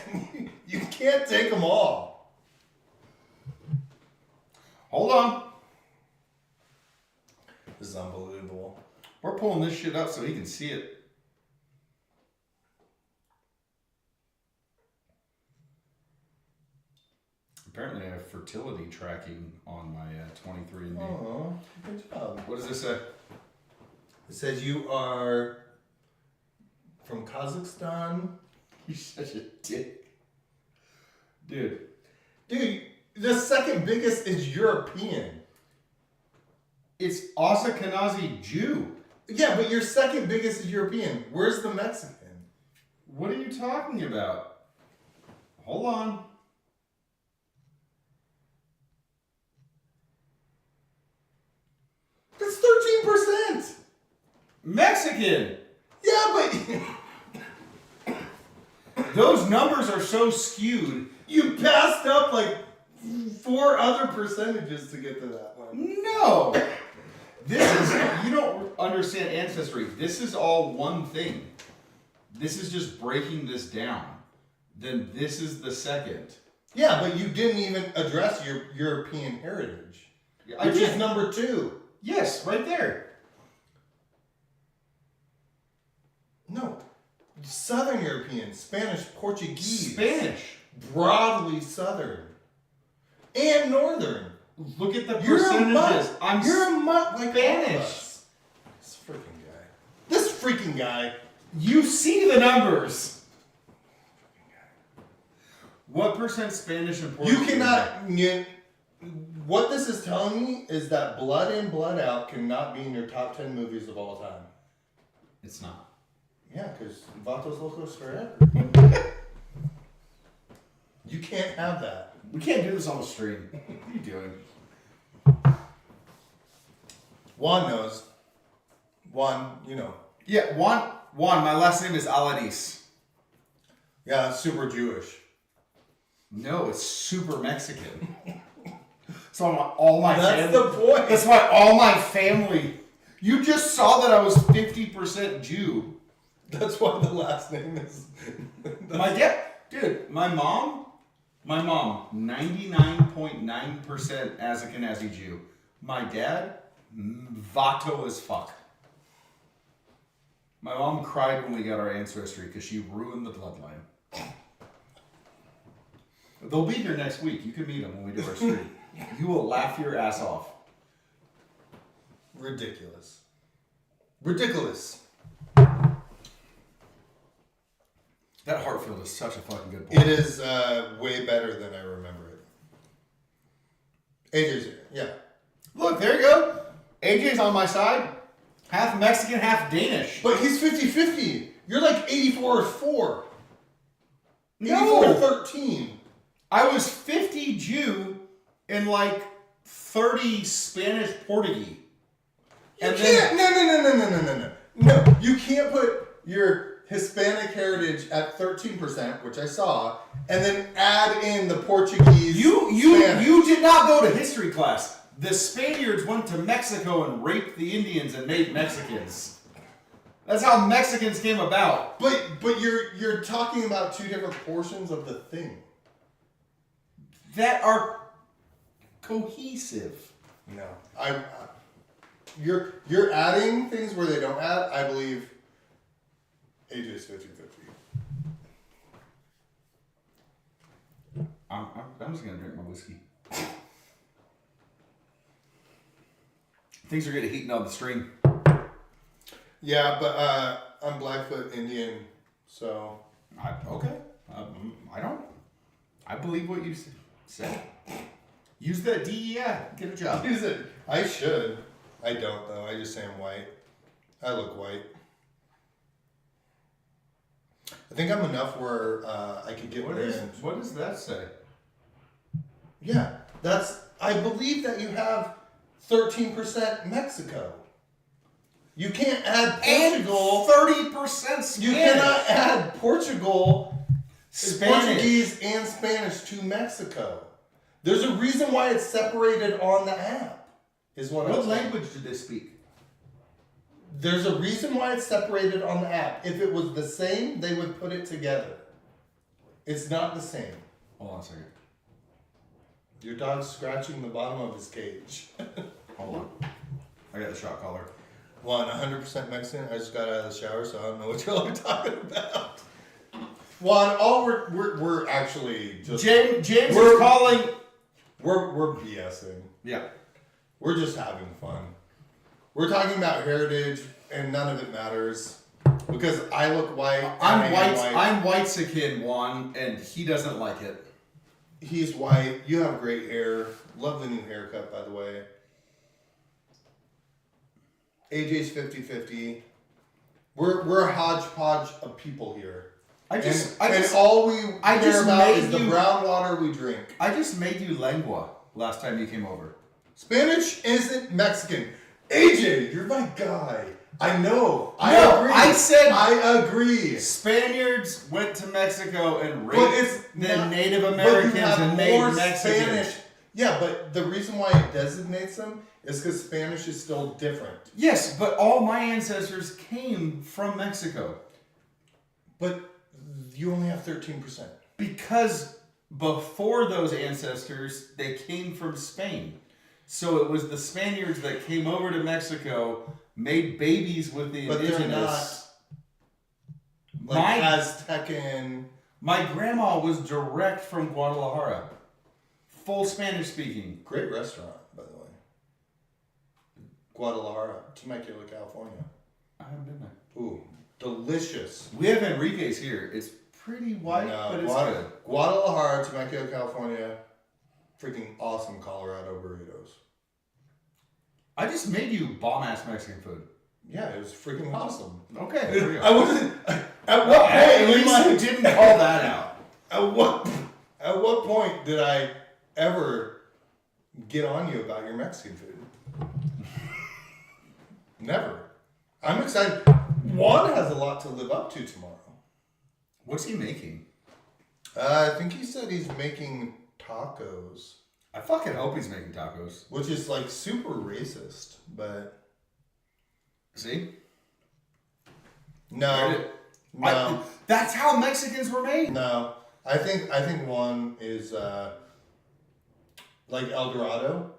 [SPEAKER 1] You can't take them all.
[SPEAKER 2] Hold on.
[SPEAKER 1] This is unbelievable.
[SPEAKER 2] We're pulling this shit up so he can see it. Apparently I have fertility tracking on my 23andMe.
[SPEAKER 1] Oh, good job.
[SPEAKER 2] What does this say?
[SPEAKER 1] It says you are from Kazakhstan.
[SPEAKER 2] You're such a dick. Dude.
[SPEAKER 1] Dude, the second biggest is European.
[SPEAKER 2] It's Ashkenazi Jew.
[SPEAKER 1] Yeah, but your second biggest is European. Where's the Mexican?
[SPEAKER 2] What are you talking about? Hold on.
[SPEAKER 1] That's 13%.
[SPEAKER 2] Mexican!
[SPEAKER 1] Yeah, but
[SPEAKER 2] Those numbers are so skewed.
[SPEAKER 1] you passed up like 4 other percentages to get to that one.
[SPEAKER 2] No! This is, you don't understand ancestry. This is all one thing. This is just breaking this down. Then this is the second.
[SPEAKER 1] Yeah, but you didn't even address your European heritage,
[SPEAKER 2] I
[SPEAKER 1] which is
[SPEAKER 2] did.
[SPEAKER 1] number 2.
[SPEAKER 2] Yes, right there.
[SPEAKER 1] No, Southern European, Spanish, Portuguese.
[SPEAKER 2] Spanish.
[SPEAKER 1] Broadly Southern. And Northern.
[SPEAKER 2] Look at the
[SPEAKER 1] You're a
[SPEAKER 2] percentages.
[SPEAKER 1] mutt. You're a mutt like all of
[SPEAKER 2] Spanish.
[SPEAKER 1] us. This freaking guy. This freaking guy.
[SPEAKER 2] You see the numbers. What percent Spanish and Portuguese?
[SPEAKER 1] You cannot. What this is telling me is that Blood In, Blood Out cannot be in your top 10 movies of all time.
[SPEAKER 2] It's not.
[SPEAKER 1] Yeah, because Vatos Locos forever. You can't have that.
[SPEAKER 2] We can't do this on the stream. What are you doing?
[SPEAKER 1] Juan knows. Juan, you know.
[SPEAKER 2] Yeah, Juan, my last name is Aladis.
[SPEAKER 1] Yeah, super Jewish.
[SPEAKER 2] No, it's super Mexican. So all my
[SPEAKER 1] That's
[SPEAKER 2] family,
[SPEAKER 1] the point.
[SPEAKER 2] That's why all my family. You just saw that I was 50% Jew.
[SPEAKER 1] That's why the last name is.
[SPEAKER 2] My dad, dude, my mom, 99.9% Ashkenazi Jew. My dad, Vato as fuck. My mom cried when we got our ancestry because she ruined the bloodline. They'll be here next week. You can meet them when we do our stream. You will laugh your ass off.
[SPEAKER 1] Ridiculous. Ridiculous.
[SPEAKER 2] That Hartfield is such a fucking good boy.
[SPEAKER 1] It is way better than I remember it. AJ's here. Yeah.
[SPEAKER 2] Look, there you go. AJ's on my side. Half Mexican, half Danish.
[SPEAKER 1] But he's 50-50. You're like 84-4.
[SPEAKER 2] No.
[SPEAKER 1] 84-13.
[SPEAKER 2] I was 50 Jew, and like 30 Spanish Portuguese.
[SPEAKER 1] You can't. No. You can't put your Hispanic heritage at 13%, which I saw, and then add in the Portuguese. Spanish.
[SPEAKER 2] You did not go to history class. The Spaniards went to Mexico and raped the Indians and made Mexicans. That's how Mexicans came about.
[SPEAKER 1] But you're talking about two different portions of the thing.
[SPEAKER 2] That are cohesive.
[SPEAKER 1] No, you're adding things where they don't add. I believe AJ's 50-50.
[SPEAKER 2] I'm just gonna drink my whiskey. Things are getting heating on the stream.
[SPEAKER 1] Yeah, but I'm Blackfoot Indian, so
[SPEAKER 2] Okay. I believe what you said. Use that DEI. Get a job.
[SPEAKER 1] use it. I should. I don't though. I just say I'm white. I look white. I think I'm enough where I could get
[SPEAKER 2] What does that say?
[SPEAKER 1] Yeah, I believe that you have 13% Mexico. You can't add Portugal.
[SPEAKER 2] 30% Spanish.
[SPEAKER 1] You cannot add Portugal,
[SPEAKER 2] Spanish.
[SPEAKER 1] Portuguese, and Spanish to Mexico. There's a reason why it's separated on the app. Is what I'm
[SPEAKER 2] What
[SPEAKER 1] saying.
[SPEAKER 2] language do they speak?
[SPEAKER 1] There's a reason why it's separated on the app. If it was the same, they would put it together. It's not the same.
[SPEAKER 2] Hold on a second.
[SPEAKER 1] Your dog's scratching the bottom of his cage.
[SPEAKER 2] Hold on. I got the shot collar.
[SPEAKER 1] 100% Mexican. I just got out of the shower, so I don't know what y'all are talking about. Juan, all we're actually just
[SPEAKER 2] James is
[SPEAKER 1] We're-
[SPEAKER 2] calling.
[SPEAKER 1] we're BSing.
[SPEAKER 2] Yeah.
[SPEAKER 1] We're just having fun. We're talking about heritage, and none of it matters because I look white. and I
[SPEAKER 2] I'm
[SPEAKER 1] am
[SPEAKER 2] white. I'm white-sick Juan, and he doesn't like it.
[SPEAKER 1] He's white. You have great hair. Love the new haircut, by the way. AJ's 50-50. We're a hodgepodge of people here.
[SPEAKER 2] I just
[SPEAKER 1] all we
[SPEAKER 2] I
[SPEAKER 1] care
[SPEAKER 2] just
[SPEAKER 1] about
[SPEAKER 2] made
[SPEAKER 1] is the
[SPEAKER 2] you-
[SPEAKER 1] brown water we drink.
[SPEAKER 2] I just made you lengua last time you came over.
[SPEAKER 1] Spanish isn't Mexican. AJ, you're my guy. I know. I
[SPEAKER 2] No,
[SPEAKER 1] agree.
[SPEAKER 2] I said-
[SPEAKER 1] I agree.
[SPEAKER 2] Spaniards went to Mexico and
[SPEAKER 1] But
[SPEAKER 2] raped
[SPEAKER 1] it's
[SPEAKER 2] the
[SPEAKER 1] not-
[SPEAKER 2] Native
[SPEAKER 1] but you
[SPEAKER 2] Americans
[SPEAKER 1] have
[SPEAKER 2] and made
[SPEAKER 1] more
[SPEAKER 2] Mexicans.
[SPEAKER 1] Spanish. Yeah, but the reason why it designates them is because Spanish is still different.
[SPEAKER 2] Yes, but all my ancestors came from Mexico
[SPEAKER 1] But you only have 13%.
[SPEAKER 2] because before those ancestors, they came from Spain. So it was the Spaniards that came over to Mexico, made babies with the
[SPEAKER 1] But they're
[SPEAKER 2] indigenous.
[SPEAKER 1] not like
[SPEAKER 2] My-
[SPEAKER 1] Aztecan.
[SPEAKER 2] My grandma was direct from Guadalajara, full Spanish speaking.
[SPEAKER 1] Great restaurant, by the way. Guadalajara, Temecula, California.
[SPEAKER 2] I haven't been there.
[SPEAKER 1] Ooh, delicious.
[SPEAKER 2] We have Enrique's here. It's pretty white,
[SPEAKER 1] No,
[SPEAKER 2] but it's good.
[SPEAKER 1] Guadalajara, Temecula, California. Freaking awesome Colorado burritos.
[SPEAKER 2] I just made you bomb ass Mexican food.
[SPEAKER 1] Yeah, it was freaking awesome.
[SPEAKER 2] Okay, there we go.
[SPEAKER 1] I wasn't. At what
[SPEAKER 2] At
[SPEAKER 1] point? in
[SPEAKER 2] least
[SPEAKER 1] my-
[SPEAKER 2] you didn't call that out.
[SPEAKER 1] At what point did I ever get on you about your Mexican food? Never. I'm excited. Juan has a lot to live up to tomorrow.
[SPEAKER 2] What's he making?
[SPEAKER 1] I think he said he's making tacos,
[SPEAKER 2] I fucking hope he's making tacos.
[SPEAKER 1] which is like super racist, but
[SPEAKER 2] See?
[SPEAKER 1] no, no,
[SPEAKER 2] That's how Mexicans were made.
[SPEAKER 1] no. I think Juan is like El Dorado,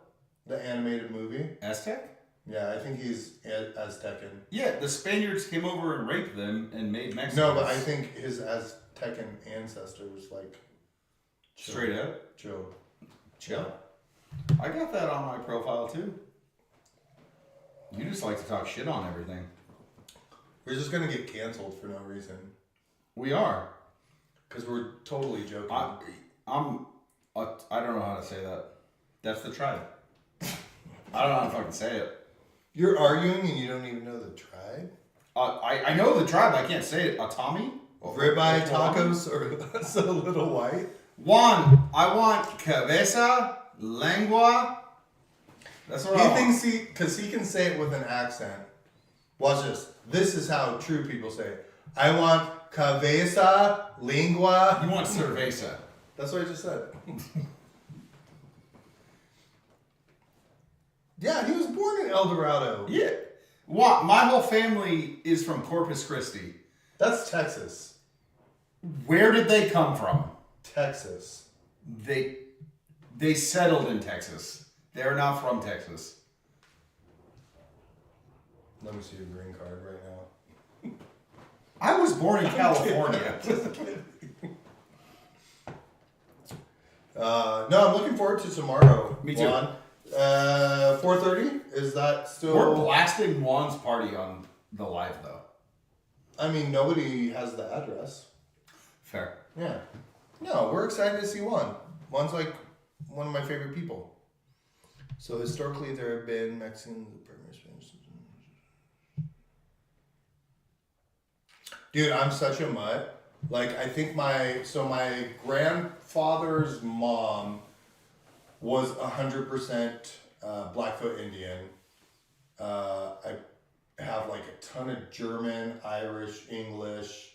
[SPEAKER 1] the animated movie.
[SPEAKER 2] Aztec?
[SPEAKER 1] Yeah, I think he's Aztecan.
[SPEAKER 2] Yeah, the Spaniards came over and raped them and made Mexicans.
[SPEAKER 1] No, but I think his Aztecan ancestors like chill.
[SPEAKER 2] Straight up.
[SPEAKER 1] Chill.
[SPEAKER 2] Chill. I got that on my profile too. You just like to talk shit on everything.
[SPEAKER 1] We're just gonna get canceled for no reason
[SPEAKER 2] We are.
[SPEAKER 1] because we're totally joking.
[SPEAKER 2] I don't know how to say that. That's the tribe. I don't know how to fucking say it.
[SPEAKER 1] You're arguing and you don't even know the tribe.
[SPEAKER 2] I know the tribe. I can't say it. Atami?
[SPEAKER 1] Ribeye tacos or so little white.
[SPEAKER 2] Juan, I want cabeza Lengua. That's what
[SPEAKER 1] He
[SPEAKER 2] I want.
[SPEAKER 1] thinks because he can say it with an accent. Watch this. This is how true people say it. I want cabeza, lingua.
[SPEAKER 2] You want cerveza.
[SPEAKER 1] That's what I just said. Yeah, he was born in El Dorado.
[SPEAKER 2] Yeah. What? My whole family is from Corpus Christi.
[SPEAKER 1] That's Texas.
[SPEAKER 2] Where did they come from?
[SPEAKER 1] Texas.
[SPEAKER 2] They settled in Texas. They're not from Texas.
[SPEAKER 1] Let me see your green card right now.
[SPEAKER 2] I was born in California.
[SPEAKER 1] No, I'm looking forward to tomorrow.
[SPEAKER 2] Me too.
[SPEAKER 1] Juan. 4:30? Is that still?
[SPEAKER 2] We're blasting Juan's party on the live though.
[SPEAKER 1] I mean, nobody has the address.
[SPEAKER 2] Fair.
[SPEAKER 1] Yeah. No, we're excited to see Juan. Juan's like one of my favorite people. So historically, there have been Mexicans, Spanish. Dude, I'm such a mutt. Like, I think my grandfather's mom was 100% Blackfoot Indian. I have like a ton of German, Irish, English.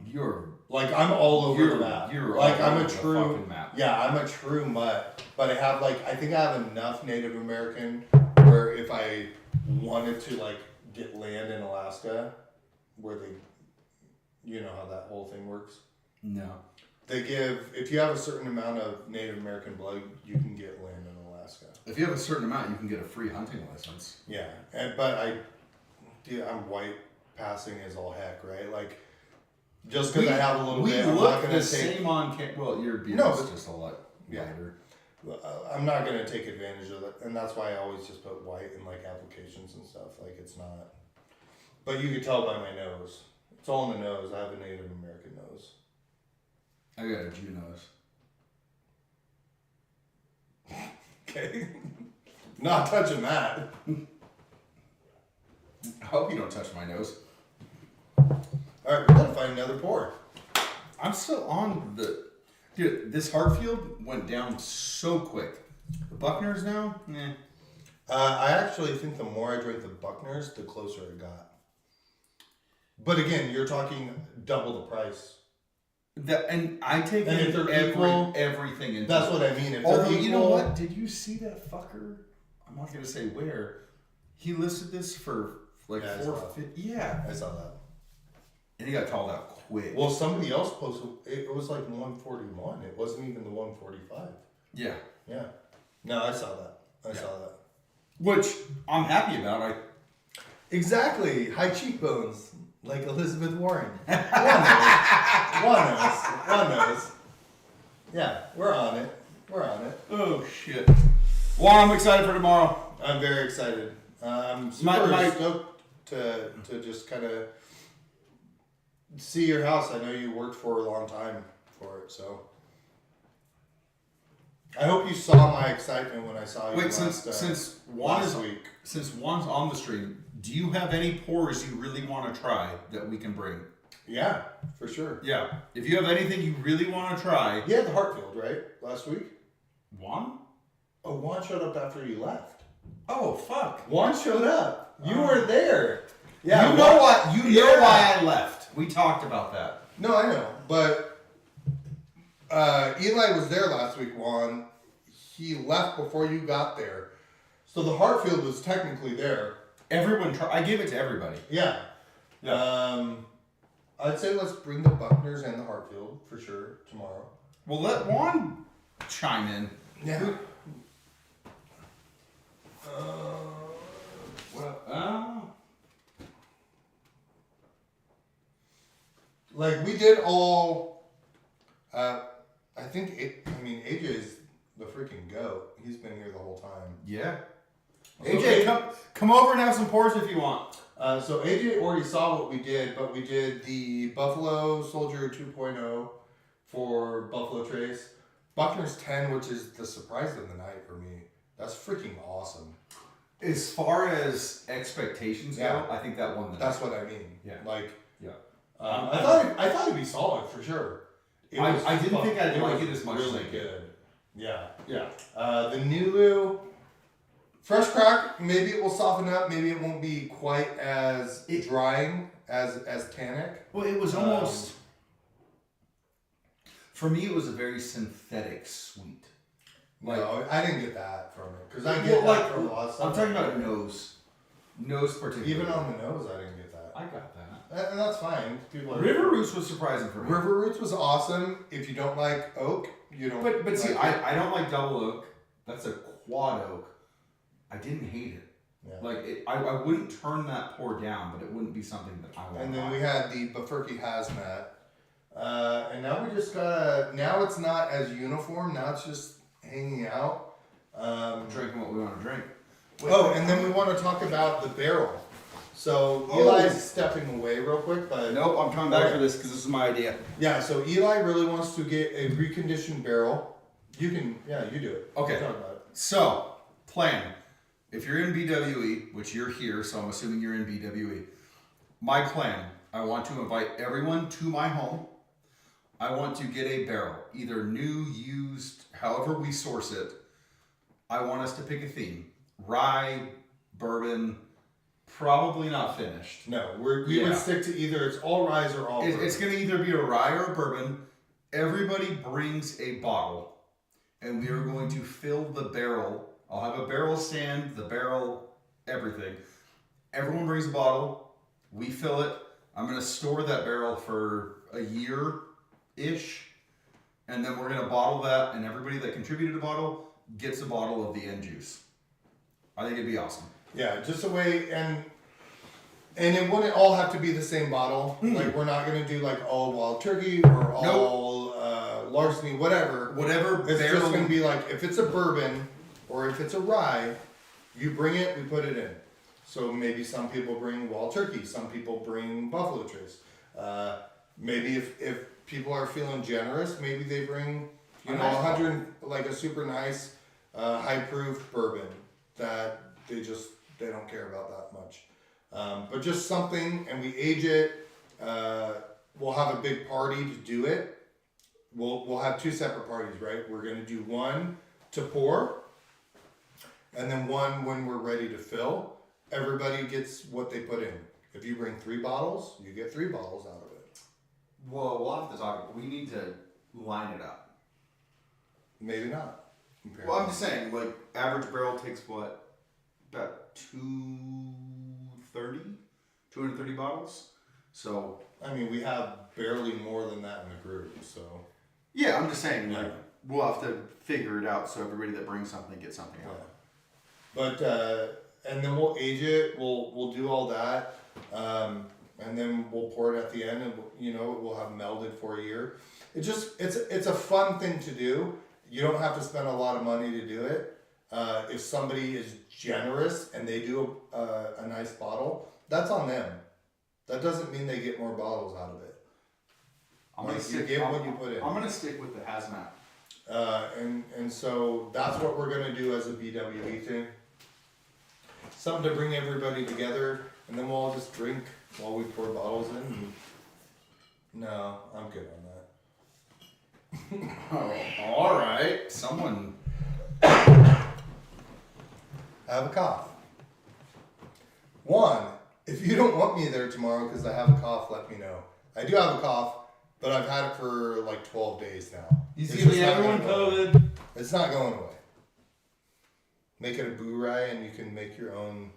[SPEAKER 2] You're
[SPEAKER 1] Like, I'm all over
[SPEAKER 2] You're-
[SPEAKER 1] the map.
[SPEAKER 2] you're
[SPEAKER 1] like,
[SPEAKER 2] all
[SPEAKER 1] I'm
[SPEAKER 2] over
[SPEAKER 1] a
[SPEAKER 2] the
[SPEAKER 1] true
[SPEAKER 2] fucking map.
[SPEAKER 1] Yeah, I'm a true mutt. But I have I think I have enough Native American where if I wanted to like get land in Alaska, where they, you know how that whole thing works.
[SPEAKER 2] no.
[SPEAKER 1] They give, if you have a certain amount of Native American blood, you can get land in Alaska.
[SPEAKER 2] If you have a certain amount, you can get a free hunting license.
[SPEAKER 1] Yeah, I'm white passing as all heck, right? Like, just because I have a little
[SPEAKER 2] we
[SPEAKER 1] bit, I'm
[SPEAKER 2] look
[SPEAKER 1] not
[SPEAKER 2] the
[SPEAKER 1] going to take.
[SPEAKER 2] same on well, your beard
[SPEAKER 1] No,
[SPEAKER 2] is
[SPEAKER 1] but-
[SPEAKER 2] just a lot
[SPEAKER 1] Yeah.
[SPEAKER 2] lighter.
[SPEAKER 1] I'm not going to take advantage of it, and that's why I always just put white in like applications and stuff. Like, it's not. But you can tell by my nose. It's all in the nose. I have a Native American nose.
[SPEAKER 2] I got a Jew nose.
[SPEAKER 1] Okay, not touching that.
[SPEAKER 2] I hope you don't touch my nose.
[SPEAKER 1] All right, we gotta find another pour.
[SPEAKER 2] I'm still on the. Dude, this Hartfield went down so quick. The Buckners now?
[SPEAKER 1] I actually think the more I drank the Buckners, the closer it got. But again, you're talking double the price.
[SPEAKER 2] And I take
[SPEAKER 1] And if
[SPEAKER 2] in
[SPEAKER 1] they're equal,
[SPEAKER 2] everything into
[SPEAKER 1] That's
[SPEAKER 2] it.
[SPEAKER 1] what I mean. If
[SPEAKER 2] Although,
[SPEAKER 1] they're
[SPEAKER 2] you know
[SPEAKER 1] equal-
[SPEAKER 2] what? Did you see that fucker? I'm not going to say where. He listed this for like
[SPEAKER 1] Yeah, I saw
[SPEAKER 2] $450. Yeah.
[SPEAKER 1] I saw that.
[SPEAKER 2] And he got called out quick.
[SPEAKER 1] Well, somebody else posted, it was like 141. It wasn't even the 145.
[SPEAKER 2] Yeah.
[SPEAKER 1] Yeah. No, I saw that. I saw that.
[SPEAKER 2] Which I'm happy about.
[SPEAKER 1] Exactly. High cheekbones, like Elizabeth Warren. One knows. One knows. Yeah, we're on it. We're on it.
[SPEAKER 2] Oh, shit. Well, I'm excited for tomorrow.
[SPEAKER 1] I'm very excited. I'm super
[SPEAKER 2] My-
[SPEAKER 1] stoked to just kind of see your house. I know you worked for a long time for it, so I hope you saw my excitement when I saw you.
[SPEAKER 2] Wait,
[SPEAKER 1] last,
[SPEAKER 2] since Juan
[SPEAKER 1] last
[SPEAKER 2] is
[SPEAKER 1] week.
[SPEAKER 2] since Juan's on the stream, do you have any pours you really want to try that we can bring?
[SPEAKER 1] Yeah, for sure.
[SPEAKER 2] Yeah. If you have anything you really want to try,
[SPEAKER 1] You had the Hartfield, right? Last week?
[SPEAKER 2] Juan?
[SPEAKER 1] Oh, Juan showed up after you left.
[SPEAKER 2] Oh, fuck.
[SPEAKER 1] Juan showed up. You were there. Yeah.
[SPEAKER 2] You know
[SPEAKER 1] Juan-
[SPEAKER 2] what? You know
[SPEAKER 1] Yeah.
[SPEAKER 2] why I left. We talked about that.
[SPEAKER 1] No, I know. But Eli was there last week, Juan. He left before you got there. So the Hartfield was technically there.
[SPEAKER 2] Everyone I gave it to everybody.
[SPEAKER 1] Yeah. I'd say let's bring the Buckners and the Hartfield for sure tomorrow.
[SPEAKER 2] Well, let Juan chime in.
[SPEAKER 1] Yeah. Like we did all. I think AJ's the freaking goat. He's been here the whole time.
[SPEAKER 2] Yeah.
[SPEAKER 1] So
[SPEAKER 2] AJ, come over and have some pours if you want.
[SPEAKER 1] So AJ already saw what we did, but we did the Buffalo Soldier 2.0 for Buffalo Trace. Buckner's 10, which is the surprise of the night for me. That's freaking awesome.
[SPEAKER 2] As far as expectations
[SPEAKER 1] Yeah.
[SPEAKER 2] go, I think that won the
[SPEAKER 1] That's
[SPEAKER 2] night.
[SPEAKER 1] what I mean.
[SPEAKER 2] Yeah.
[SPEAKER 1] Like,
[SPEAKER 2] Yeah.
[SPEAKER 1] I thought it'd be solid for sure.
[SPEAKER 2] I didn't think I'd like
[SPEAKER 1] was
[SPEAKER 2] it as much as
[SPEAKER 1] really
[SPEAKER 2] I did.
[SPEAKER 1] good. Yeah. The Nulu fresh crack. Maybe it will soften up. Maybe it won't be quite as drying as tannic.
[SPEAKER 2] Well, it was almost. For me, it was a very synthetic sweet.
[SPEAKER 1] No, I didn't get that from it because I
[SPEAKER 2] Well,
[SPEAKER 1] get
[SPEAKER 2] like,
[SPEAKER 1] that from a lot of stuff.
[SPEAKER 2] I'm talking about nose particularly.
[SPEAKER 1] Even on the nose, I didn't get that.
[SPEAKER 2] I got that.
[SPEAKER 1] And that's fine. People are,
[SPEAKER 2] River Roots was surprising for me.
[SPEAKER 1] River Roots was awesome. If you don't like oak, you don't.
[SPEAKER 2] But see,
[SPEAKER 1] like it.
[SPEAKER 2] I don't like double oak. That's a quad oak. I didn't hate it.
[SPEAKER 1] Yeah.
[SPEAKER 2] Like I wouldn't turn that pour down, but it wouldn't be something that I want.
[SPEAKER 1] And then we had the Bafurki Hazmat. And now we just got now it's not as uniform, now it's just hanging out.
[SPEAKER 2] Drinking what we want to drink.
[SPEAKER 1] And then we want to talk about the barrel. So Eli's stepping away real quick, but
[SPEAKER 2] Nope, I'm coming back for this because this is my idea.
[SPEAKER 1] yeah, so Eli really wants to get a reconditioned barrel. You do it.
[SPEAKER 2] Okay.
[SPEAKER 1] Talk about it.
[SPEAKER 2] So, plan. If you're in BWE, which you're here, so I'm assuming you're in BWE, my plan, I want to invite everyone to my home. I want to get a barrel, either new, used, however we source it. I want us to pick a theme. Rye, bourbon, probably not finished.
[SPEAKER 1] No, we would stick to either it's all rye or all bourbon.
[SPEAKER 2] It's going to either be a rye or a bourbon. Everybody brings a bottle, and we are going to fill the barrel. I'll have a barrel stand, the barrel, everything. Everyone brings a bottle. We fill it. I'm going to store that barrel for a year-ish, and then we're going to bottle that, and everybody that contributed a bottle gets a bottle of the end juice. I think it'd be awesome.
[SPEAKER 1] Yeah, just a way, and it wouldn't all have to be the same bottle. Like we're not gonna do like all Wild Turkey or all Larceny, whatever.
[SPEAKER 2] Whatever
[SPEAKER 1] It's
[SPEAKER 2] barrel.
[SPEAKER 1] just gonna be like if it's a bourbon or if it's a rye, you bring it, we put it in. So maybe some people bring Wild Turkey, some people bring Buffalo Trace. Maybe if people are feeling generous, maybe they bring
[SPEAKER 2] A nice
[SPEAKER 1] 100 like a super nice high proof bourbon that they don't care about that much. But just something, and we age it. We'll have a big party to do it. We'll have two separate parties, right? We're gonna do one to pour, and then one when we're ready to fill. Everybody gets what they put in. If you bring 3 bottles, you get 3 bottles out of it.
[SPEAKER 2] Well, we'll have to talk. We need to line it up.
[SPEAKER 1] Maybe not.
[SPEAKER 2] Well, I'm just saying, like, average barrel takes what? About 230 bottles? So.
[SPEAKER 1] I mean, we have barely more than that in the group, so.
[SPEAKER 2] Yeah, I'm just saying,
[SPEAKER 1] Yeah.
[SPEAKER 2] like, we'll have to figure it out so everybody that brings something gets something
[SPEAKER 1] Yeah.
[SPEAKER 2] out.
[SPEAKER 1] But and then we'll age it. We'll do all that, and then we'll pour it at the end, and we'll have melded for a year. It's a fun thing to do. You don't have to spend a lot of money to do it. If somebody is generous and they do a nice bottle, that's on them. That doesn't mean they get more bottles out of it.
[SPEAKER 2] I'm
[SPEAKER 1] Like,
[SPEAKER 2] gonna
[SPEAKER 1] you
[SPEAKER 2] stick.
[SPEAKER 1] get what you put in.
[SPEAKER 2] I'm gonna stick with the hazmat.
[SPEAKER 1] And so that's what we're gonna do as a BWE thing. Something to bring everybody together, and then we'll all just drink while we pour bottles in. No, I'm good on that.
[SPEAKER 2] Oh, all right. Someone.
[SPEAKER 1] I have a cough. One, if you don't want me there tomorrow because I have a cough, let me know. I do have a cough, but I've had it for like 12 days now.
[SPEAKER 2] He's
[SPEAKER 1] It's
[SPEAKER 2] giving
[SPEAKER 1] just not
[SPEAKER 2] everyone
[SPEAKER 1] going away.
[SPEAKER 2] COVID.
[SPEAKER 1] It's not going away. Make it a boo rye, and you can make your own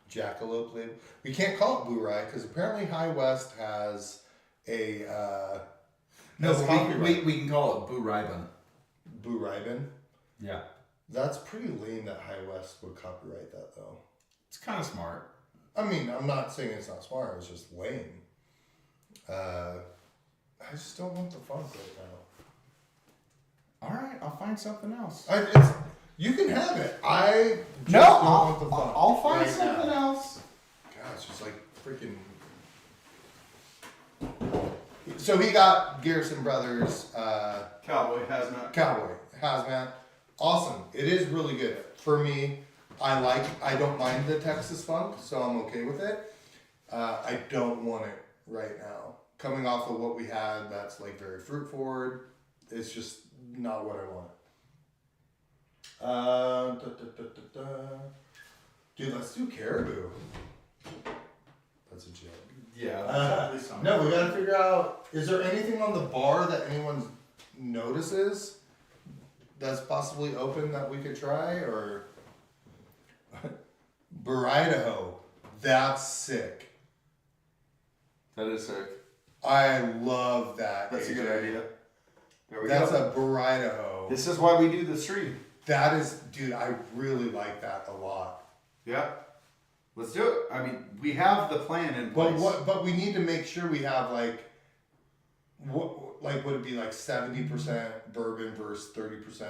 [SPEAKER 1] jackalope label. We can't call it boo rye because apparently High West has a
[SPEAKER 2] No,
[SPEAKER 1] has
[SPEAKER 2] but
[SPEAKER 1] copyright.
[SPEAKER 2] we can call it Boo Rybin.
[SPEAKER 1] Boo Rybin.
[SPEAKER 2] Yeah.
[SPEAKER 1] That's pretty lame that High West would copyright that though.
[SPEAKER 2] It's kind of smart.
[SPEAKER 1] I mean, I'm not saying it's not smart. It's just lame. I just don't want the funk right now.
[SPEAKER 2] All right, I'll find something else.
[SPEAKER 1] You can have it. I just
[SPEAKER 2] No,
[SPEAKER 1] don't want the funk.
[SPEAKER 2] I'll find
[SPEAKER 1] right
[SPEAKER 2] something
[SPEAKER 1] now.
[SPEAKER 2] else.
[SPEAKER 1] Gosh, it's like freaking. So he got Garrison Brothers
[SPEAKER 2] Cowboy hazmat.
[SPEAKER 1] Cowboy Hazmat. Awesome. It is really good. For me, I don't mind the Texas funk, so I'm okay with it. I don't want it right now. Coming off of what we had, that's like very fruit forward. It's just not what I want. Dude, let's do caribou. That's a joke.
[SPEAKER 2] Yeah.
[SPEAKER 1] No, we gotta figure out, is there anything on the bar that anyone notices that's possibly open that we could try, or? Burrito. That's sick.
[SPEAKER 2] That is sick.
[SPEAKER 1] I love that.
[SPEAKER 2] That's a
[SPEAKER 1] AJ.
[SPEAKER 2] good idea. There we
[SPEAKER 1] That's
[SPEAKER 2] go.
[SPEAKER 1] a burrito.
[SPEAKER 2] This is why we do the stream.
[SPEAKER 1] That is, dude, I really like that a lot.
[SPEAKER 2] Yeah. Let's do it. I mean, we have the plan in place.
[SPEAKER 1] But we need to make sure we have like, would it be like 70% bourbon versus 30%?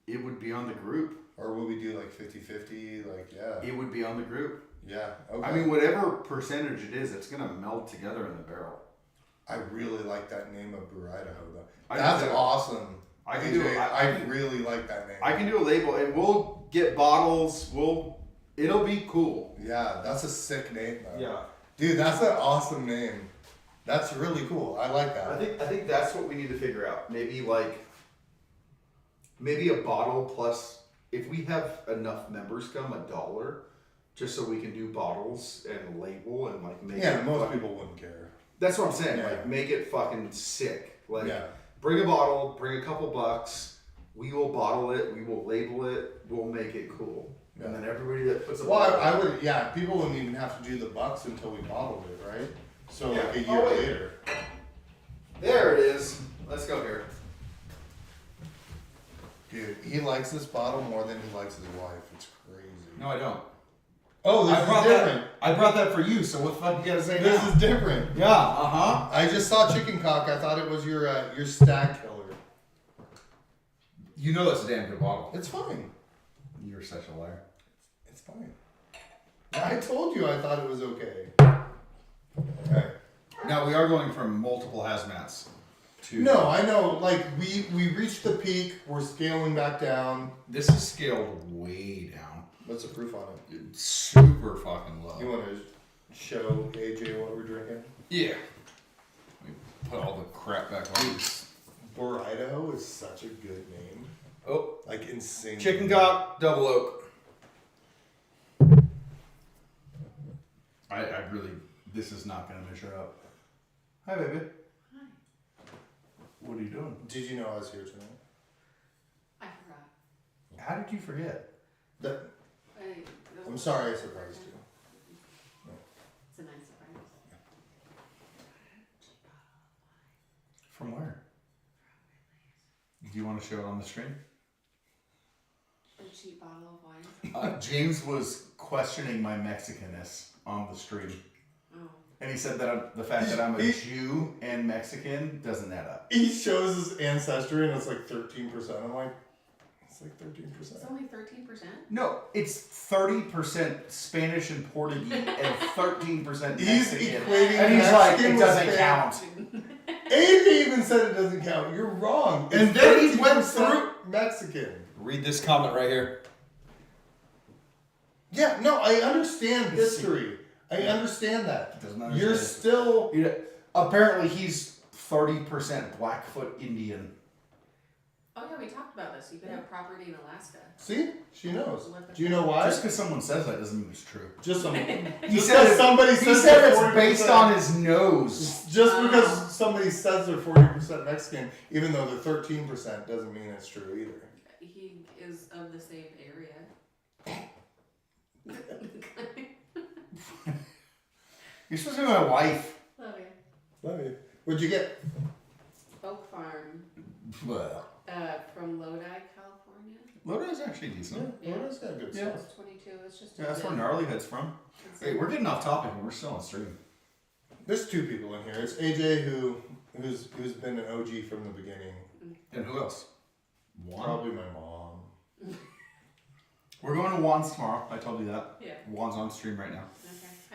[SPEAKER 2] It would be on the group.
[SPEAKER 1] Or would we do like 50-50? Like, yeah.
[SPEAKER 2] It would be on the group.
[SPEAKER 1] Yeah, okay.
[SPEAKER 2] I mean, whatever percentage it is, it's gonna meld together in the barrel.
[SPEAKER 1] I really like that name of burrito though.
[SPEAKER 2] I
[SPEAKER 1] That's
[SPEAKER 2] can do it.
[SPEAKER 1] awesome.
[SPEAKER 2] I can
[SPEAKER 1] AJ,
[SPEAKER 2] do it.
[SPEAKER 1] I really like that name.
[SPEAKER 2] I can do a label, and we'll get bottles. It'll be cool.
[SPEAKER 1] Yeah, that's a sick name though.
[SPEAKER 2] Yeah.
[SPEAKER 1] Dude, that's an awesome name. That's really cool. I like that.
[SPEAKER 3] I think that's what we need to figure out. Maybe a bottle plus, if we have enough members come, $1, just so we can do bottles and label and like make
[SPEAKER 1] Yeah,
[SPEAKER 3] it
[SPEAKER 1] most
[SPEAKER 3] fucking-
[SPEAKER 1] people wouldn't care.
[SPEAKER 3] That's what I'm saying.
[SPEAKER 1] Yeah.
[SPEAKER 3] Like make it fucking sick. Like
[SPEAKER 1] Yeah.
[SPEAKER 3] bring a bottle, bring a couple bucks. We will bottle it. We will label it. We'll make it cool.
[SPEAKER 1] Yeah.
[SPEAKER 3] And then everybody that puts a
[SPEAKER 1] Well,
[SPEAKER 3] bottle,
[SPEAKER 1] I would, yeah, people wouldn't even have to do the bucks until we bottled it, right? So
[SPEAKER 3] Yeah.
[SPEAKER 1] like a
[SPEAKER 3] Oh,
[SPEAKER 1] year
[SPEAKER 3] wait.
[SPEAKER 1] later.
[SPEAKER 3] there it is. Let's go here.
[SPEAKER 1] Dude, he likes this bottle more than he likes his wife. It's crazy.
[SPEAKER 2] No, I don't.
[SPEAKER 1] Oh, this
[SPEAKER 2] I
[SPEAKER 1] is
[SPEAKER 2] brought
[SPEAKER 1] different.
[SPEAKER 2] that. I brought that for you. So what the fuck you gotta say
[SPEAKER 1] This
[SPEAKER 2] now?
[SPEAKER 1] is different.
[SPEAKER 2] Yeah. Uh huh.
[SPEAKER 1] I just saw chicken cock. I thought it was your stag killer.
[SPEAKER 2] You know that's a damn good bottle.
[SPEAKER 1] It's fine.
[SPEAKER 2] You're such a liar.
[SPEAKER 1] It's fine. I told you I thought it was okay. Okay.
[SPEAKER 2] Now we are going from multiple hazmats to.
[SPEAKER 1] No, I know. Like we reached the peak. We're scaling back down.
[SPEAKER 2] This is scaled way down.
[SPEAKER 1] What's the proof on it?
[SPEAKER 2] It's super fucking low.
[SPEAKER 1] You want to show AJ what we're drinking?
[SPEAKER 2] Yeah. Let me put all the crap back on.
[SPEAKER 1] Burrito is such a good name.
[SPEAKER 2] Oh,
[SPEAKER 1] Like insane.
[SPEAKER 2] chicken cock, double oak. I really, this is not gonna measure up. Hi, baby.
[SPEAKER 4] Hi.
[SPEAKER 2] What are you doing?
[SPEAKER 1] Did you know I was here tonight?
[SPEAKER 4] I forgot.
[SPEAKER 2] How did you forget?
[SPEAKER 1] That,
[SPEAKER 4] I,
[SPEAKER 1] I'm sorry I surprised you.
[SPEAKER 4] It's a nice surprise.
[SPEAKER 2] From where? Do you want to show it on the stream?
[SPEAKER 4] A cheap bottle of wine.
[SPEAKER 2] James was questioning my Mexicanness on the stream.
[SPEAKER 4] Oh.
[SPEAKER 2] And he said that the fact that I'm a
[SPEAKER 1] He-
[SPEAKER 2] Jew and Mexican doesn't add up.
[SPEAKER 1] He shows his ancestry and it's like 13%. I'm like, it's like 13%.
[SPEAKER 4] It's only 13%?
[SPEAKER 2] No, it's 30% Spanish and Portuguese and 13%
[SPEAKER 1] He's
[SPEAKER 2] Mexican.
[SPEAKER 1] equating
[SPEAKER 2] And he's like,
[SPEAKER 1] Mexican
[SPEAKER 2] it
[SPEAKER 1] with
[SPEAKER 2] doesn't
[SPEAKER 1] Spanish.
[SPEAKER 2] count.
[SPEAKER 1] AJ even said it doesn't count. You're wrong.
[SPEAKER 2] And
[SPEAKER 1] It's
[SPEAKER 2] then he went
[SPEAKER 1] 13% Mexican.
[SPEAKER 2] Read this comment right here.
[SPEAKER 1] Yeah, no, I understand history. I understand that.
[SPEAKER 2] Doesn't understand
[SPEAKER 1] You're
[SPEAKER 2] it.
[SPEAKER 1] still.
[SPEAKER 2] Apparently he's 30% Blackfoot Indian.
[SPEAKER 4] Oh yeah, we talked about this. You could have property in Alaska.
[SPEAKER 1] See, she knows.
[SPEAKER 4] What the
[SPEAKER 1] Do you know why?
[SPEAKER 2] Just because someone says that doesn't mean it's true.
[SPEAKER 1] Just some.
[SPEAKER 2] He
[SPEAKER 1] just
[SPEAKER 2] said,
[SPEAKER 1] because somebody
[SPEAKER 2] he
[SPEAKER 1] says
[SPEAKER 2] said
[SPEAKER 1] they're
[SPEAKER 2] it's based
[SPEAKER 1] 40%.
[SPEAKER 2] on his nose.
[SPEAKER 1] Just because somebody says they're 40% Mexican, even though they're 13%, doesn't mean it's true either.
[SPEAKER 4] He is of the same area.
[SPEAKER 2] You're supposed to be my wife.
[SPEAKER 4] Okay.
[SPEAKER 1] Love you. What'd you get?
[SPEAKER 4] Oak Farm
[SPEAKER 2] Well,
[SPEAKER 4] from Lodi, California.
[SPEAKER 2] Lodi's actually decent.
[SPEAKER 1] Yeah, Florida's got good
[SPEAKER 2] Yeah.
[SPEAKER 1] stuff.
[SPEAKER 4] It's 22. It's just.
[SPEAKER 2] Yeah, that's where Gnarly Head's from. Wait, we're getting off topic and we're still on stream.
[SPEAKER 1] There's two people in here. It's AJ who's been an OG from the beginning.
[SPEAKER 2] And who else? Juan.
[SPEAKER 1] Probably my mom.
[SPEAKER 2] We're going to Juan's tomorrow. I told you that.
[SPEAKER 4] Yeah.
[SPEAKER 2] Juan's on stream right now.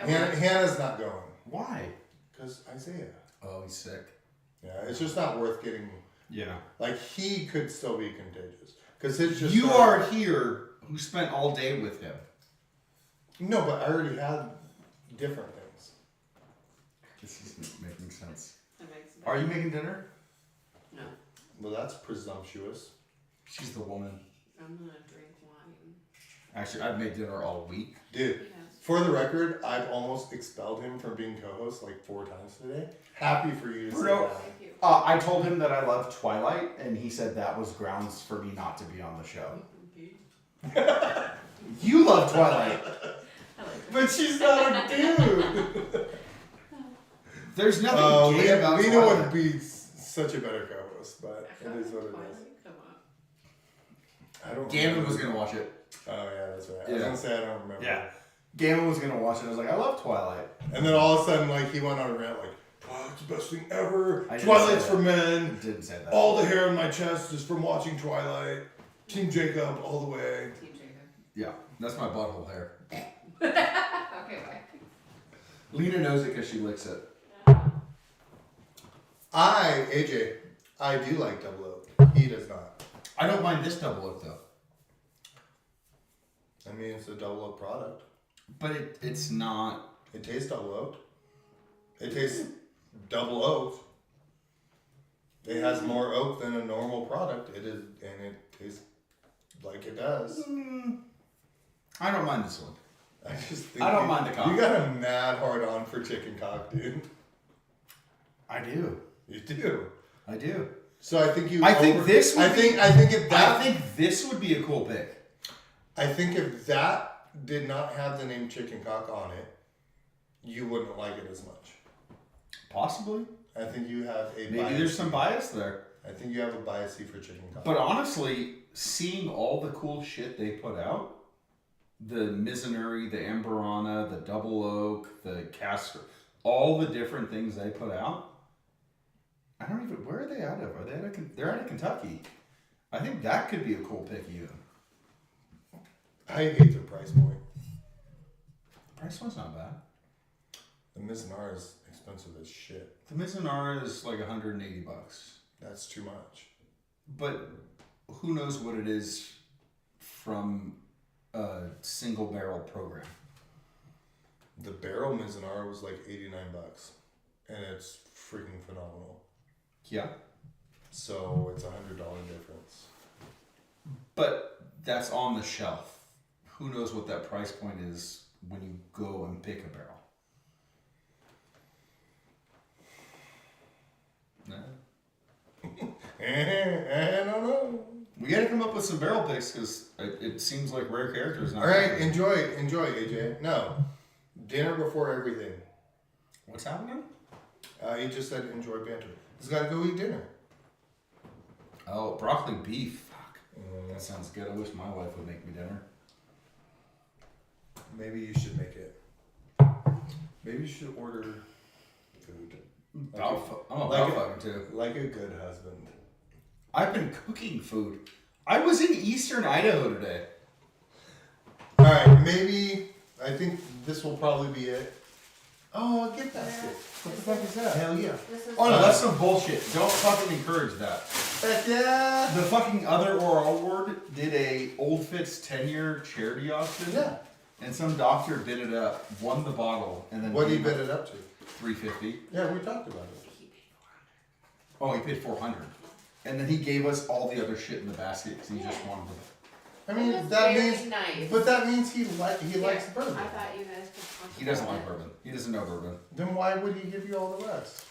[SPEAKER 4] Okay.
[SPEAKER 1] Hannah's not going
[SPEAKER 2] Why?
[SPEAKER 1] because Isaiah.
[SPEAKER 2] Oh, he's sick.
[SPEAKER 1] Yeah, it's just not worth getting.
[SPEAKER 2] Yeah.
[SPEAKER 1] Like he could still be contagious because it's just.
[SPEAKER 2] You are here who spent all day with him.
[SPEAKER 1] No, but I already had different things.
[SPEAKER 2] This isn't making sense.
[SPEAKER 4] That makes sense.
[SPEAKER 2] Are you making dinner?
[SPEAKER 4] No.
[SPEAKER 1] Well, that's presumptuous.
[SPEAKER 2] She's the woman.
[SPEAKER 4] I'm gonna drink wine.
[SPEAKER 2] Actually, I've made dinner all week.
[SPEAKER 1] Dude,
[SPEAKER 4] Yes.
[SPEAKER 1] for the record, I've almost expelled him from being co-host like 4 times today. Happy for you to say
[SPEAKER 3] Bruno.
[SPEAKER 1] that.
[SPEAKER 4] Thank you.
[SPEAKER 3] I told him that I love Twilight, and he said that was grounds for me not to be on the show. You love Twilight.
[SPEAKER 4] I like it.
[SPEAKER 1] But she's not a dude.
[SPEAKER 3] There's nothing gay about
[SPEAKER 1] Lena
[SPEAKER 3] Twilight.
[SPEAKER 1] would be such a better co-host, but it is what it is.
[SPEAKER 4] Come on.
[SPEAKER 1] I don't.
[SPEAKER 2] Gammon
[SPEAKER 1] remember.
[SPEAKER 2] was gonna watch it.
[SPEAKER 1] Oh yeah, that's right. I was
[SPEAKER 2] Yeah.
[SPEAKER 1] gonna say I don't remember.
[SPEAKER 3] Yeah. Gammon was gonna watch it. I was like, I love Twilight.
[SPEAKER 1] And then all of a sudden, like he went on a rant, like Twilight's the best thing ever.
[SPEAKER 3] I didn't
[SPEAKER 1] Twilight's
[SPEAKER 3] say
[SPEAKER 1] for
[SPEAKER 3] that.
[SPEAKER 1] men.
[SPEAKER 3] Didn't say that.
[SPEAKER 1] All the hair on my chest is from watching Twilight. Team Jacob all the way.
[SPEAKER 4] Team Jacob.
[SPEAKER 2] Yeah, that's my butthole hair.
[SPEAKER 4] Okay, bye.
[SPEAKER 2] Lena knows it because she licks it.
[SPEAKER 1] AJ, I do like double oak. He does not.
[SPEAKER 2] I don't mind this double oak though,
[SPEAKER 1] I mean, it's a double oak product.
[SPEAKER 2] but it's not.
[SPEAKER 1] It tastes double oaked. It tastes double oaked. It has more oak than a normal product. It is, and it tastes like it does.
[SPEAKER 2] I don't mind this one.
[SPEAKER 1] I just think
[SPEAKER 2] I don't
[SPEAKER 1] you-
[SPEAKER 2] mind the cock.
[SPEAKER 1] You got a mad hard on for chicken cock, dude.
[SPEAKER 3] I do.
[SPEAKER 1] You do.
[SPEAKER 3] I do.
[SPEAKER 1] So I think you.
[SPEAKER 2] I think this would
[SPEAKER 1] I think if that.
[SPEAKER 2] I think this would be a cool pick.
[SPEAKER 1] I think if that did not have the name chicken cock on it, you wouldn't like it as much.
[SPEAKER 2] Possibly.
[SPEAKER 1] I think you have a.
[SPEAKER 2] Maybe
[SPEAKER 1] bias.
[SPEAKER 2] there's some bias there.
[SPEAKER 1] I think you have a bias for chicken cock.
[SPEAKER 2] But honestly, seeing all the cool shit they put out, the Mizunuri, the Amberana, the Double Oak, the Castor, all the different things they put out, I don't even, where are they out of? Are they out of, they're out of Kentucky. I think that could be a cool pick even.
[SPEAKER 1] I hate their price point.
[SPEAKER 2] The price one's not bad.
[SPEAKER 1] The Mizunara is expensive as shit.
[SPEAKER 2] The Mizunara is like $180.
[SPEAKER 1] That's too much.
[SPEAKER 2] But who knows what it is from a single barrel program.
[SPEAKER 1] The barrel Mizunara was like $89, and it's freaking phenomenal.
[SPEAKER 2] Yeah.
[SPEAKER 1] So it's $100 difference.
[SPEAKER 2] But that's on the shelf. Who knows what that price point is when you go and pick a barrel? No.
[SPEAKER 1] I don't know.
[SPEAKER 2] We gotta come up with some barrel picks because it seems like rare characters. Not
[SPEAKER 1] All right,
[SPEAKER 2] rare.
[SPEAKER 1] enjoy, AJ. No, dinner before everything.
[SPEAKER 2] What's happening?
[SPEAKER 1] He just said enjoy banter. He's got to go eat dinner.
[SPEAKER 2] Oh, broccoli beef. Fuck. That sounds good. I wish my wife would make me dinner.
[SPEAKER 1] Maybe you should make it. Maybe you should order food.
[SPEAKER 2] I'm a
[SPEAKER 1] like
[SPEAKER 2] bow fucking too.
[SPEAKER 1] Like a good husband.
[SPEAKER 2] I've been cooking food. I was in eastern Idaho today.
[SPEAKER 1] All right, maybe I think this will probably be it. Oh, a gift basket.
[SPEAKER 2] What the fuck is that?
[SPEAKER 1] Hell yeah.
[SPEAKER 4] This is
[SPEAKER 2] Oh no, that's some bullshit. Don't fucking encourage that.
[SPEAKER 1] Heck yeah.
[SPEAKER 2] The fucking other oral ward did a Old Fitz 10-year charity auction.
[SPEAKER 1] Yeah.
[SPEAKER 2] And some doctor bid it up, won the bottle, and then
[SPEAKER 1] What do you
[SPEAKER 2] gave
[SPEAKER 1] bid it up to?
[SPEAKER 2] $350.
[SPEAKER 1] Yeah, we talked about it.
[SPEAKER 4] he paid
[SPEAKER 2] Oh, he paid $400. And then he gave us all the other shit in the basket because he just wanted to.
[SPEAKER 1] I mean,
[SPEAKER 4] That's
[SPEAKER 1] that
[SPEAKER 4] very
[SPEAKER 1] means,
[SPEAKER 4] nice.
[SPEAKER 1] but that means he likes
[SPEAKER 4] Yeah,
[SPEAKER 1] bourbon.
[SPEAKER 4] I thought you guys could talk
[SPEAKER 2] He doesn't
[SPEAKER 4] about
[SPEAKER 2] like
[SPEAKER 4] it.
[SPEAKER 2] bourbon. He doesn't know bourbon.
[SPEAKER 1] Then why would he give you all the rest?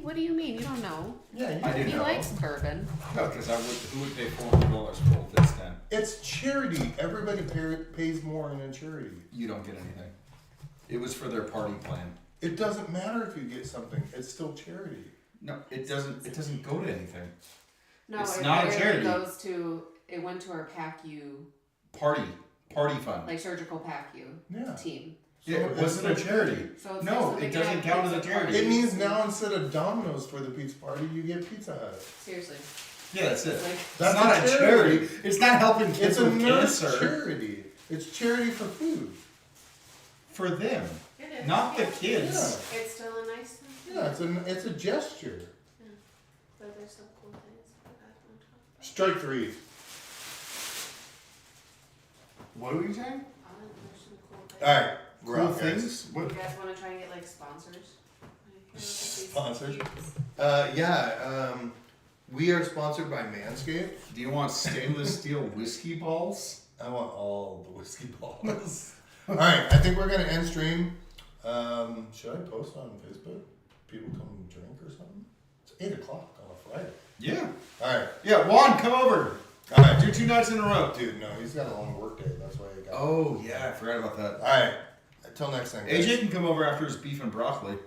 [SPEAKER 4] What do you mean? You don't know.
[SPEAKER 1] Yeah,
[SPEAKER 2] I do
[SPEAKER 4] He
[SPEAKER 2] know.
[SPEAKER 4] likes bourbon.
[SPEAKER 2] No, because who would pay $400 for Old Fitz 10?
[SPEAKER 1] It's charity. Everybody pays more in a charity.
[SPEAKER 2] You don't get anything. It was for their party plan.
[SPEAKER 1] It doesn't matter if you get something. It's still charity.
[SPEAKER 2] No, it doesn't. It doesn't go to anything.
[SPEAKER 4] No,
[SPEAKER 2] It's
[SPEAKER 4] it
[SPEAKER 2] not a
[SPEAKER 4] literally
[SPEAKER 2] charity.
[SPEAKER 4] goes to. It went to our PACU,
[SPEAKER 2] Party fund.
[SPEAKER 4] like surgical PACU
[SPEAKER 1] Yeah.
[SPEAKER 4] team.
[SPEAKER 2] Yeah, it
[SPEAKER 1] it's
[SPEAKER 2] wasn't a
[SPEAKER 1] still
[SPEAKER 2] charity.
[SPEAKER 4] So it's
[SPEAKER 2] No,
[SPEAKER 4] like something
[SPEAKER 2] it doesn't
[SPEAKER 4] like
[SPEAKER 2] count as a
[SPEAKER 4] pizza
[SPEAKER 2] charity.
[SPEAKER 1] It
[SPEAKER 4] parties.
[SPEAKER 1] means now instead of Domino's for the pizza party, you get Pizza Hut.
[SPEAKER 4] Seriously,
[SPEAKER 2] Yeah, that's it.
[SPEAKER 4] it's like
[SPEAKER 1] That's
[SPEAKER 2] it's not a charity. It's not helping kids
[SPEAKER 1] It's a
[SPEAKER 2] with
[SPEAKER 1] nurse
[SPEAKER 2] cancer.
[SPEAKER 1] charity. It's charity for food.
[SPEAKER 2] For them,
[SPEAKER 4] it is.
[SPEAKER 2] not the
[SPEAKER 4] Yeah.
[SPEAKER 2] kids.
[SPEAKER 4] It's still a nice thing.
[SPEAKER 1] Yeah, it's a gesture.
[SPEAKER 4] But there's some cool things that I want to talk about.
[SPEAKER 1] Strike 3.
[SPEAKER 2] What are you saying?
[SPEAKER 4] There's some cool things.
[SPEAKER 1] All right, we're
[SPEAKER 2] Cool
[SPEAKER 1] out, guys.
[SPEAKER 2] things. What?
[SPEAKER 4] You guys want to try and get like sponsors?
[SPEAKER 1] Sponsors?
[SPEAKER 4] Sponsors?
[SPEAKER 1] We are sponsored by Manscaped.
[SPEAKER 2] Do you want stainless steel whiskey balls?
[SPEAKER 1] I want all the whiskey balls. All right, I think we're gonna end stream. Should I post on Facebook? People come drink or something? It's 8:00 on a Friday.
[SPEAKER 2] Yeah.
[SPEAKER 1] All right,
[SPEAKER 2] Yeah, Juan, come over.
[SPEAKER 1] all right,
[SPEAKER 2] Do 2 nights in a row.
[SPEAKER 1] dude. No, he's got a long work day. That's why he got.
[SPEAKER 2] Oh, yeah, I forgot about that.
[SPEAKER 1] All right. Until next time. Guys.
[SPEAKER 2] AJ can come over after his beef and broccoli.